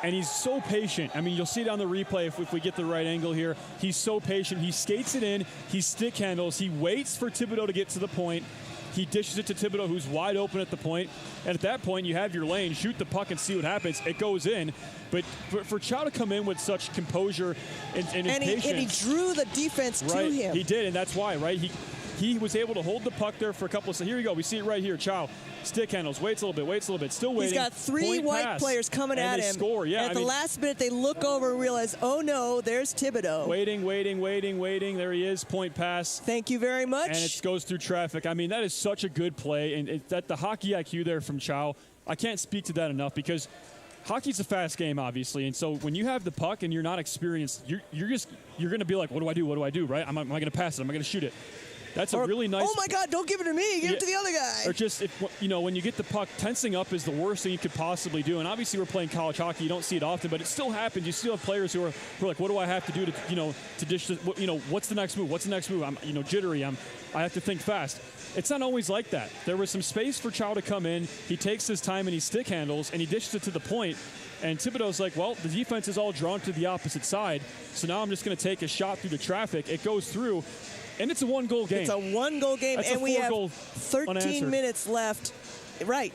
and he's so patient. I mean, you'll see it on the replay if we get the right angle here. He's so patient. He skates it in. He stick handles. He waits for Thibodeau to get to the point. He dishes it to Thibodeau, who's wide open at the point. And at that point, you have your lane. Shoot the puck and see what happens. It goes in. But for Chow to come in with such composure and patience. And he drew the defense to him. He did, and that's why, right? he was able to hold the puck there for a couple of seconds. Here you go. We see it right here. Chow, stick handles, waits a little bit, still waiting. He's got 3 Point white pass, players coming and at they him. Score. Yeah, At the last minute, they look over and realize, oh no, there's Thibodeau. Waiting. There he is. Point pass. Thank you very much. And it goes through traffic. I mean, that is such a good play, and that the hockey IQ there from Chow. I can't speak to that enough because hockey's a fast game, obviously, and so when you have the puck and you're not experienced, you're going to be like, what do I do, right? Am I going to pass it? Am I going to shoot it? That's a really nice. Oh my God! Don't give it to me. Give it to the other guy. Or just when you get the puck, tensing up is the worst thing you could possibly do. And obviously, we're playing college hockey. You don't see it often, but it still happens. You still have players who are like, what do I have to do to dish this? What's the next move? I'm jittery. I have to think fast. It's not always like that. There was some space for Chow to come in. He takes his time and he stick handles and he dishes it to the point. And Thibodeau's like, well, the defense is all drawn to the opposite side, so now I'm just going to take a shot through the traffic. It goes through. And it's a 1-goal game. It's a 1-goal game, That's and we have 13 unanswered. minutes left. Right.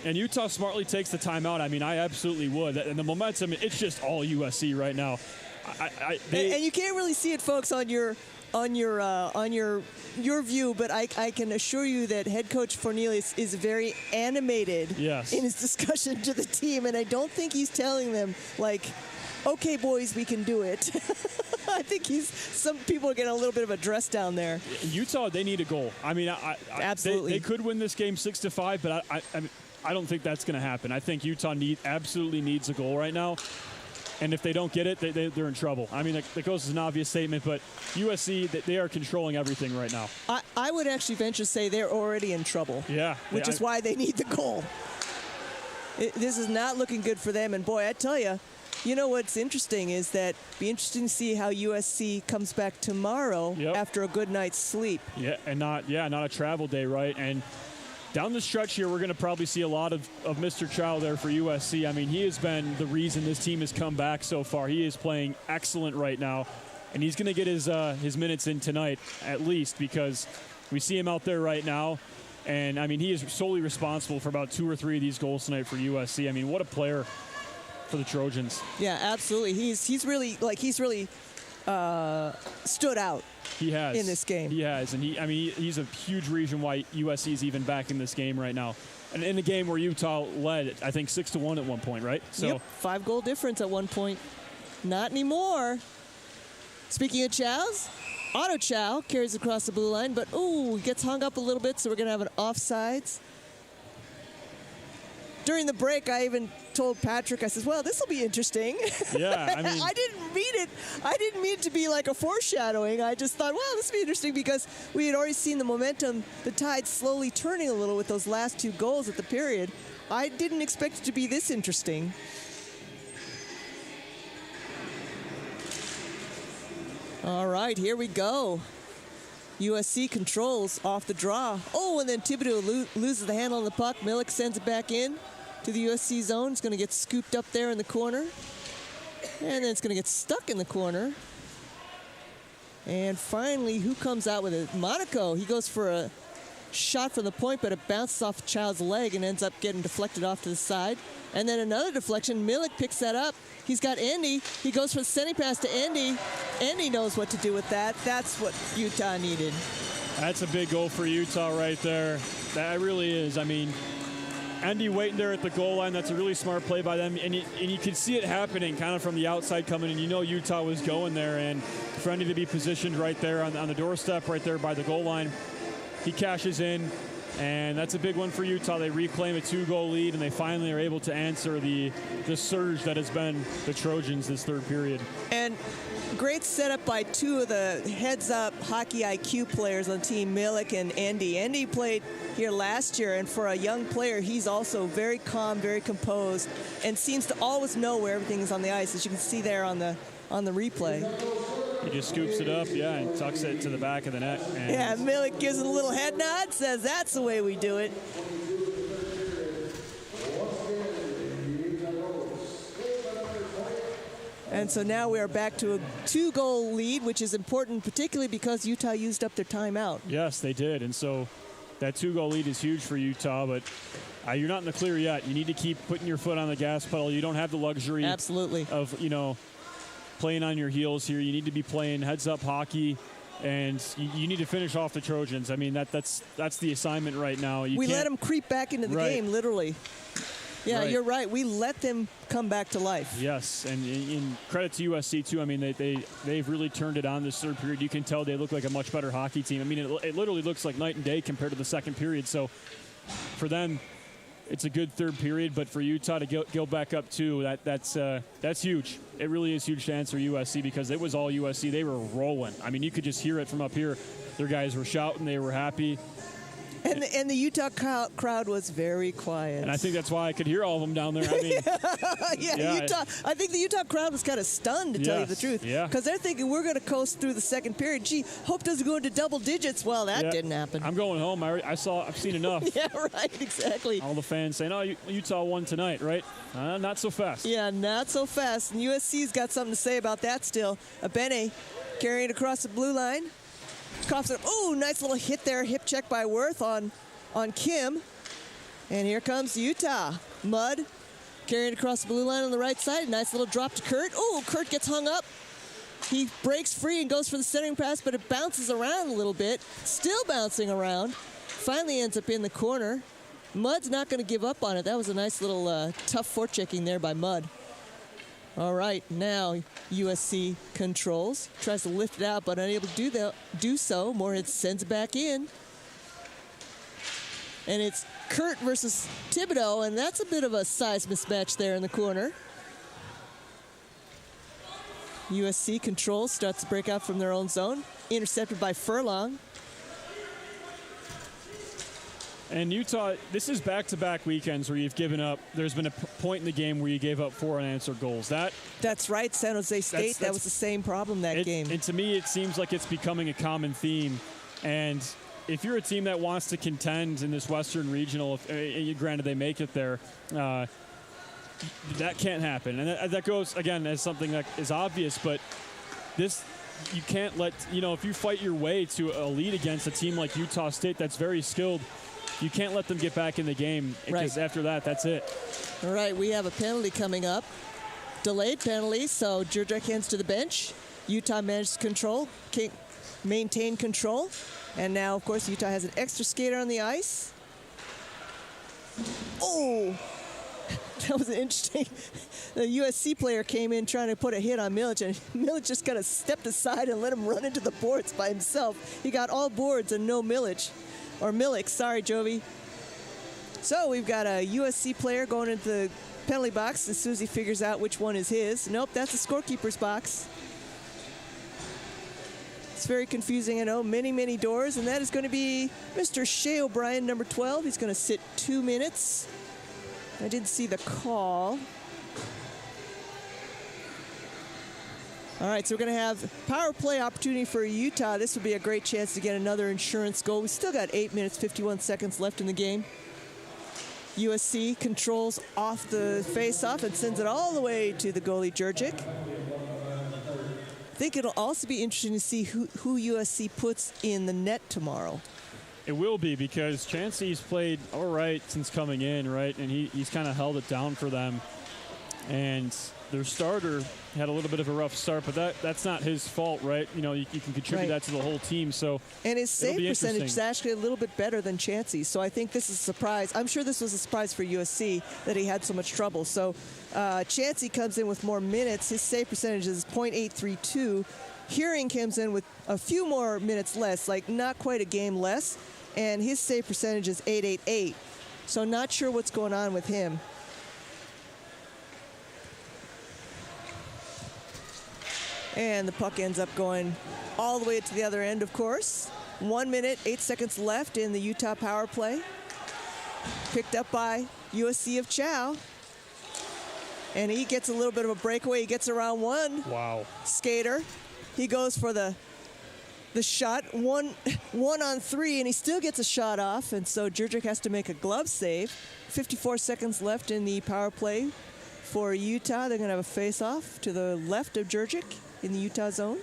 And Utah smartly takes the timeout. I mean, I absolutely would. And the momentum, it's just all USC right now. And you can't really see it, folks, on your view, but I can assure you that head coach Cornelius is very animated in his discussion to the team, and I don't think he's telling them, like, okay, boys, we can do it. I think some people are getting a little bit of a dress down there. Utah, they need a goal. I mean, absolutely. They could win this game 6-5, but I don't think that's going to happen. I think Utah absolutely needs a goal right now. And if they don't get it, they're in trouble. I mean, that goes as an obvious statement, but USC, they are controlling everything right now. I would actually venture to say they're already in trouble. Yeah. Which is why they need the goal. This is not looking good for them. And, boy, I tell you, what's interesting is that be interesting to see how USC comes back tomorrow after a good night's sleep. Yeah, and not a travel day, right? And down the stretch here, we're going to probably see a lot of Mr. Chow there for USC. I mean, he has been the reason this team has come back so far. He is playing excellent right now, and he's going to get his minutes in tonight at least because we see him out there right now. And, I mean, he is solely responsible for about 2 or 3 of these goals tonight for USC. I mean, what a player for the Trojans. Yeah, absolutely. He's really stood out. He has in this game. He has, and he's a huge reason why USC is even back in this game right now. And in a game where Utah led, I think 6-1 at one point, right? So 5-goal difference at one point. Not anymore. Speaking of Chows, Otto Chow carries across the blue line, but gets hung up a little bit, so we're going to have an offsides. During the break, I even told Patrick, I said, well, this will be interesting. Yeah, I mean. I didn't mean it. I didn't mean it to be like a foreshadowing. I just thought, well, this will be interesting because we had already seen the momentum, the tide slowly turning a little with those last 2 goals at the period. I didn't expect it to be this interesting. All right, here we go. USC controls off the draw. Oh, and then Thibodeau loses the handle on the puck. Milik sends it back in to the USC zone. It's going to get scooped up there in the corner. And then it's going to get stuck in the corner. And finally, who comes out with it? Monaco. He goes for a shot from the point, but it bounces off Chow's leg and ends up getting deflected off to the side. And then another deflection. Milik picks that up. He's got Andy. He goes for the sending pass to Andy. Andy knows what to do with that. That's what Utah needed. That's a big goal for Utah right there. That really is. I mean, Andy waiting there at the goal line. That's a really smart play by them. And you can see it happening kind of from the outside coming in. You know Utah was going there. And for Andy to be positioned right there on the doorstep right there by the goal line, he cashes in. And that's a big one for Utah. They reclaim a 2-goal lead, and they finally are able to answer the surge that has been the Trojans this third period. And great setup by 2 of the heads-up hockey IQ players on the team, Milik and Andy. Andy played here last year, and for a young player, he's also very calm, very composed, and seems to always know where everything is on the ice, as you can see there on the replay. He just scoops it up, and tucks it to the back of the net. And yeah, Milik gives it a little head nod, says that's the way we do it. And so now we are back to a 2-goal lead, which is important, particularly because Utah used up their timeout. Yes, they did. And so that 2-goal lead is huge for Utah, but you're not in the clear yet. You need to keep putting your foot on the gas pedal. You don't have the luxury absolutely of, playing on your heels here. You need to be playing heads-up hockey and you need to finish off the Trojans. I mean, that's the assignment right now. We let them creep back into the game, literally. Yeah, you're right. We let them come back to life. Yes, and in credit to USC too. I mean, they've really turned it on this third period. You can tell they look like a much better hockey team. I mean, it literally looks like night and day compared to the second period. So for them, it's a good third period. But for Utah to go back up too, that's huge. It really is huge to answer USC because it was all USC. They were rolling. I mean, you could just hear it from up here. Their guys were shouting. They were happy. And the Utah crowd was very quiet. And I think that's why I could hear all of them down there. I mean, Utah. I think the Utah crowd was kind of stunned, to tell you the truth. Yeah. Because they're thinking we're going to coast through the second period. Gee, hope doesn't go into double digits. Well, that didn't happen. I'm going home. I've seen enough. Yeah, right, exactly. All the fans saying, oh, Utah won tonight, right? Not so fast. Yeah, not so fast. And USC's got something to say about that still. Abene carrying across the blue line. Coughs it up. Oh, nice little hit there. Hip check by Worth on Kim. And here comes Utah. Mudd carrying across the blue line on the right side. Nice little drop to Kurt. Oh, Kurt gets hung up. He breaks free and goes for the centering pass, but it bounces around a little bit. Still bouncing around. Finally ends up in the corner. Mudd's not going to give up on it. That was a nice little tough forechecking there by Mudd. All right, now USC controls. Tries to lift it out, but unable to do so. Moorhead sends it back in. And it's Kurt versus Thibodeau, and that's a bit of a size mismatch there in the corner. USC controls, starts to break out from their own zone. Intercepted by Furlong. And Utah, this is back-to-back weekends where you've given up. There's been a point in the game where you gave up 4 unanswered goals. That's right, San Jose State. That was the same problem that game. And to me, it seems like it's becoming a common theme. And if you're a team that wants to contend in this Western Regional, granted they make it there, that can't happen. And that goes, again, as something that is obvious, but this, you can't let, if you fight your way to a lead against a team like Utah State that's very skilled, you can't let them get back in the game because after that, that's it. All right, we have a penalty coming up. Delayed penalty, so Jurek hands to the bench. Utah manages to control, maintain control. And now, of course, Utah has an extra skater on the ice. Oh, that was interesting. The USC player came in trying to put a hit on Milic, and Milic just kind of stepped aside and let him run into the boards by himself. He got all boards and no Milic. Or Milik, sorry, Jovi. So we've got a USC player going into the penalty box, and Susie figures out which one is his. Nope, that's the scorekeeper's box. It's very confusing, I know. Many, many doors, and that is going to be Mr. Shea O'Brien, number 12. He's going to sit 2 minutes. I didn't see the call. All right, so we're going to have power play opportunity for Utah. This would be a great chance to get another insurance goal. We still got 8 minutes, 51 seconds left in the game. USC controls off the face-off and sends it all the way to the goalie, Jurek. I think it'll also be interesting to see who USC puts in the net tomorrow. It will be, because Chansey's played all right since coming in, right? And he's kind of held it down for them. And their starter had a little bit of a rough start, but that's not his fault, right? You can contribute that to the whole team. So, and his save percentage is actually a little bit better than Chansey. So I think this is a surprise. I'm sure this was a surprise for USC that he had so much trouble. So Chansey comes in with more minutes. His save percentage is .832. Hearing comes in with a few more minutes less, like not quite a game less, and his save percentage is .888. So not sure what's going on with him. And the puck ends up going all the way to the other end, of course. 1 minute, 8 seconds left in the Utah power play. Picked up by USC of Chow. And he gets a little bit of a breakaway. He gets around one skater. He goes for the shot, one on three, and he still gets a shot off. And so Jurek has to make a glove save. 54 seconds left in the power play for Utah. They're going to have a face-off to the left of Jurek in the Utah zone.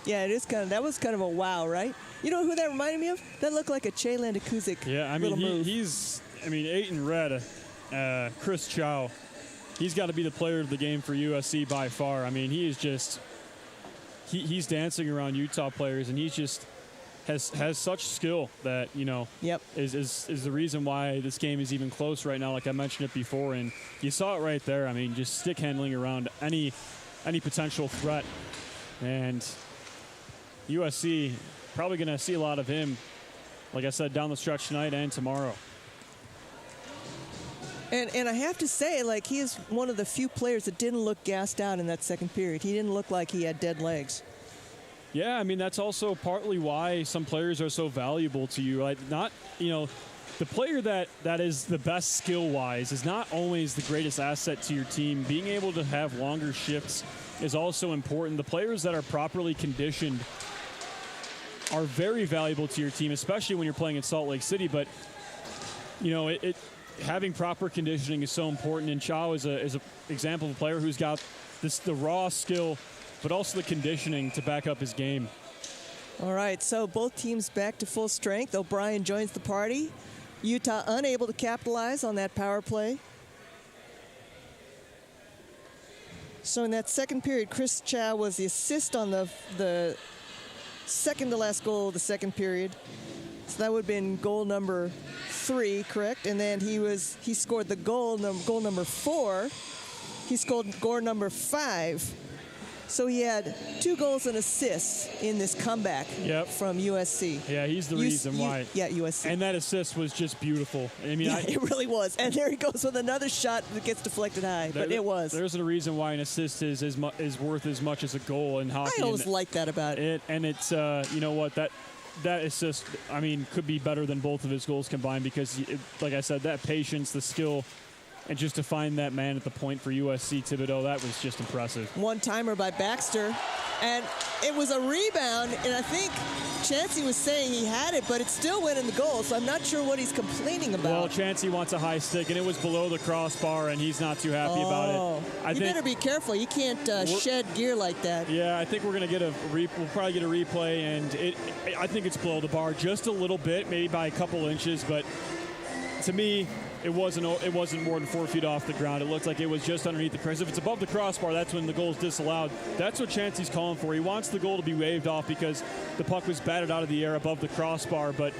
Yeah, it is that was kind of a wow, right? You know who that reminded me of? That looked like a Che Landekuzik. Yeah, I mean, he's 8 in red. Chris Chow, he's got to be the player of the game for USC by far. I mean, he is just he's dancing around Utah players, and he's just has such skill that, you know, is the reason why this game is even close right now, like I mentioned it before. And you saw it right there. I mean, just stick handling around any potential threat. And USC probably going to see a lot of him, like I said, down the stretch tonight and tomorrow. And I have to say, like, he is one of the few players that didn't look gassed out in that second period. He didn't look like he had dead legs. Yeah, I mean, that's also partly why some players are so valuable to you. Like, not, you know, the player that is the best skill-wise is not always the greatest asset to your team. Being able to have longer shifts is also important. The players that are properly conditioned are very valuable to your team, especially when you're playing in Salt Lake City. But, you know, having proper conditioning is so important. And Chow is an example of a player who's got the raw skill, but also the conditioning to back up his game. All right, so both teams back to full strength. O'Brien joins the party. Utah unable to capitalize on that power play. So in that second period, Chris Chow was the assist on the second to last goal of the second period. So that would have been goal number 3, correct? And then he scored the goal number 4. He scored goal number 5. So he had 2 goals and assists in this comeback from USC. Yeah, he's the reason why. Yeah, USC. And that assist was just beautiful. I mean, it really was. And there he goes with another shot that gets deflected high. But it was. There's a reason why an assist is worth as much as a goal in hockey. I always like that about it. And it's, you know what, that assist, I mean, could be better than both of his goals combined because, like I said, that patience, the skill, and just to find that man at the point for USC, Thibodeau, that was just impressive. One-timer by Baxter. And it was a rebound, and I think Chancey was saying he had it, but it still went in the goal, so I'm not sure what he's complaining about. Well, Chancey wants a high stick, and it was below the crossbar, and he's not too happy about it. You better be careful. You can't shed gear like that. Yeah, I think we're going to get we'll probably get a replay, and I think it's below the bar just a little bit, maybe by a couple inches, but to me, it wasn't more than 4 feet off the ground. It looked like it was just underneath the cross. If it's above the crossbar, that's when the goal is disallowed. That's what Chancey's calling for. He wants the goal to be waved off because the puck was batted out of the air above the crossbar, but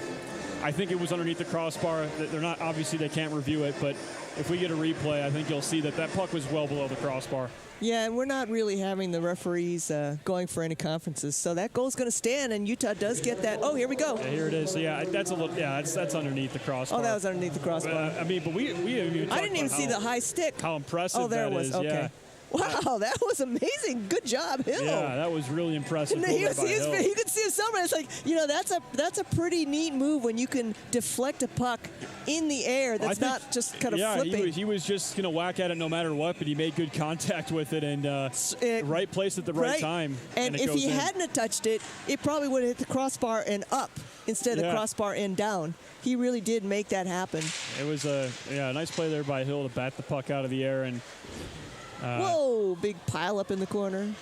I think it was underneath the crossbar. They're not, obviously they can't review it, but if we get a replay, I think you'll see that puck was well below the crossbar. Yeah, and we're not really having the referees going for any conferences, so that goal's going to stand, and Utah does get that. Oh, here we go. Yeah, here it is. So yeah, that's a little. Yeah, that's underneath the crossbar. Oh, that was underneath the crossbar. I mean, but we haven't even. I didn't even see the high stick. How impressive! Oh, there that it was. is. Okay. Yeah. Wow, that was amazing. Good job, Hill. Yeah, that was really impressive. You could see him somewhere. It's like, you know, that's a pretty neat move when you can deflect a puck in the air that's not just kind of flipping. Yeah, he was just going to whack at it no matter what, but he made good contact with it and right place at the right time. And if he hadn't have touched it, it probably would have hit the crossbar and up instead of the crossbar and down. He really did make that happen. It was a nice play there by Hill to bat the puck out of the air and. Whoa! Big pile up in the corner.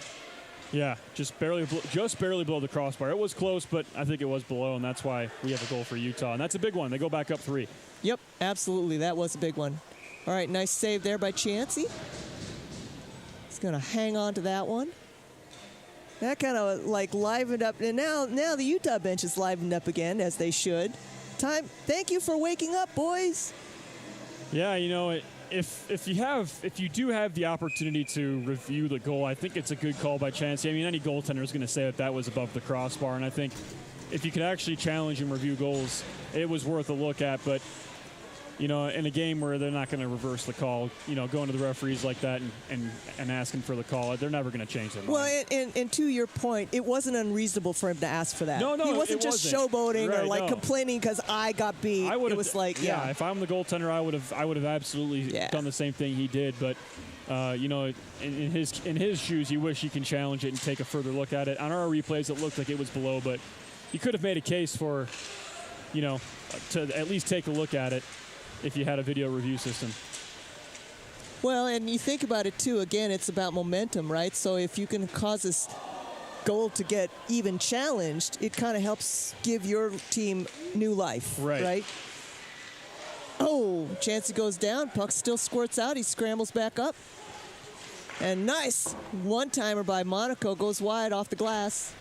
Yeah, just barely below the crossbar. It was close, but I think it was below, and that's why we have a goal for Utah. And that's a big one. They go back up 3. Yep, absolutely. That was a big one. All right, nice save there by Chancey. He's going to hang on to that one. That kind of like livened up. And now the Utah bench is livened up again, as they should. Thank you for waking up, boys. Yeah, you know, if you do have the opportunity to review the goal, I think it's a good call by Chancey. I mean, any goaltender is going to say that was above the crossbar, and I think if you could actually challenge and review goals, it was worth a look at. But you know, in a game where they're not going to reverse the call, you know, going to the referees like that and asking for the call, they're never going to change their mind. Well, and to your point, it wasn't unreasonable for him to ask for that. No, he wasn't just showboating or like complaining because I got beat. It was like, if I'm the goaltender, I would have absolutely done the same thing he did. But you know, in his shoes, you wish you can challenge it and take a further look at it. On our replays, it looked like it was below, but you could have made a case for, you know, to at least take a look at it if you had a video review system. Well, and you think about it too, again, it's about momentum, right? So if you can cause this goal to get even challenged, it kind of helps give your team new life, right? Oh, Chancey goes down, puck still squirts out, he scrambles back up. And nice one-timer by Monaco, goes wide off the glass.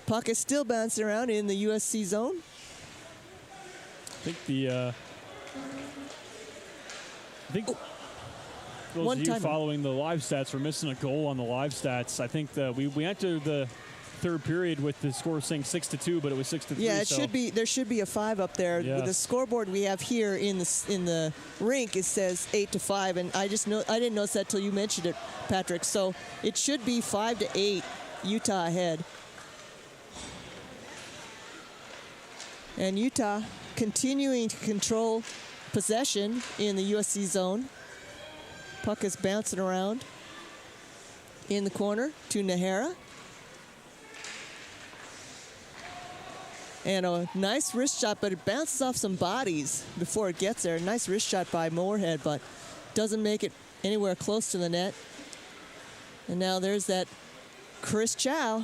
Puck is still bouncing around in the USC zone. I think those of you following the live stats were missing a goal on the live stats. I think that we entered the third period with the score saying 6-2, but it was 6-3. Yeah, it should be. There should be a 5 up there. Yes. With the scoreboard we have here in the rink, it says 8-5, and I didn't notice that till you mentioned it, Patrick. So it should be 5-8, Utah ahead. And Utah continuing to control possession in the USC zone. Puck is bouncing around in the corner to Nahara. And a nice wrist shot, but it bounces off some bodies before it gets there. Nice wrist shot by Moorhead, but doesn't make it anywhere close to the net. And now there's that Chris Chow.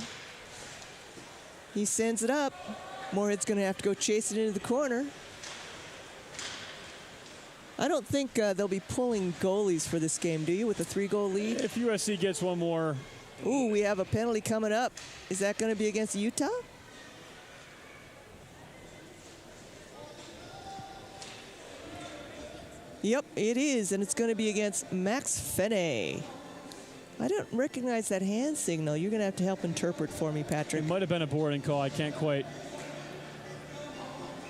He sends it up. Moorhead's going to have to go chase it into the corner. I don't think they'll be pulling goalies for this game, do you, with a 3-goal lead? If USC gets one more. Ooh, we have a penalty coming up. Is that going to be against Utah? Yep, it is, and it's going to be against Max Fene. I don't recognize that hand signal. You're going to have to help interpret for me, Patrick. It might have been a boarding call. I can't quite.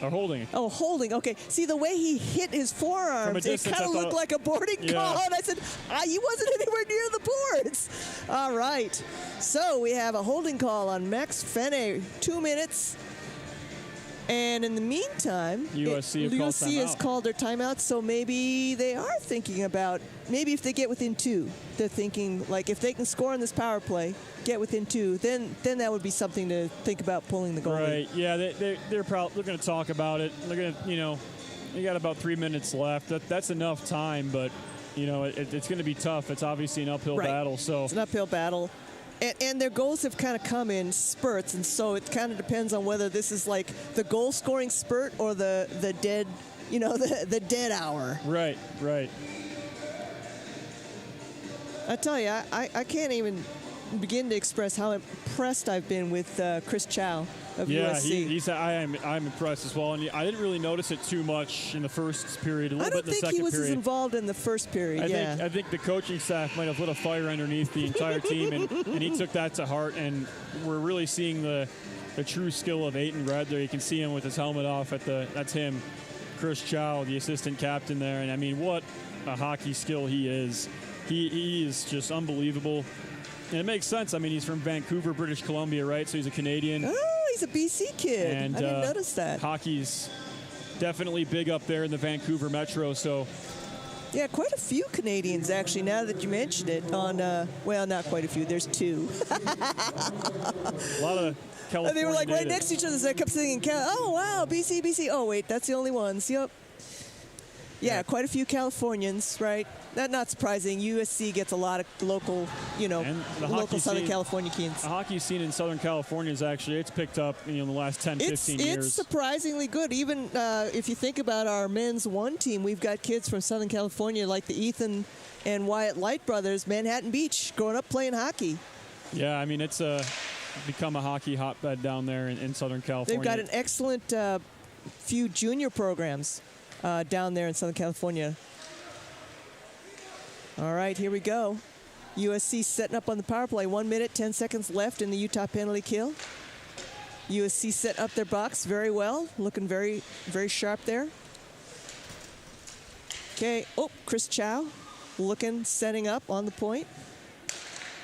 Or holding. Oh, holding. Okay. See, the way he hit his forearms, it kind of looked like a boarding call. And I said, he wasn't anywhere near the boards. All right. So we have a holding call on Max Fene. 2 minutes. And in the meantime, USC has called their timeout, so maybe they are thinking about, maybe if they get within 2, they're thinking, like, if they can score on this power play, get within 2, then that would be something to think about pulling the goalie. Right, yeah, they're going to talk about it. They're going to, you got about 3 minutes left. That's enough time, but, it's going to be tough. It's obviously an uphill battle. So it's an uphill battle. And their goals have kind of come in spurts, and so it kind of depends on whether this is like the goal-scoring spurt or the dead, the dead hour. Right. I tell you, I can't even begin to express how impressed I've been with Chris Chow of USC. I'm impressed as well, and I didn't really notice it too much in the first period. A little bit in the second period. I don't think he was as involved in the first period. I think the coaching staff might have lit a fire underneath the entire team, and he took that to heart. And we're really seeing the true skill of Aiton Red there. You can see him with his helmet off that's him, Chris Chow, the assistant captain there. And I mean, what a hockey skill he is. He is just unbelievable. And it makes sense. I mean, he's from Vancouver, British Columbia, right? So he's a Canadian. Oh, he's a BC kid. And, I didn't notice that. Hockey's definitely big up there in the Vancouver metro. So, yeah, quite a few Canadians, actually, now that you mentioned it. Well, not quite a few. There's 2. A lot of California. They were like right natives. next to each other, so I kept singing, oh, wow, BC. Oh, wait, that's the only ones. Yep. Yeah, quite a few Californians, right? Not surprising. USC gets a lot of local, local Southern California kids. The hockey scene in Southern California it's picked up, in the last 10, 15 years. It's surprisingly good. Even if you think about our men's 1 team, we've got kids from Southern California like the Ethan and Wyatt Light brothers, Manhattan Beach, growing up playing hockey. Yeah, I mean, it's become a hockey hotbed down there in Southern California. They've got an excellent few junior programs down there in Southern California. All right, here we go. USC setting up on the power play. 1 minute, 10 seconds left in the Utah penalty kill. USC set up their box very well, looking very, very sharp there. Okay, Chris Chow looking, setting up on the point.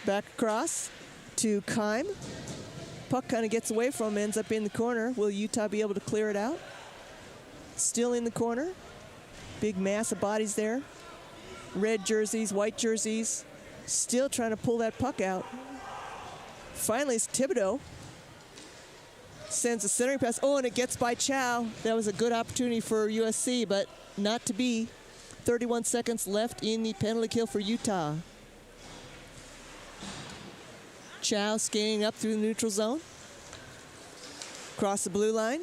Back across to Keim. Puck kind of gets away from him, ends up in the corner. Will Utah be able to clear it out? Still in the corner. Big mass of bodies there. Red jerseys, white jerseys. Still trying to pull that puck out. Finally, it's Thibodeau. Sends a centering pass. Oh, and it gets by Chow. That was a good opportunity for USC, but not to be. 31 seconds left in the penalty kill for Utah. Chow skating up through the neutral zone. Across the blue line.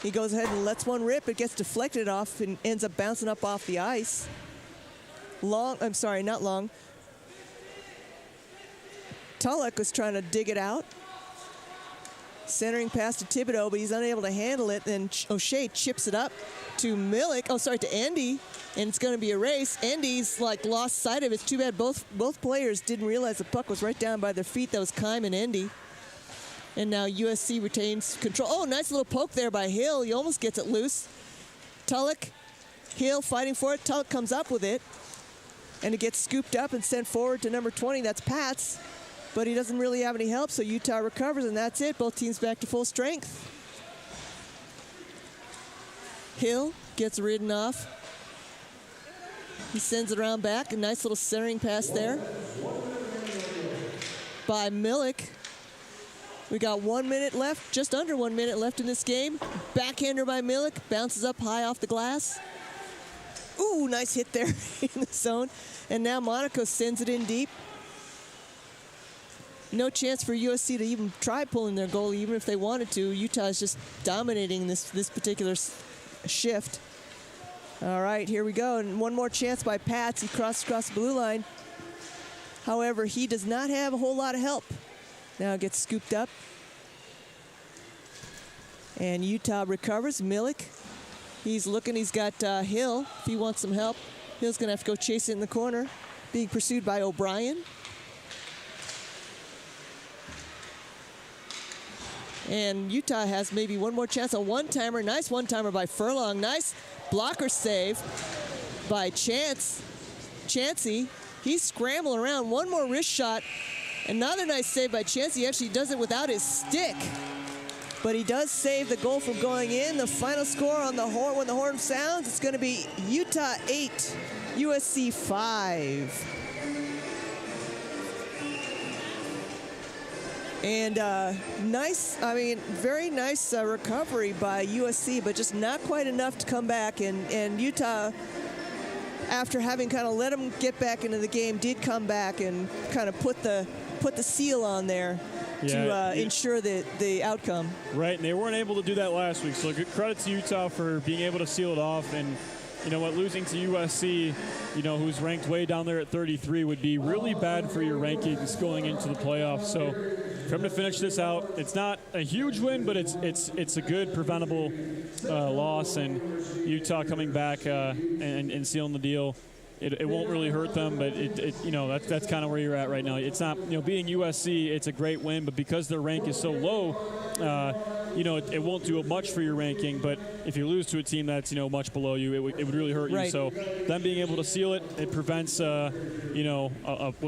He goes ahead and lets one rip. It gets deflected off and ends up bouncing up off the ice. Not long. Tulloch was trying to dig it out. Centering pass to Thibodeau, but he's unable to handle it. Then O'Shea chips it up to to Andy, and it's going to be a race. Andy's like lost sight of it. It's too bad both players didn't realize the puck was right down by their feet. That was Keim and Andy. And now USC retains control. Oh, nice little poke there by Hill. He almost gets it loose. Tulloch, Hill fighting for it. Tulloch comes up with it, and it gets scooped up and sent forward to number 20. That's Pats. But he doesn't really have any help, so Utah recovers, and that's it. Both teams back to full strength. Hill gets ridden off. He sends it around back. A nice little centering pass there by Milik. We got 1 minute left, just under 1 minute left in this game. Backhander by Milik, bounces up high off the glass. Ooh, nice hit there in the zone. And now Monaco sends it in deep. No chance for USC to even try pulling their goal, even if they wanted to. Utah is just dominating this particular shift. All right, here we go. And one more chance by Pats. He crosses across the blue line. However, he does not have a whole lot of help. Now it gets scooped up. And Utah recovers. Milik, he's looking. He's got Hill if he wants some help. Hill's going to have to go chase it in the corner. Being pursued by O'Brien. And Utah has maybe one more chance. A one-timer. Nice one-timer by Furlong. Nice blocker save by Chancey. He's scrambling around. One more wrist shot. Another nice save by Chancey. He actually does it without his stick. But he does save the goal from going in. The final score on the horn, when the horn sounds, it's going to be Utah 8, USC 5. And very nice recovery by USC, but just not quite enough to come back. And Utah, after having kind of let them get back into the game, did come back and kind of put the seal on there to ensure the outcome. Right, and they weren't able to do that last week. So good credit to Utah for being able to seal it off. And you know what, losing to USC, who's ranked way down there at 33, would be really bad for your rankings going into the playoffs. So for them to finish this out, it's not a huge win, but it's a good preventable loss. And Utah coming back and sealing the deal, it won't really hurt them, but that's kind of where you're at right now. It's not, being USC, it's a great win, but because their rank is so low, it won't do much for your ranking. But if you lose to a team that's much below you, it would really hurt you. So them being able to seal it, it prevents what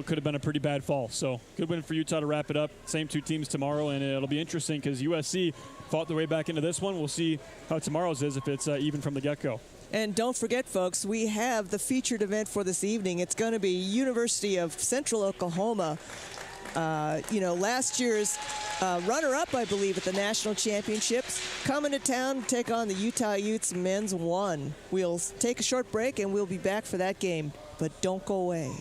could have been a pretty bad fall. So good win for Utah to wrap it up. Same two teams tomorrow, and it'll be interesting because USC fought their way back into this one. We'll see how tomorrow's is if it's even from the get-go. And don't forget, folks, we have the featured event for this evening. It's going to be University of Central Oklahoma. Last year's runner-up, I believe, at the national championships, coming to town to take on the Utah Utes men's 1. We'll take a short break, and we'll be back for that game. But don't go away.